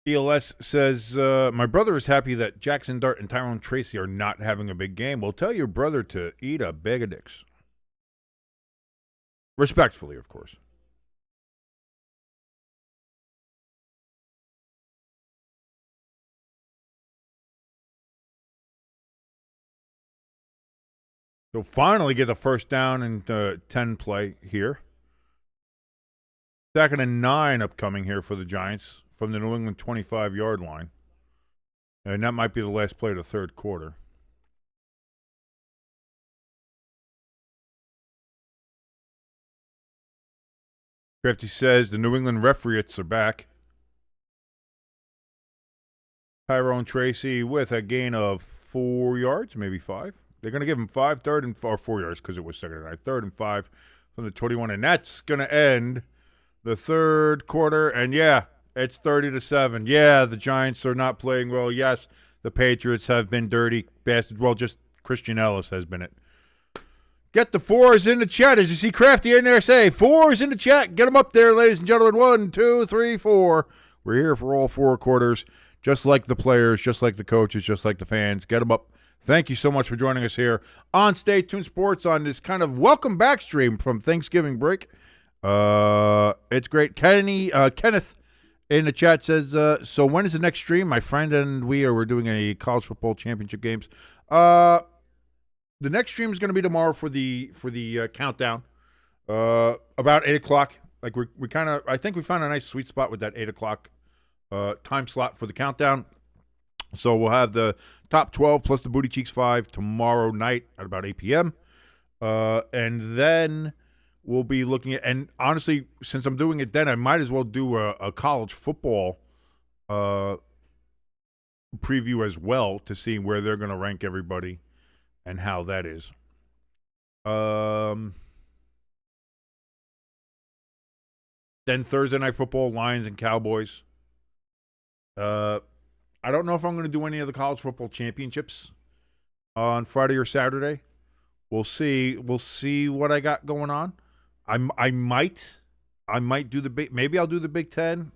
ELS says, my brother is happy that Jaxson Dart and Tyrone Tracy are not having a big game. Well, tell your brother to eat a bag of dicks. Respectfully, of course. So finally get the first down and 10 play here. 2nd and 9 upcoming here for the Giants from the New England 25-yard line. And that might be the last play of the 3rd quarter. Crafty says the New England Patriots are back. Tyrone Tracy with a gain of 4 yards, maybe 5. They're going to give him 5, 3rd and 4 yards because it was 2nd and 9. 3rd and 5 from the 21, and that's going to end the 3rd quarter. And yeah, it's 30-7. Yeah, the Giants are not playing well. Yes, the Patriots have been dirty bastards. Well, just Christian Ellis has been it. Get the 4s in the chat. As you see Crafty in there say, 4s in the chat. Get them up there, ladies and gentlemen. 1, 2, 3, 4. We're here for all 4 quarters, just like the players, just like the coaches, just like the fans. Get them up. Thank you so much for joining us here on Stay Tuned Sports on this kind of welcome back stream from Thanksgiving break. It's great. Kenneth in the chat says, so when is the next stream? My friend and we're doing a college football championship games. The next stream is going to be tomorrow for the countdown. About 8:00. Like we kind of, I think we found a nice sweet spot with that 8:00 time slot for the countdown. So we'll have the top 12 plus the Booty Cheeks 5 tomorrow night at about 8 p.m. And then we'll be looking at, and honestly, since I'm doing it then, I might as well do a college football preview as well to see where they're going to rank everybody and how that is. Then Thursday Night Football, Lions and Cowboys. I don't know if I'm going to do any of the college football championships. on Friday or Saturday. We'll see. We'll see what I got going on. I might do the big. Maybe I'll do the Big Ten.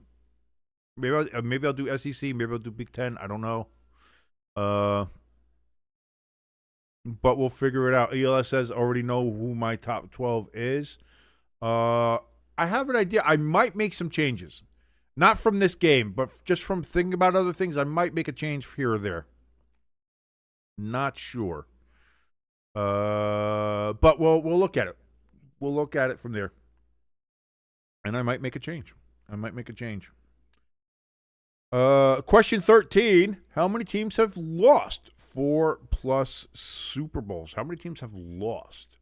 Maybe I'll do SEC. Maybe I'll do Big Ten. I don't know. But we'll figure it out. ELS says already know who my top 12 is. I have an idea. I might make some changes. Not from this game, but just from thinking about other things. I might make a change here or there. Not sure. But we'll look at it. We'll look at it from there. And I might make a change. Question 13. How many teams have lost 4+ Super Bowls? How many teams have lost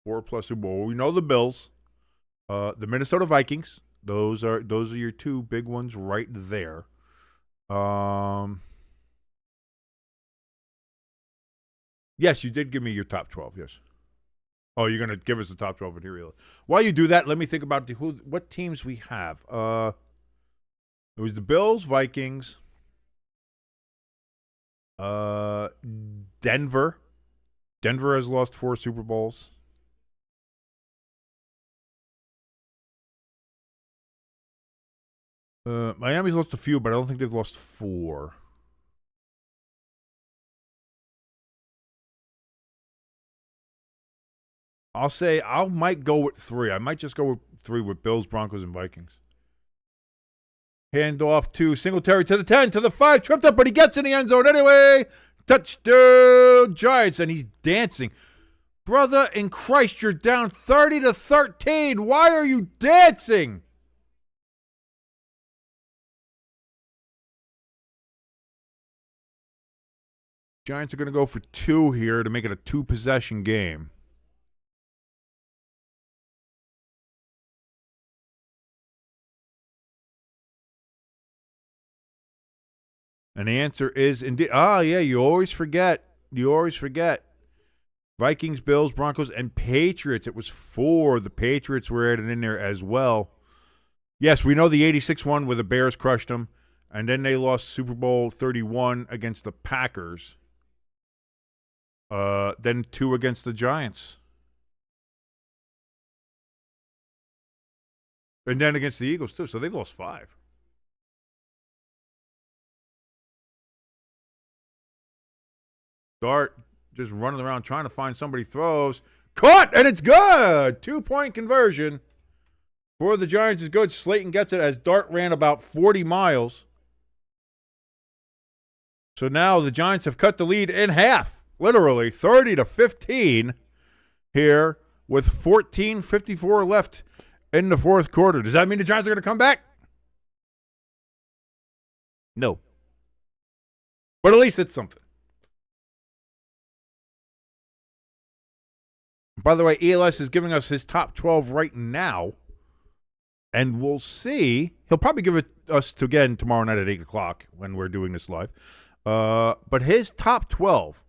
4+ Super Bowls? We know the Bills, the Minnesota Vikings. Those are your two big ones right there. Yes, you did give me your top 12. Yes. Oh, you're gonna give us the top 12 in here. While you do that, let me think about what teams we have. It was the Bills, Vikings, Denver. Denver has lost 4 Super Bowls. Miami's lost a few, but I don't think they've lost 4. I'll say I might go with 3. I might just go with 3 with Bills, Broncos, and Vikings. Hand off to Singletary to the 10, to the 5, tripped up, but he gets in the end zone anyway. Touchdown Giants, and he's dancing. Brother in Christ, you're down 30-13. Why are you dancing? Giants are going to go for 2 here to make it a 2-possession game. And the answer is indeed. Oh, yeah, you always forget. Vikings, Bills, Broncos, and Patriots. It was 4. The Patriots were added in there as well. Yes, we know the 86 one where the Bears crushed them. And then they lost Super Bowl 31 against the Packers. Then 2 against the Giants. And then against the Eagles, too. So they've lost 5. Dart just running around trying to find somebody, throws. Caught, and it's good. 2-point conversion for the Giants is good. Slayton gets it as Dart ran about 40 miles. So now the Giants have cut the lead in half, literally 30-15 here with 14:54 left in the fourth quarter. Does that mean the Giants are going to come back? No. But at least it's something. By the way, ELS is giving us his top 12 right now. And we'll see. He'll probably give it us again tomorrow night at 8 o'clock when we're doing this live. But his top 12,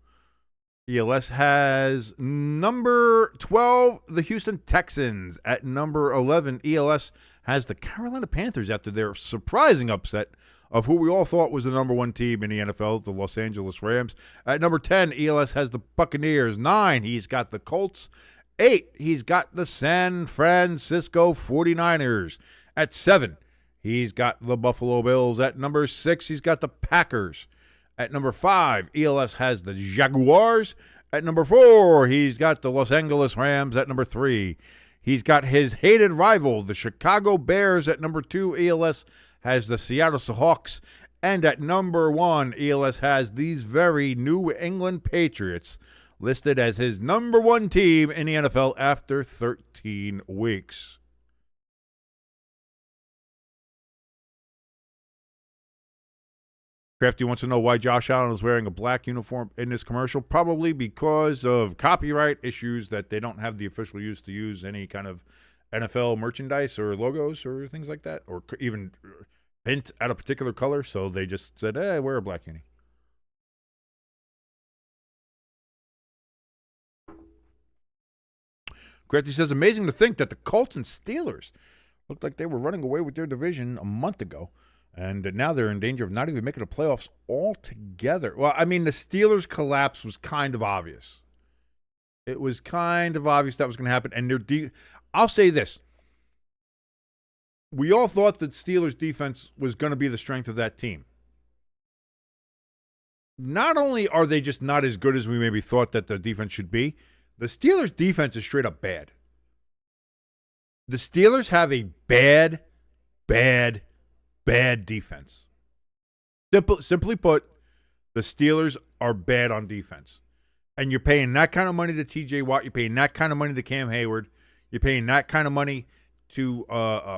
ELS has number 12, the Houston Texans. At number 11, ELS has the Carolina Panthers after their surprising upset of who we all thought was the number 1 team in the NFL, the Los Angeles Rams. At number 10, ELS has the Buccaneers. 9, he's got the Colts. 8, he's got the San Francisco 49ers. At 7, he's got the Buffalo Bills. At number 6, he's got the Packers. At number 5, ELS has the Jaguars. At number 4, he's got the Los Angeles Rams. At number 3, he's got his hated rival, the Chicago Bears. At number 2, ELS has the Seattle Seahawks. And at number 1, ELS has these very New England Patriots, listed as his number 1 team in the NFL after 13 weeks. Crafty wants to know why Josh Allen is wearing a black uniform in this commercial. Probably because of copyright issues that they don't have the official use to use any kind of NFL merchandise or logos or things like that, or even hint at a particular color. So they just said, hey, wear a black uni. Crafty says, amazing to think that the Colts and Steelers looked like they were running away with their division a month ago. And now they're in danger of not even making the playoffs altogether. Well, I mean, the Steelers' collapse was kind of obvious. It was kind of obvious that was going to happen. And I'll say this. We all thought that Steelers' defense was going to be the strength of that team. Not only are they just not as good as we maybe thought that the defense should be, the Steelers' defense is straight up bad. The Steelers have a bad defense. Simply put, the Steelers are bad on defense. And you're paying that kind of money to T.J. Watt. You're paying that kind of money to Cam Hayward. You're paying that kind of money to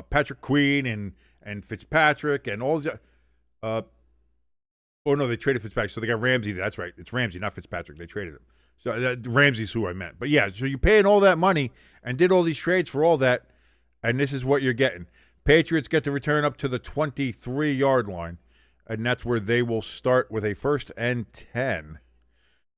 Patrick Queen and Fitzpatrick and all the oh, no, they traded Fitzpatrick. So they got Ramsey. That's right. It's Ramsey, not Fitzpatrick. They traded him. So Ramsey's who I meant. But, yeah, so you're paying all that money and did all these trades for all that, and this is what you're getting. Patriots get to return up to the 23-yard line, and that's where they will start with a 1st and 10.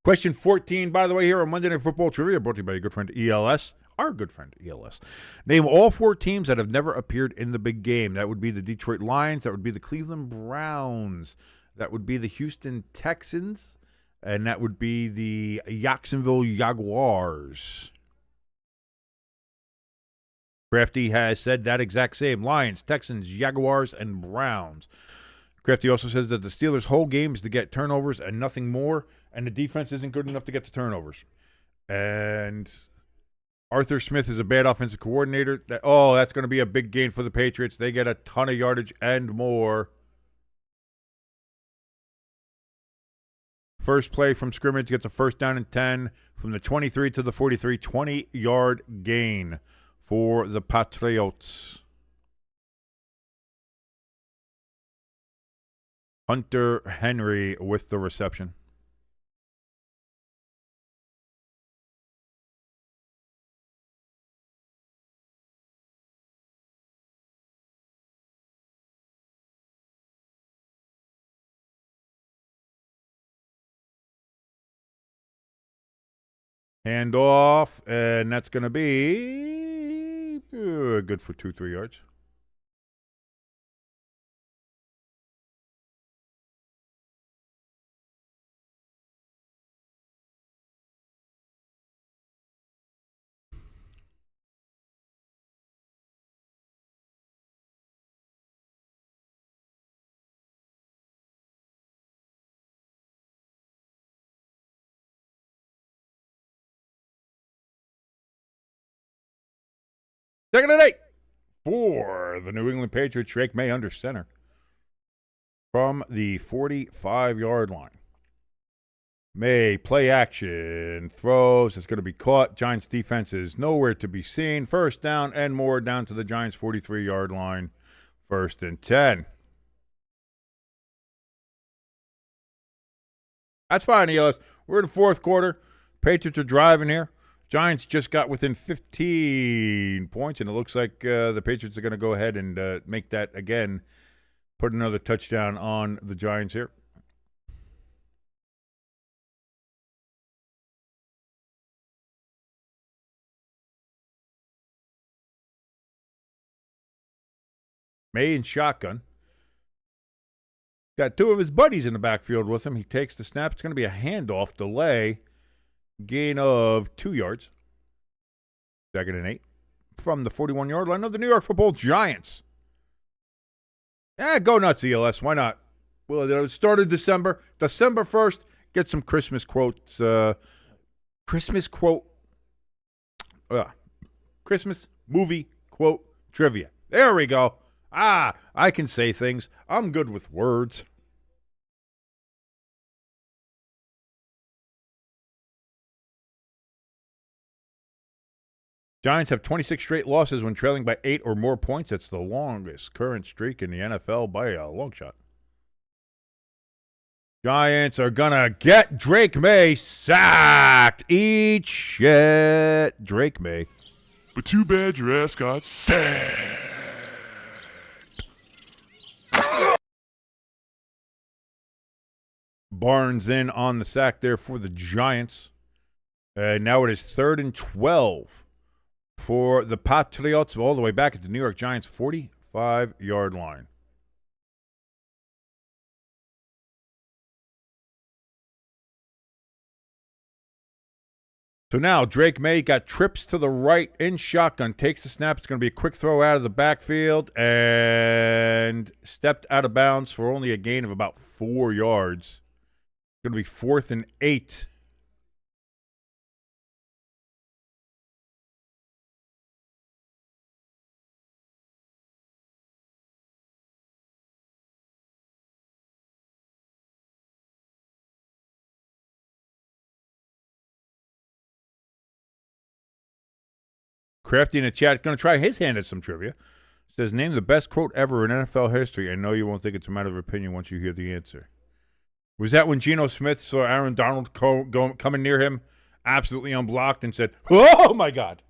Question 14, by the way, here on Monday Night Football Trivia, brought to you by your good friend ELS. Our good friend ELS. Name all 4 teams that have never appeared in the big game. That would be the Detroit Lions. That would be the Cleveland Browns. That would be the Houston Texans. And that would be the Jacksonville Jaguars. Crafty has said that exact same. Lions, Texans, Jaguars, and Browns. Crafty also says that the Steelers' whole game is to get turnovers and nothing more, and the defense isn't good enough to get the turnovers. And Arthur Smith is a bad offensive coordinator. That's going to be a big gain for the Patriots. They get a ton of yardage and more. First play from scrimmage gets a 1st down and 10 from the 23 to the 43, 20-yard gain for the Patriots. Hunter Henry with the reception. Hand off, and that's going to be good for 2-3 yards. Second and 8 for the New England Patriots. Drake Maye under center from the 45-yard line. Maye, play action, throws. It's going to be caught. Giants defense is nowhere to be seen. 1st down and more down to the Giants' 43-yard line. 1st and 10. That's fine, ELS. We're in the 4th quarter. Patriots are driving here. Giants just got within 15 points, and it looks like the Patriots are going to go ahead and make that again, put another touchdown on the Giants here. Maye in shotgun. Got 2 of his buddies in the backfield with him. He takes the snap. It's going to be a handoff delay. Gain of 2 yards. 2nd and 8 from the 41-yard line of the New York Football Giants. Go nuts, ELS. Why not? Well, it started December 1st. Get some Christmas quotes. Christmas movie quote trivia. There we go. I can say things. I'm good with words. Giants have 26 straight losses when trailing by 8 or more points. That's the longest current streak in the NFL by a long shot. Giants are going to get Drake Maye sacked. Eat shit, Drake Maye. But too bad your ass got sacked. Barnes in on the sack there for the Giants. Now it is 3rd and 12 for the Patriots all the way back at the New York Giants 45-yard line. So now Drake Maye got trips to the right in shotgun, takes the snap. It's going to be a quick throw out of the backfield and stepped out of bounds for only a gain of about 4 yards. It's going to be 4th and 8. Crafty in the chat going to try his hand at some trivia. Says, name the best quote ever in NFL history. I know you won't think it's a matter of opinion once you hear the answer. Was that when Geno Smith saw Aaron Donald coming near him, absolutely unblocked, and said, oh, my God.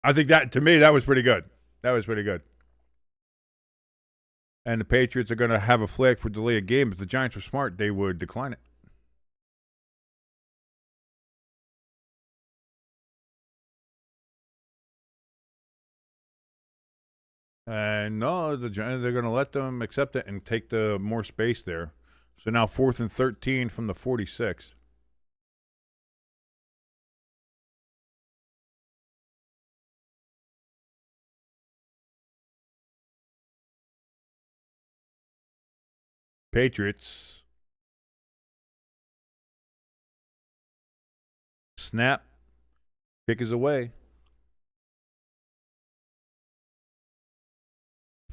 I think that, to me, that was pretty good. That was pretty good. And the Patriots are going to have a flag for delay of game. If the Giants were smart, they would decline it. And no, the Giants, they're going to let them accept it and take the more space there. So now 4th and 13 from the 46. Patriots. Snap. Kick is away.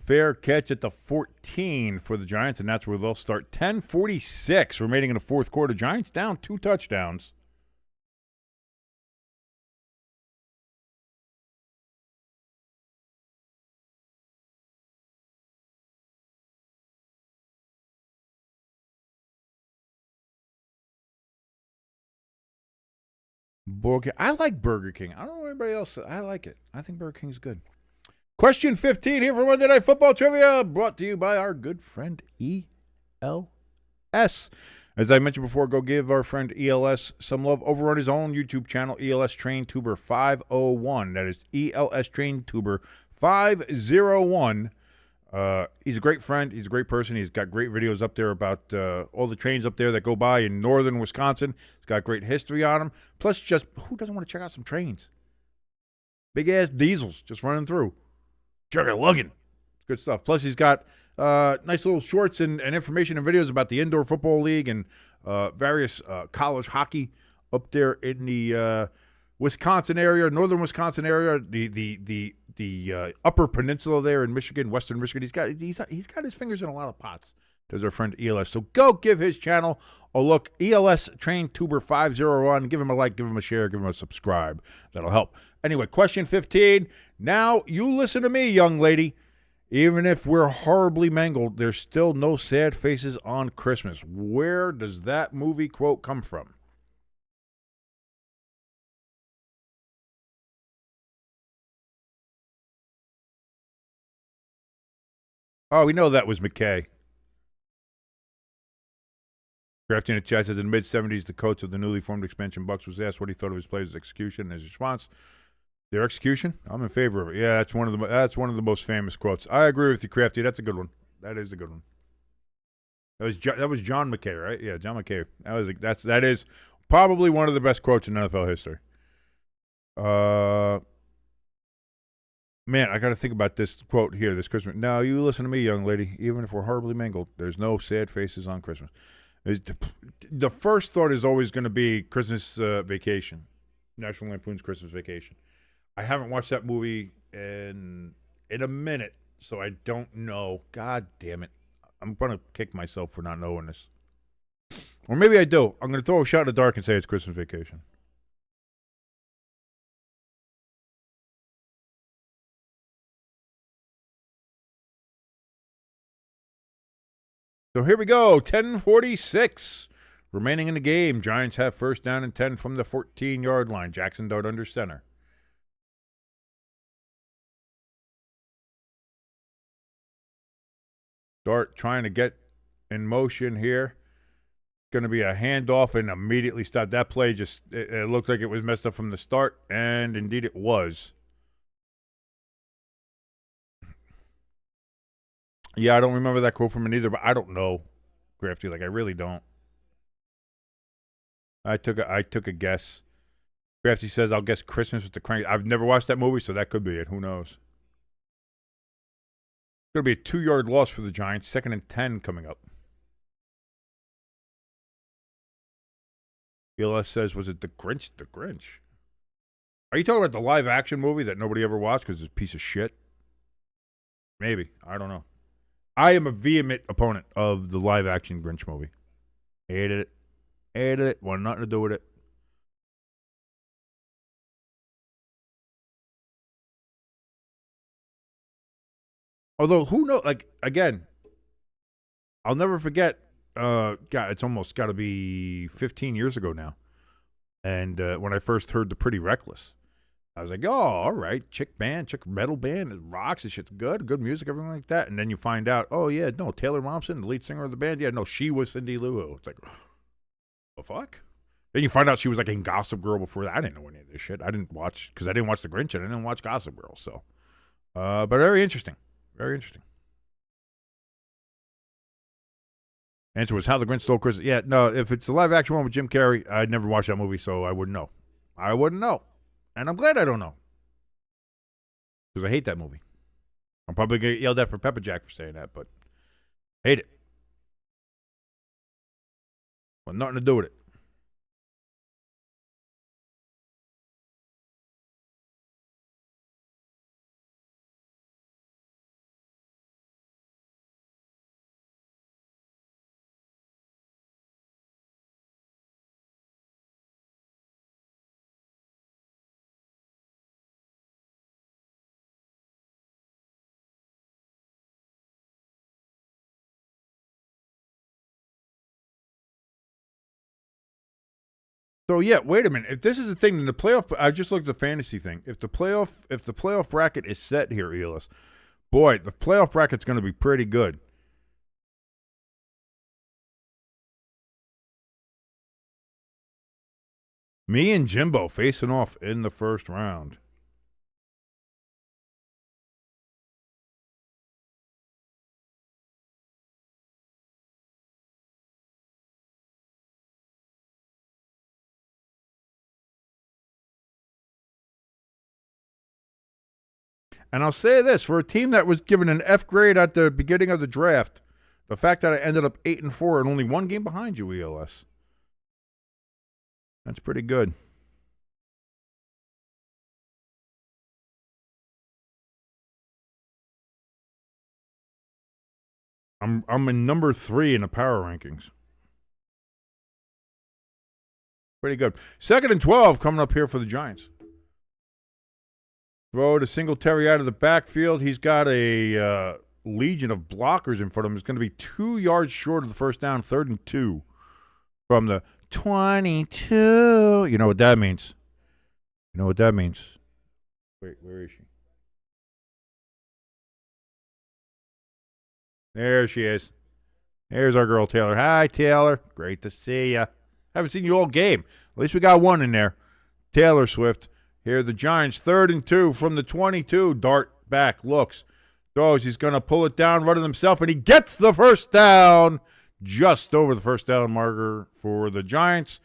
Fair catch at the 14 for the Giants, and that's where they'll start. 10:46 remaining in the fourth quarter. Giants down 2 touchdowns. I like Burger King. I don't know anybody else. I like it. I think Burger King's good. Question 15 here for Monday Night Football Trivia, brought to you by our good friend ELS. As I mentioned before, go give our friend ELS some love over on his own YouTube channel, ELS Train Tuber 501. That is ELS Train Tuber 501. He's a great friend. He's a great person. He's got great videos up there about all the trains up there that go by in northern Wisconsin. He's got great history on them. Plus, just who doesn't want to check out some trains? Big-ass diesels just running through. Chugga-lugging. Good stuff. Plus, he's got nice little shorts and information and videos about the Indoor Football League and various college hockey up there in the Wisconsin area, northern Wisconsin area, the Upper Peninsula there in Michigan, western Michigan. He's got his fingers in a lot of pots. There's our friend ELS. So go give his channel a look. ELS Train Tuber 501. Give him a like, give him a share, give him a subscribe. That'll help. Anyway, question 15. Now you listen to me, young lady. Even if we're horribly mangled, there's still no sad faces on Christmas. Where does that movie quote come from? Oh, we know that was McKay. Crafty in the chat says in the mid-'70s, the coach of the newly formed expansion Bucks was asked what he thought of his players' execution. His response, their execution? I'm in favor of it. Yeah, that's one of the most famous quotes. I agree with you, Crafty. That's a good one. That is a good one. That was John McKay, right? Yeah, John McKay. That is probably one of the best quotes in NFL history. Man, I got to think about this quote here this Christmas. Now, you listen to me, young lady. Even if we're horribly mangled, there's no sad faces on Christmas. The first thought is always going to be Christmas Vacation, National Lampoon's Christmas Vacation. I haven't watched that movie in a minute, so I don't know. God damn it. I'm going to kick myself for not knowing this. Or maybe I do. I'm going to throw a shot in the dark and say it's Christmas Vacation. So here we go, 10:46 remaining in the game. Giants have first down and 10 from the 14-yard line. Jaxson dart under center. Dart trying to get in motion here. Going to be a handoff and immediately stop. That play it looked like it was messed up from the start, and indeed it was. Yeah, I don't remember that quote from it either, but I don't know, Grafty. Like, I really don't. I took a guess. Crafty says, I'll guess Christmas with the Crank. I've never watched that movie, so that could be it. Who knows? It's going to be a 2-yard loss for the Giants. 2nd and 10 coming up. ELS says, was it The Grinch? The Grinch. Are you talking about the live action movie that nobody ever watched because it's a piece of shit? Maybe. I don't know. I am a vehement opponent of the live action Grinch movie. Hated it. Hated it. Wanted nothing to do with it. Although, who knows? Like, again, I'll never forget. God, it's almost got to be 15 years ago now. And when I first heard The Pretty Reckless, I was like, oh, all right, chick metal band, it rocks, this shit's good music, everything like that. And then you find out, oh, yeah, no, Taylor Momsen, the lead singer of the band, yeah, no, she was Cindy Lou Who. It's like, the fuck? Then you find out she was like in Gossip Girl before that. I didn't know any of this shit. I didn't watch, because I didn't watch The Grinch and I didn't watch Gossip Girl, so. But very interesting. Very interesting. Answer was How the Grinch Stole Christmas. Yeah, no, if it's a live action one with Jim Carrey, I'd never watched that movie, so I wouldn't know. I wouldn't know. And I'm glad I don't know. Because I hate that movie. I'm probably going to get yelled at for Pepper Jack for saying that, but hate it. Well, nothing to do with it. So yeah, wait a minute. If this is the thing, then the playoff. I just looked at the fantasy thing. If the playoff bracket is set here, Elis, boy, the playoff bracket's going to be pretty good. Me and Jimbo facing off in the first round. And I'll say this, for a team that was given an F grade at the beginning of the draft, the fact that I ended up 8-4 and only one game behind you, ELS, that's pretty good. I'm in number 3 in the power rankings. Pretty good. 2nd and 12 coming up here for the Giants. Throw to Singletary out of the backfield. He's got a legion of blockers in front of him. It's going to be 2 yards short of the first down, 3rd and 2 from the 22. You know what that means. You know what that means. Wait, where is she? There she is. There's our girl, Taylor. Hi, Taylor. Great to see you. Haven't seen you all game. At least we got one in there. Taylor Swift. Here are the Giants, 3rd and 2 from the 22. Dart back, looks, throws. He's going to pull it down, run it himself, and he gets the first down. Just over the first down marker for the Giants.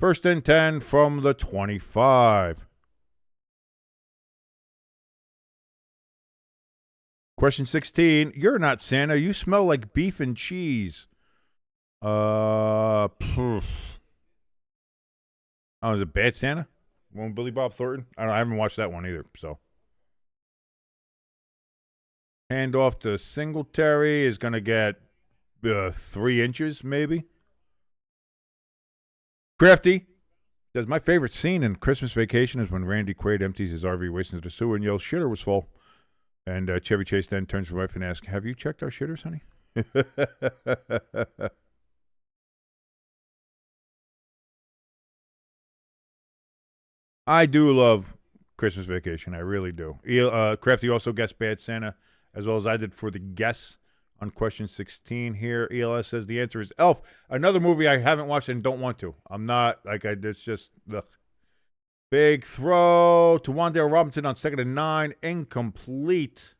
1st and 10 from the 25. Question 16. You're not Santa. You smell like beef and cheese. Oh, is it Bad Santa? One Billy Bob Thornton? I haven't watched that one either, so. Hand off to Singletary is going to get 3 inches, maybe. Crafty says, my favorite scene in Christmas Vacation is when Randy Quaid empties his RV waste into the sewer and yells, shitter was full. And Chevy Chase then turns to his wife and asks, have you checked our shitters, honey? I do love Christmas Vacation. I really do. Crafty also guessed Bad Santa, as well as I did for the guess on question 16 here. ELS says the answer is Elf. Another movie I haven't watched and don't want to. I'm not, it's just, ugh. Big throw to Wan'Dale Robinson on 2nd and 9. Incomplete.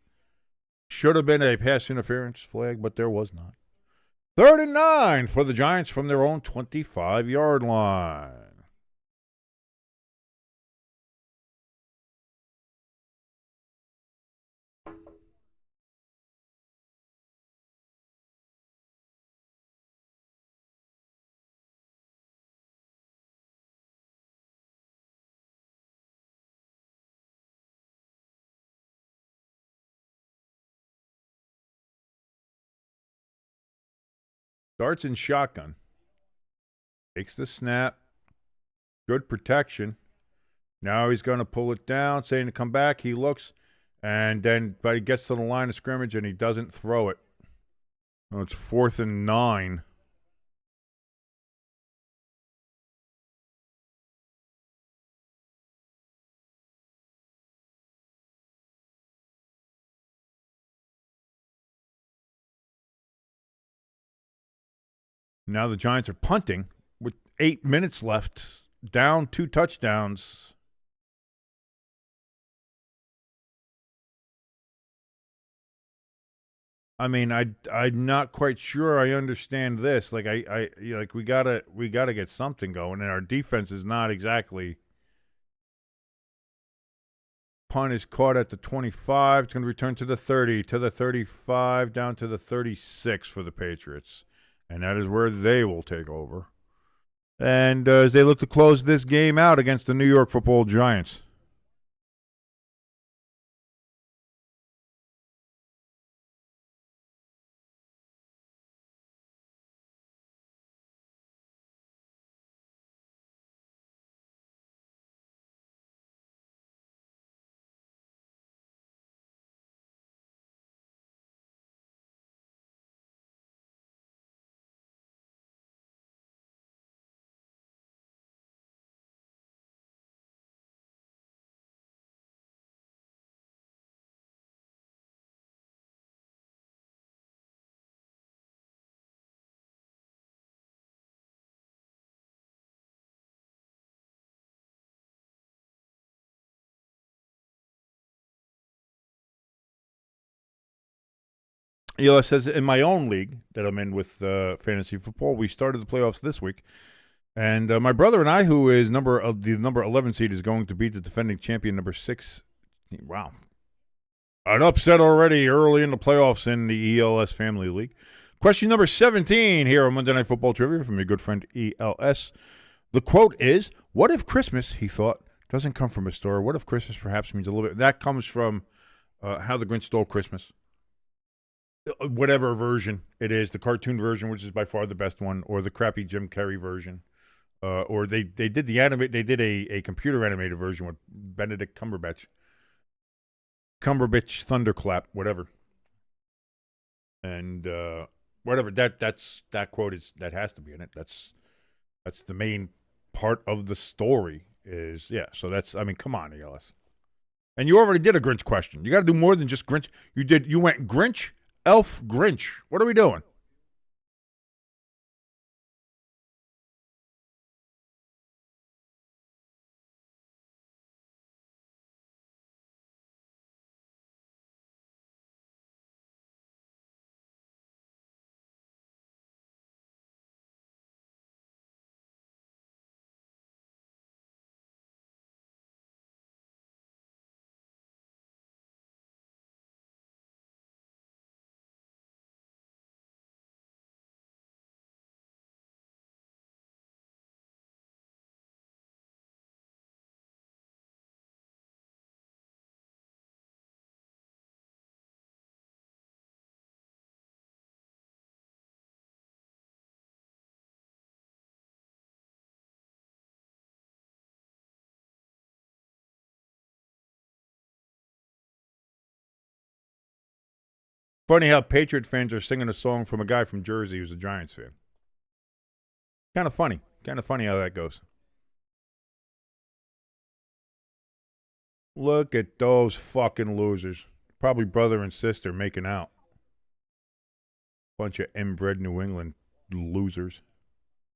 Should have been a pass interference flag, but there was not. 3rd and 9 for the Giants from their own 25-yard line. Starts in shotgun. Takes the snap. Good protection. Now he's going to pull it down, saying to come back. He looks, but he gets to the line of scrimmage and he doesn't throw it. Oh, it's 4th and 9. Now the Giants are punting with 8 minutes left, down 2 touchdowns. I mean, I'm not quite sure I understand this. Like we gotta get something going, and our defense is not exactly. Punt is caught at the 25. It's going to return to the 30, to the 35, down to the 36 for the Patriots. And that is where they will take over. And as they look to close this game out against the New York Football Giants. ELS says, in my own league that I'm in with fantasy football, we started the playoffs this week. And my brother and I, who is the number 11 seed, is going to beat the defending champion, number 6. Wow. An upset already early in the playoffs in the ELS Family League. Question number 17 here on Monday Night Football Trivia from your good friend ELS. The quote is, what if Christmas, he thought, doesn't come from a store? What if Christmas perhaps means a little bit? That comes from How the Grinch Stole Christmas. Whatever version it is, the cartoon version, which is by far the best one, or the crappy Jim Carrey version. Or they did a computer animated version with Benedict Cumberbatch. Thunderclap, whatever. And whatever that quote is, that has to be in it. That's the main part of the story is, yeah. So that's, I mean, come on, ELS. And you already did a Grinch question. You got to do more than just Grinch. You went Grinch, Elf, Grinch. What are we doing? Funny how Patriot fans are singing a song from a guy from Jersey who's a Giants fan. Kind of funny. Kind of funny how that goes. Look at those fucking losers. Probably brother and sister making out. Bunch of inbred New England losers.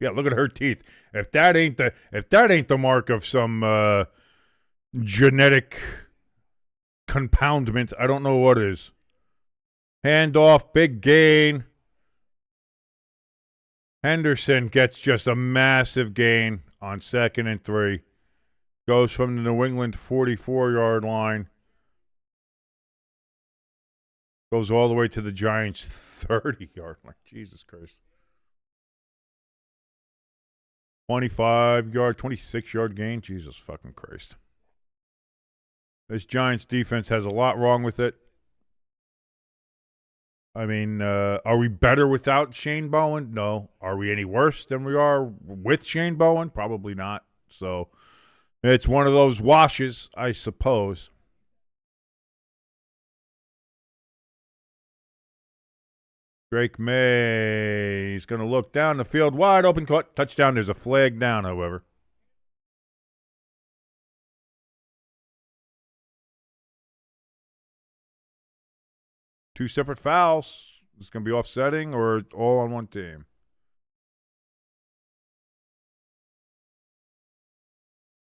Yeah, look at her teeth. If that ain't the mark of some genetic compoundment, I don't know what is. Handoff, big gain. Henderson gets just a massive gain on 2nd and 3. Goes from the New England 44-yard line. Goes all the way to the Giants 30-yard line. Jesus Christ. 25-yard, 26-yard gain. Jesus fucking Christ. This Giants defense has a lot wrong with it. I mean, are we better without Shane Bowen? No. Are we any worse than we are with Shane Bowen? Probably not. So it's one of those washes, I suppose. Drake Maye. He's going to look down the field. Wide open. Caught. Touchdown. There's a flag down, however. Two separate fouls. It's going to be offsetting or all on one team.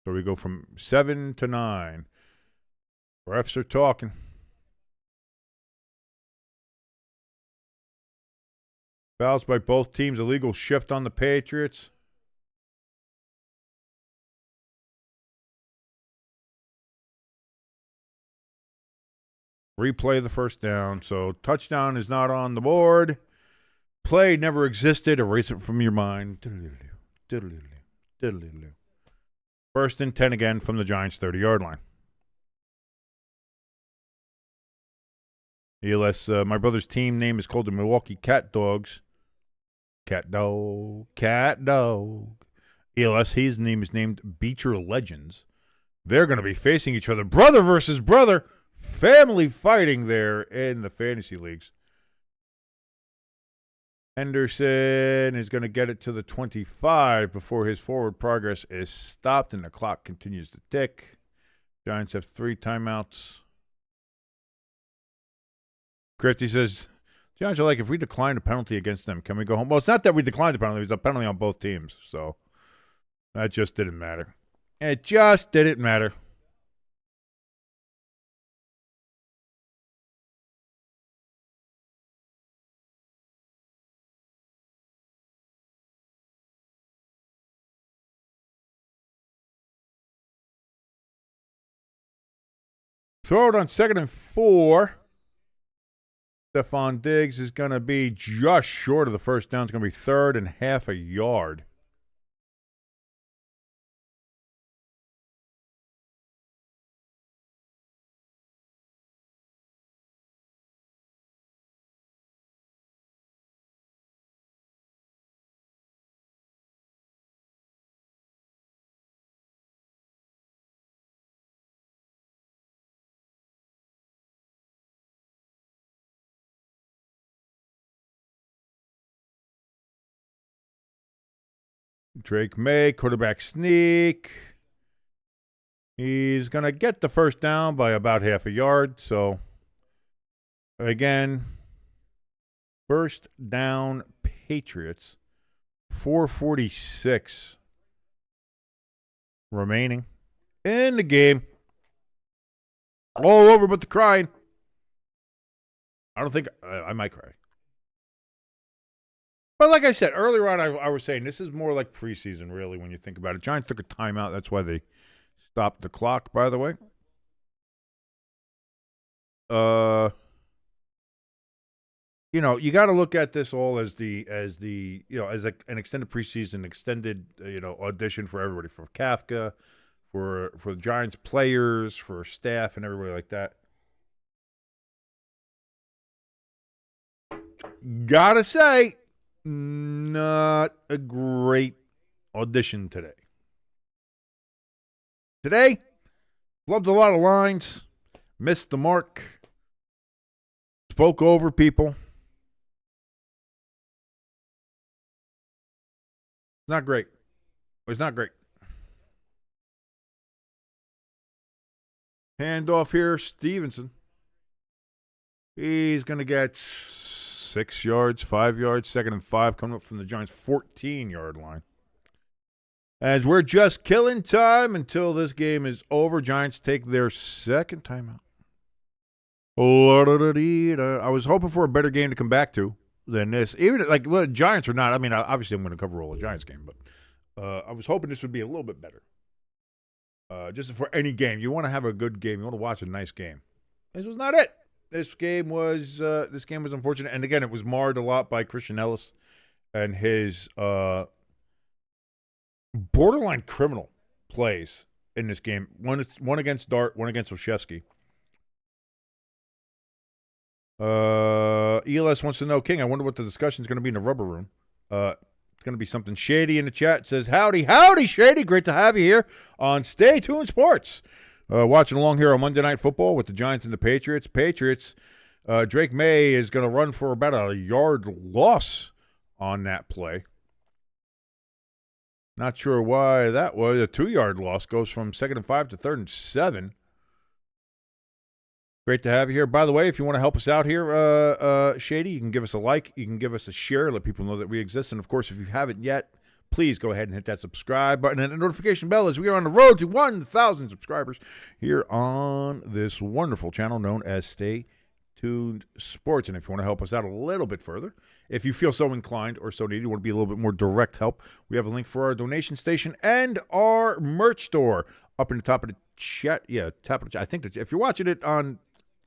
So we go from 7 to 9. Refs are talking. Fouls by both teams. Illegal shift on the Patriots. Replay the first down. So touchdown is not on the board. Play never existed. Erase it from your mind. First and 10 again from the Giants' 30-yard line. ELS, my brother's team name is called the Milwaukee Cat Dogs. Cat Dog. ELS, his name is named Beecher Legends. They're going to be facing each other. Brother versus brother. Family fighting there in the fantasy leagues. Henderson is going to get it to the 25 before his forward progress is stopped and the clock continues to tick. Giants have 3 timeouts. Crafty says, Giants are like, if we decline a penalty against them, can we go home? Well, it's not that we declined the penalty. It was a penalty on both teams. So that just didn't matter. It just didn't matter. Throw it on 2nd and 4. Stephon Diggs is going to be just short of the first down. It's going to be 3rd and half a yard. Drake Maye, quarterback sneak. He's going to get the first down by about half a yard. So, again, first down Patriots. 4:46 remaining in the game. All over but the crying. I don't think I might cry. But like I said, earlier on, I was saying this is more like preseason, really, when you think about it. Giants took a timeout. That's why they stopped the clock, by the way. You got to look at this all as an extended preseason, extended, audition for everybody, for Kafka, for the Giants players, for staff, and everybody like that. Gotta say, not a great audition today. Today, flubbed a lot of lines, missed the mark, spoke over people. Not great. It was not great. Handoff here, Stevenson. He's going to get 6 yards, 5 yards, 2nd and 5 coming up from the Giants' 14-yard line. As we're just killing time until this game is over, Giants take their second timeout. I was hoping for a better game to come back to than this. Even Giants or not. I mean, obviously I'm going to cover all the Giants game, but I was hoping this would be a little bit better. Just for any game, you want to have a good game. You want to watch a nice game. This was not it. This game was unfortunate, and again, it was marred a lot by Christian Ellis and his borderline criminal plays in this game. One against Dart, one against Olszewski. ELS wants to know, King, I wonder what the discussion is going to be in the rubber room. It's going to be something shady in the chat. It says, howdy, Shady. Great to have you here on Stay Tuned Sports. Watching along here on Monday Night Football with the Giants and the Patriots. Drake Maye is going to run for about a yard loss on that play. Not sure why that was. A 2-yard loss goes from 2nd and 5 to 3rd and 7. Great to have you here. By the way, if you want to help us out here, Shady, you can give us a like. You can give us a share. Let people know that we exist. And, of course, if you haven't yet, please go ahead and hit that subscribe button and the notification bell as we are on the road to 1,000 subscribers here on this wonderful channel known as Stay Tuned Sports. And if you want to help us out a little bit further, if you feel so inclined or so needed, want to be a little bit more direct help, we have a link for our donation station and our merch store up in the top of the chat. Yeah, top of the chat. I think that if you're watching it on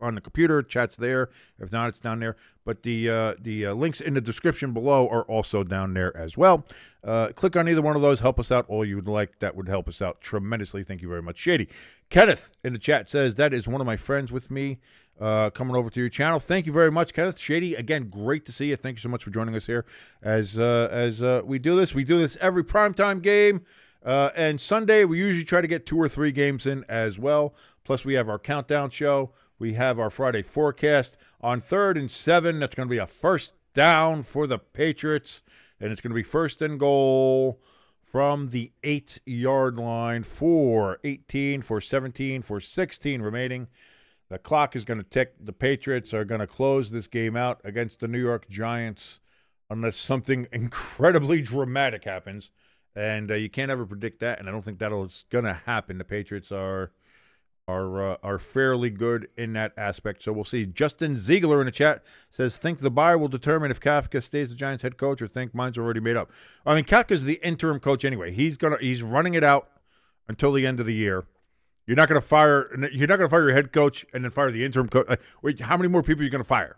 the computer, chat's there. If not, it's down there. But the links in the description below are also down there as well. Click on either one of those. Help us out all you would like. That would help us out tremendously. Thank you very much, Shady. Kenneth in the chat says, that is one of my friends with me coming over to your channel. Thank you very much, Kenneth. Shady, again, great to see you. Thank you so much for joining us here as we do this. We do this every primetime game. And Sunday, we usually try to get 2 or 3 games in as well. Plus, we have our countdown show. We have our Friday forecast on 3rd and 7. That's going to be a first down for the Patriots. And it's going to be 1st and goal from the 8-yard line for 18, for 17, for 16 remaining. The clock is going to tick. The Patriots are going to close this game out against the New York Giants unless something incredibly dramatic happens. And you can't ever predict that, and I don't think that's going to happen. The Patriots are fairly good in that aspect. So we'll see. Justin Ziegler in the chat says, think the buyer will determine if Kafka stays the Giants head coach or think mine's already made up. I mean, Kafka's the interim coach anyway. He's running it out until the end of the year. You're not going to fire your head coach and then fire the interim coach. Wait, how many more people are you going to fire?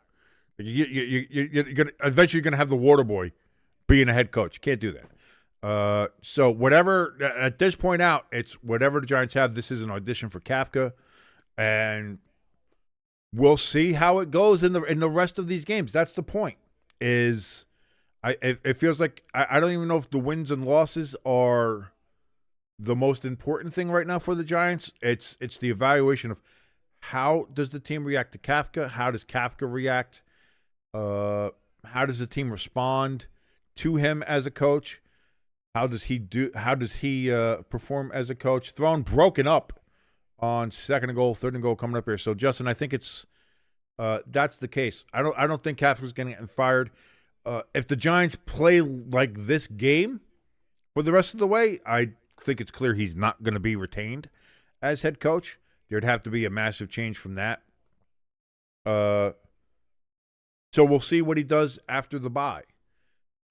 You're gonna, eventually you're going to have the water boy being a head coach. You can't do that. So whatever, at this point out, it's whatever the Giants have. This is an audition for Kafka, and we'll see how it goes in the rest of these games. That's the point. It feels like I don't even know if the wins and losses are the most important thing right now for the Giants. It's the evaluation of how does the team react to Kafka? How does Kafka react? How does the team respond to him as a coach? How does he perform as a coach? Broken up on 2nd and goal, 3rd and goal coming up here. So Justin, I think it's that's the case. I don't think Kafka's going to get fired. If the Giants play like this game for the rest of the way, I think it's clear he's not going to be retained as head coach. There'd have to be a massive change from that. So we'll see what he does after the bye.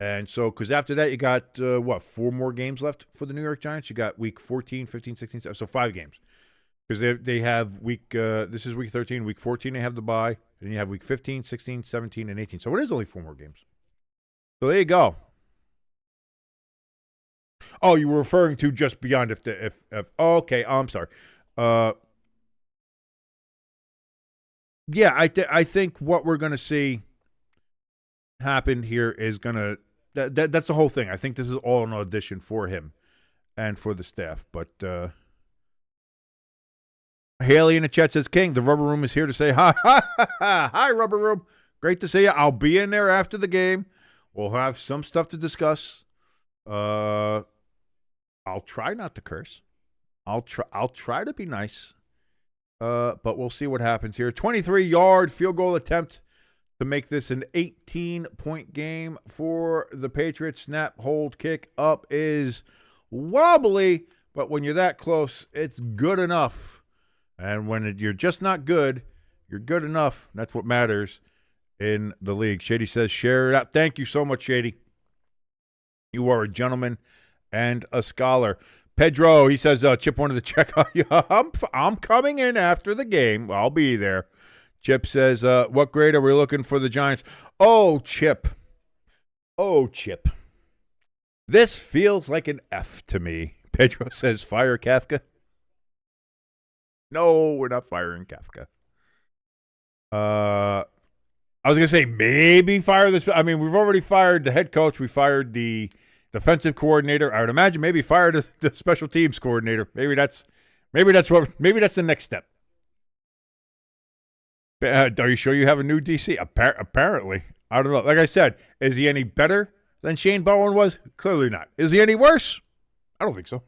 And so, because after that, you got, 4 more games left for the New York Giants? You got week 14, 15, 16, so 5 games. Because they have this is week 13, week 14 they have the bye, and you have week 15, 16, 17, and 18. So it is only 4 more games. So there you go. Oh, you were referring to just beyond if okay, I'm sorry. Yeah, I think what we're going to see happen here is going to that's the whole thing. I think this is all an audition for him and for the staff. But Haley in the chat says, King, the Rubber Room is here to say hi. Hi, Rubber Room. Great to see you. I'll be in there after the game. We'll have some stuff to discuss. I'll try not to curse. I'll try to be nice. But we'll see what happens here. 23-yard field goal attempt to make this an 18-point game for the Patriots. Snap, hold, kick up is wobbly, but when you're that close, it's good enough. And when you're just not good, you're good enough. That's what matters in the league. Shady says, share it out. Thank you so much, Shady. You are a gentleman and a scholar. Pedro, he says, Chip wanted to check on you. I'm coming in after the game. I'll be there. Chip says, what grade are we looking for the Giants? Oh, Chip. This feels like an F to me. Pedro says, fire Kafka. No, we're not firing Kafka. I was going to say maybe fire this. I mean, we've already fired the head coach. We fired the defensive coordinator. I would imagine maybe fire the special teams coordinator. Maybe that's the next step. Are you sure you have a new DC? Apparently. I don't know. Like I said, is he any better than Shane Bowen was? Clearly not. Is he any worse? I don't think so.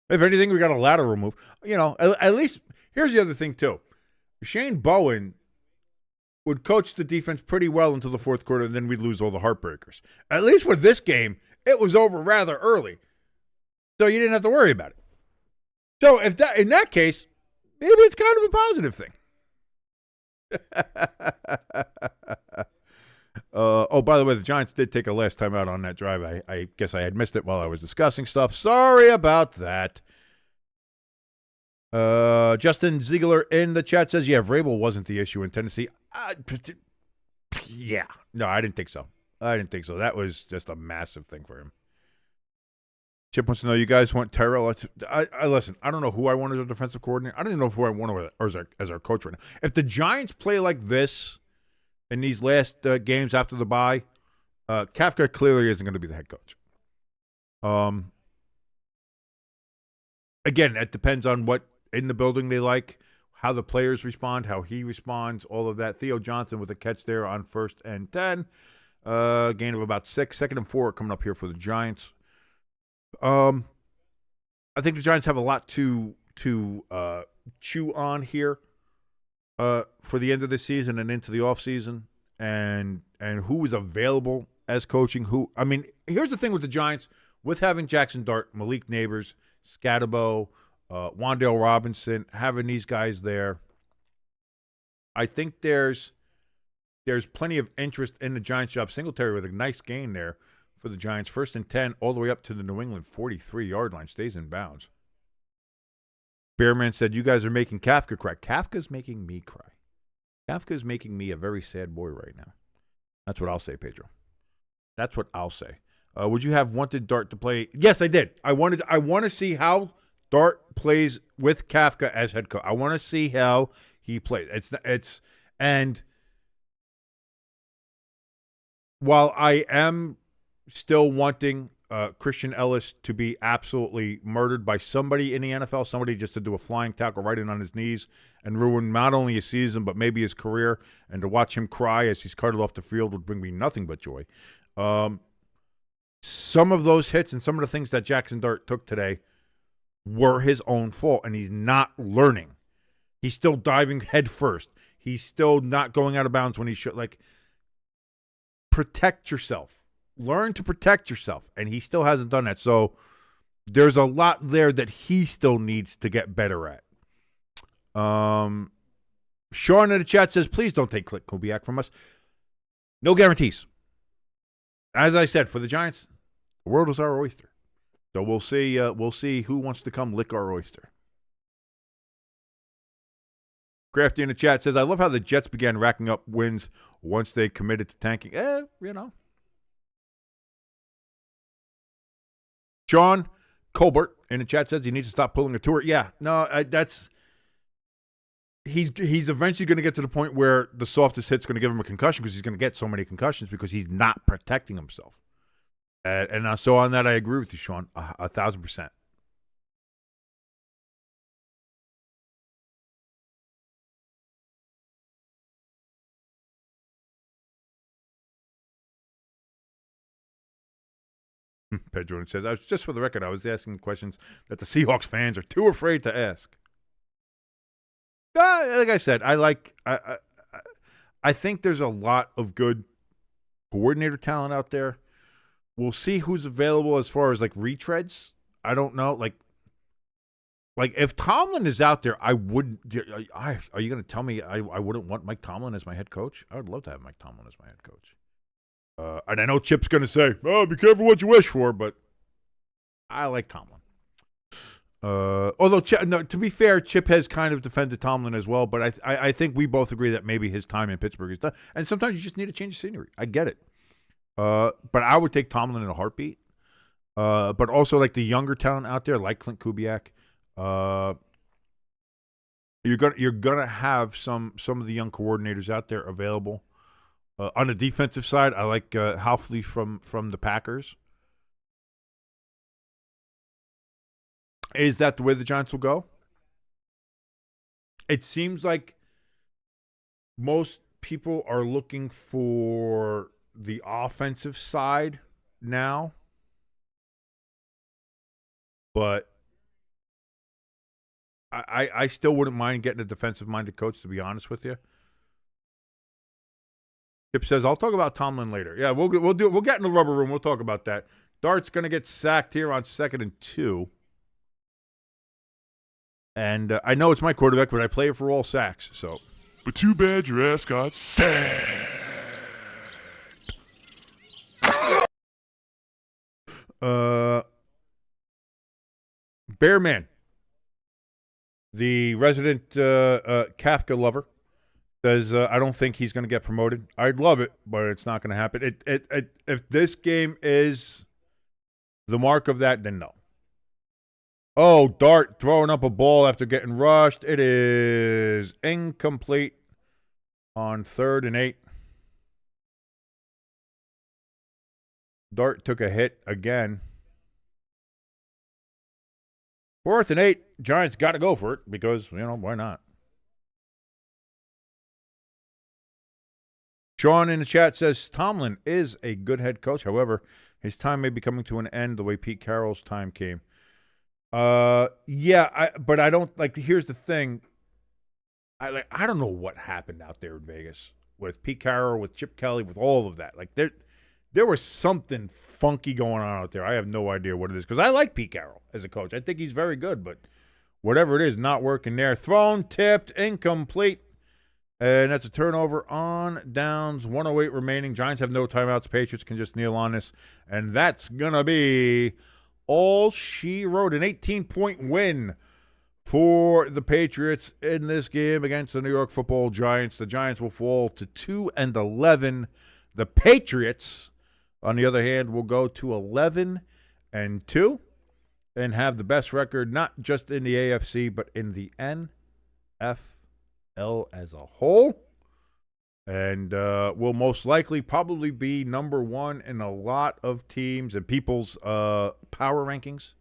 If anything, we got a lateral move. You know, at least, here's the other thing, too. Shane Bowen would coach the defense pretty well until the fourth quarter, and then we'd lose all the heartbreakers. At least with this game, it was over rather early. So you didn't have to worry about it. So in that case, maybe it's kind of a positive thing. Oh, by the way, the Giants did take a last time out on that drive. I guess I had missed it while I was discussing stuff. Sorry about that. Justin Ziegler in the chat says, yeah, Vrabel wasn't the issue in Tennessee. Yeah. No, I didn't think so. That was just a massive thing for him. Chip wants to know, you guys want Tyrell? I listen, I don't know who I want as a defensive coordinator. I don't even know who I want as our coach right now. If the Giants play like this in these last games after the bye, Kafka clearly isn't going to be the head coach. Again, that depends on what in the building they like, how the players respond, how he responds, all of that. Theo Johnson with a catch there on 1st and 10. Gain of about 6. 2nd and 4 coming up here for the Giants. I think the Giants have a lot to chew on here for the end of the season and into the offseason, and who is available as coaching. I mean, here's the thing with the Giants, with having Jaxson Dart, Malik Neighbors, Scatterbo, Wan'Dale Robinson, having these guys there, I think there's plenty of interest in the Giants job. Singletary with a nice gain there for the Giants. 1st and 10 all the way up to the New England 43-yard line. Stays in bounds. Bearman said, you guys are making Kafka cry. Kafka's making me cry. Kafka's making me a very sad boy right now. That's what I'll say, Pedro. That's what I'll say. Would you have wanted Dart to play? Yes, I did. I want to see how Dart plays with Kafka as head coach. I want to see how he plays. And while I am still wanting Christian Ellis to be absolutely murdered by somebody in the NFL, somebody just to do a flying tackle right in on his knees and ruin not only his season but maybe his career, and to watch him cry as he's carted off the field would bring me nothing but joy. Some of those hits and some of the things that Jaxson Dart took today were his own fault, and he's not learning. He's still diving head first. He's still not going out of bounds when he should. Like, protect yourself. Learn to protect yourself, and he still hasn't done that. So there's a lot there that he still needs to get better at. Sean in the chat says, please don't take Clint Kubiak from us. No guarantees. As I said, for the Giants, the world is our oyster. So we'll see who wants to come lick our oyster. Crafty in the chat says, I love how the Jets began racking up wins once they committed to tanking. You know. Sean Colbert in the chat says he needs to stop pulling a tour. Yeah, no, he's eventually going to get to the point where the softest hit's going to give him a concussion, because he's going to get so many concussions because he's not protecting himself. And so on that, I agree with you, Sean, 1,000%. Pedro says, just for the record, I was asking questions that the Seahawks fans are too afraid to ask. Like I said, I think there's a lot of good coordinator talent out there. We'll see who's available as far as like retreads. I don't know. Like if Tomlin is out there, I wouldn't. Are you going to tell me I wouldn't want Mike Tomlin as my head coach? I would love to have Mike Tomlin as my head coach. And I know Chip's going to say, "Oh, be careful what you wish for," but I like Tomlin. Although, to be fair, Chip has kind of defended Tomlin as well, but I think we both agree that maybe his time in Pittsburgh is done. And sometimes you just need a change of scenery. I get it. But I would take Tomlin in a heartbeat. But also, like, the younger talent out there, like Clint Kubiak, you're gonna have some of the young coordinators out there available. On the defensive side, I like Halfley from the Packers. Is that the way the Giants will go? It seems like most people are looking for the offensive side now. But I still wouldn't mind getting a defensive-minded coach, to be honest with you. Chip says, I'll talk about Tomlin later. Yeah, we'll get in the rubber room. We'll talk about that. Dart's going to get sacked here on 2nd and 2. And I know it's my quarterback, but I play it for all sacks. So, But too bad your ass got sacked. Bearman, the resident Kafka lover, says, I don't think he's going to get promoted. I'd love it, but it's not going to happen. If this game is the mark of that, then no. Oh, Dart throwing up a ball after getting rushed. It is incomplete on 3rd and 8. Dart took a hit again. 4th and 8. Giants got to go for it because, why not? Sean in the chat says, Tomlin is a good head coach. However, his time may be coming to an end the way Pete Carroll's time came. Yeah, but I don't, here's the thing. I don't know what happened out there in Vegas with Pete Carroll, with Chip Kelly, with all of that. There was something funky going on out there. I have no idea what it is because I like Pete Carroll as a coach. I think he's very good, but whatever it is, not working there. Thrown, tipped, incomplete. And that's a turnover on downs. 1:08 remaining. Giants have no timeouts. Patriots can just kneel on this. And that's going to be all she wrote. An 18-point win for the Patriots in this game against the New York Football Giants. The Giants will fall to 2-11. The Patriots, on the other hand, will go to 11-2 and have the best record, not just in the AFC, but in the NFL as a whole. And will most likely probably be number one in a lot of teams and people's power rankings.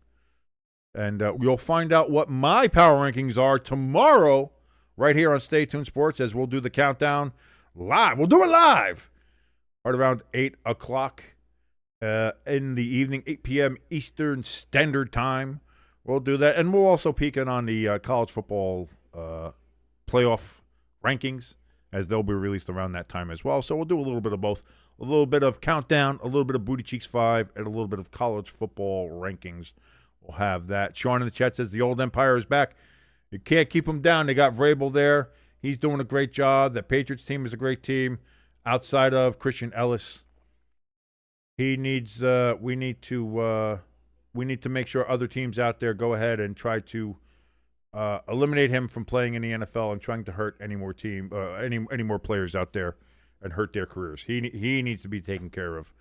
And you'll find out what my power rankings are tomorrow right here on Stay Tuned Sports as we'll do the countdown live. We'll do it live right around 8 o'clock in the evening, 8 p.m. Eastern Standard Time. We'll do that. And we'll also peek in on the college football playoff rankings as they'll be released around that time as well. So we'll do a little bit of both. A little bit of countdown, a little bit of Booty Cheeks 5, and a little bit of college football rankings. We'll have that. Sean in the chat says the old Empire is back. You can't keep them down. They got Vrabel there. He's doing a great job. The Patriots team is a great team outside of Christian Ellis. He needs we need to make sure other teams out there go ahead and try to eliminate him from playing in the NFL and trying to hurt any more any more players out there and hurt their careers. He needs to be taken care of.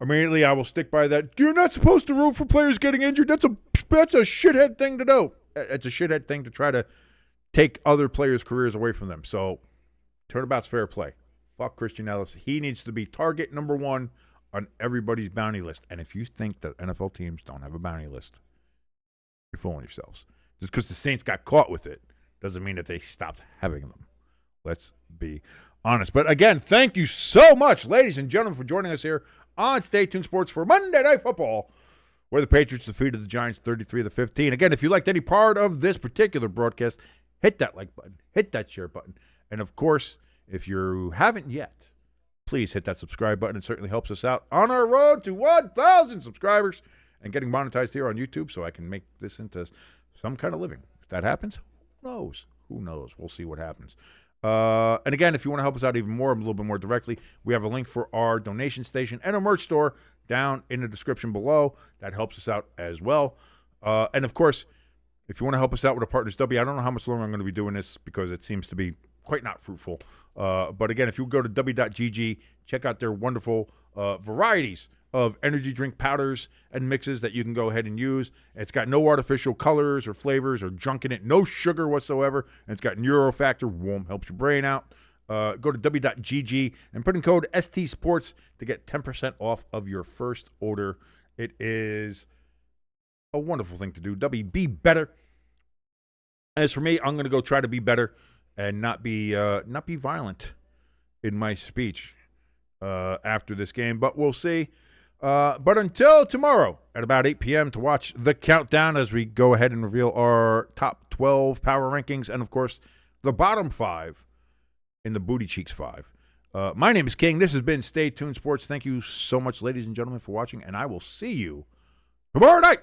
Immediately, I will stick by that. You're not supposed to root for players getting injured. That's a shithead thing to do. It's a shithead thing to try to take other players' careers away from them. So, turnabout's fair play. Fuck Christian Ellis. He needs to be target number one on everybody's bounty list. And if you think that NFL teams don't have a bounty list, you're fooling yourselves. Just because the Saints got caught with it doesn't mean that they stopped having them. Let's be honest. But again, thank you so much, ladies and gentlemen, for joining us here on Stay Tuned Sports for Monday Night Football, where the Patriots defeated the Giants 33-15. Again, if you liked any part of this particular broadcast, hit that like button, hit that share button. And of course, if you haven't yet, please hit that subscribe button. It certainly helps us out on our road to 1,000 subscribers and getting monetized here on YouTube so I can make this into some kind of living. If that happens, who knows? Who knows? We'll see what happens. And again, if you want to help us out even more, a little bit more directly, we have a link for our donation station and a merch store down in the description below. That helps us out as well. And of course, if you want to help us out with a Partners W, I don't know how much longer I'm going to be doing this because it seems to be quite not fruitful. But again, if you go to w.gg, check out their wonderful varieties of energy drink powders and mixes that you can go ahead and use. It's got no artificial colors or flavors or junk in it, no sugar whatsoever, and it's got neurofactor, warm, helps your brain out. Go to w.gg and put in code STSports to get 10% off of your first order. It is a wonderful thing to do. Be better. As for me, I'm going to go try to be better and not be violent in my speech after this game, but we'll see. But until tomorrow at about 8 p.m. to watch the countdown as we go ahead and reveal our top 12 power rankings and, of course, the bottom 5 in the Booty Cheeks 5. My name is King. This has been Stay Tuned Sports. Thank you so much, ladies and gentlemen, for watching, and I will see you tomorrow night.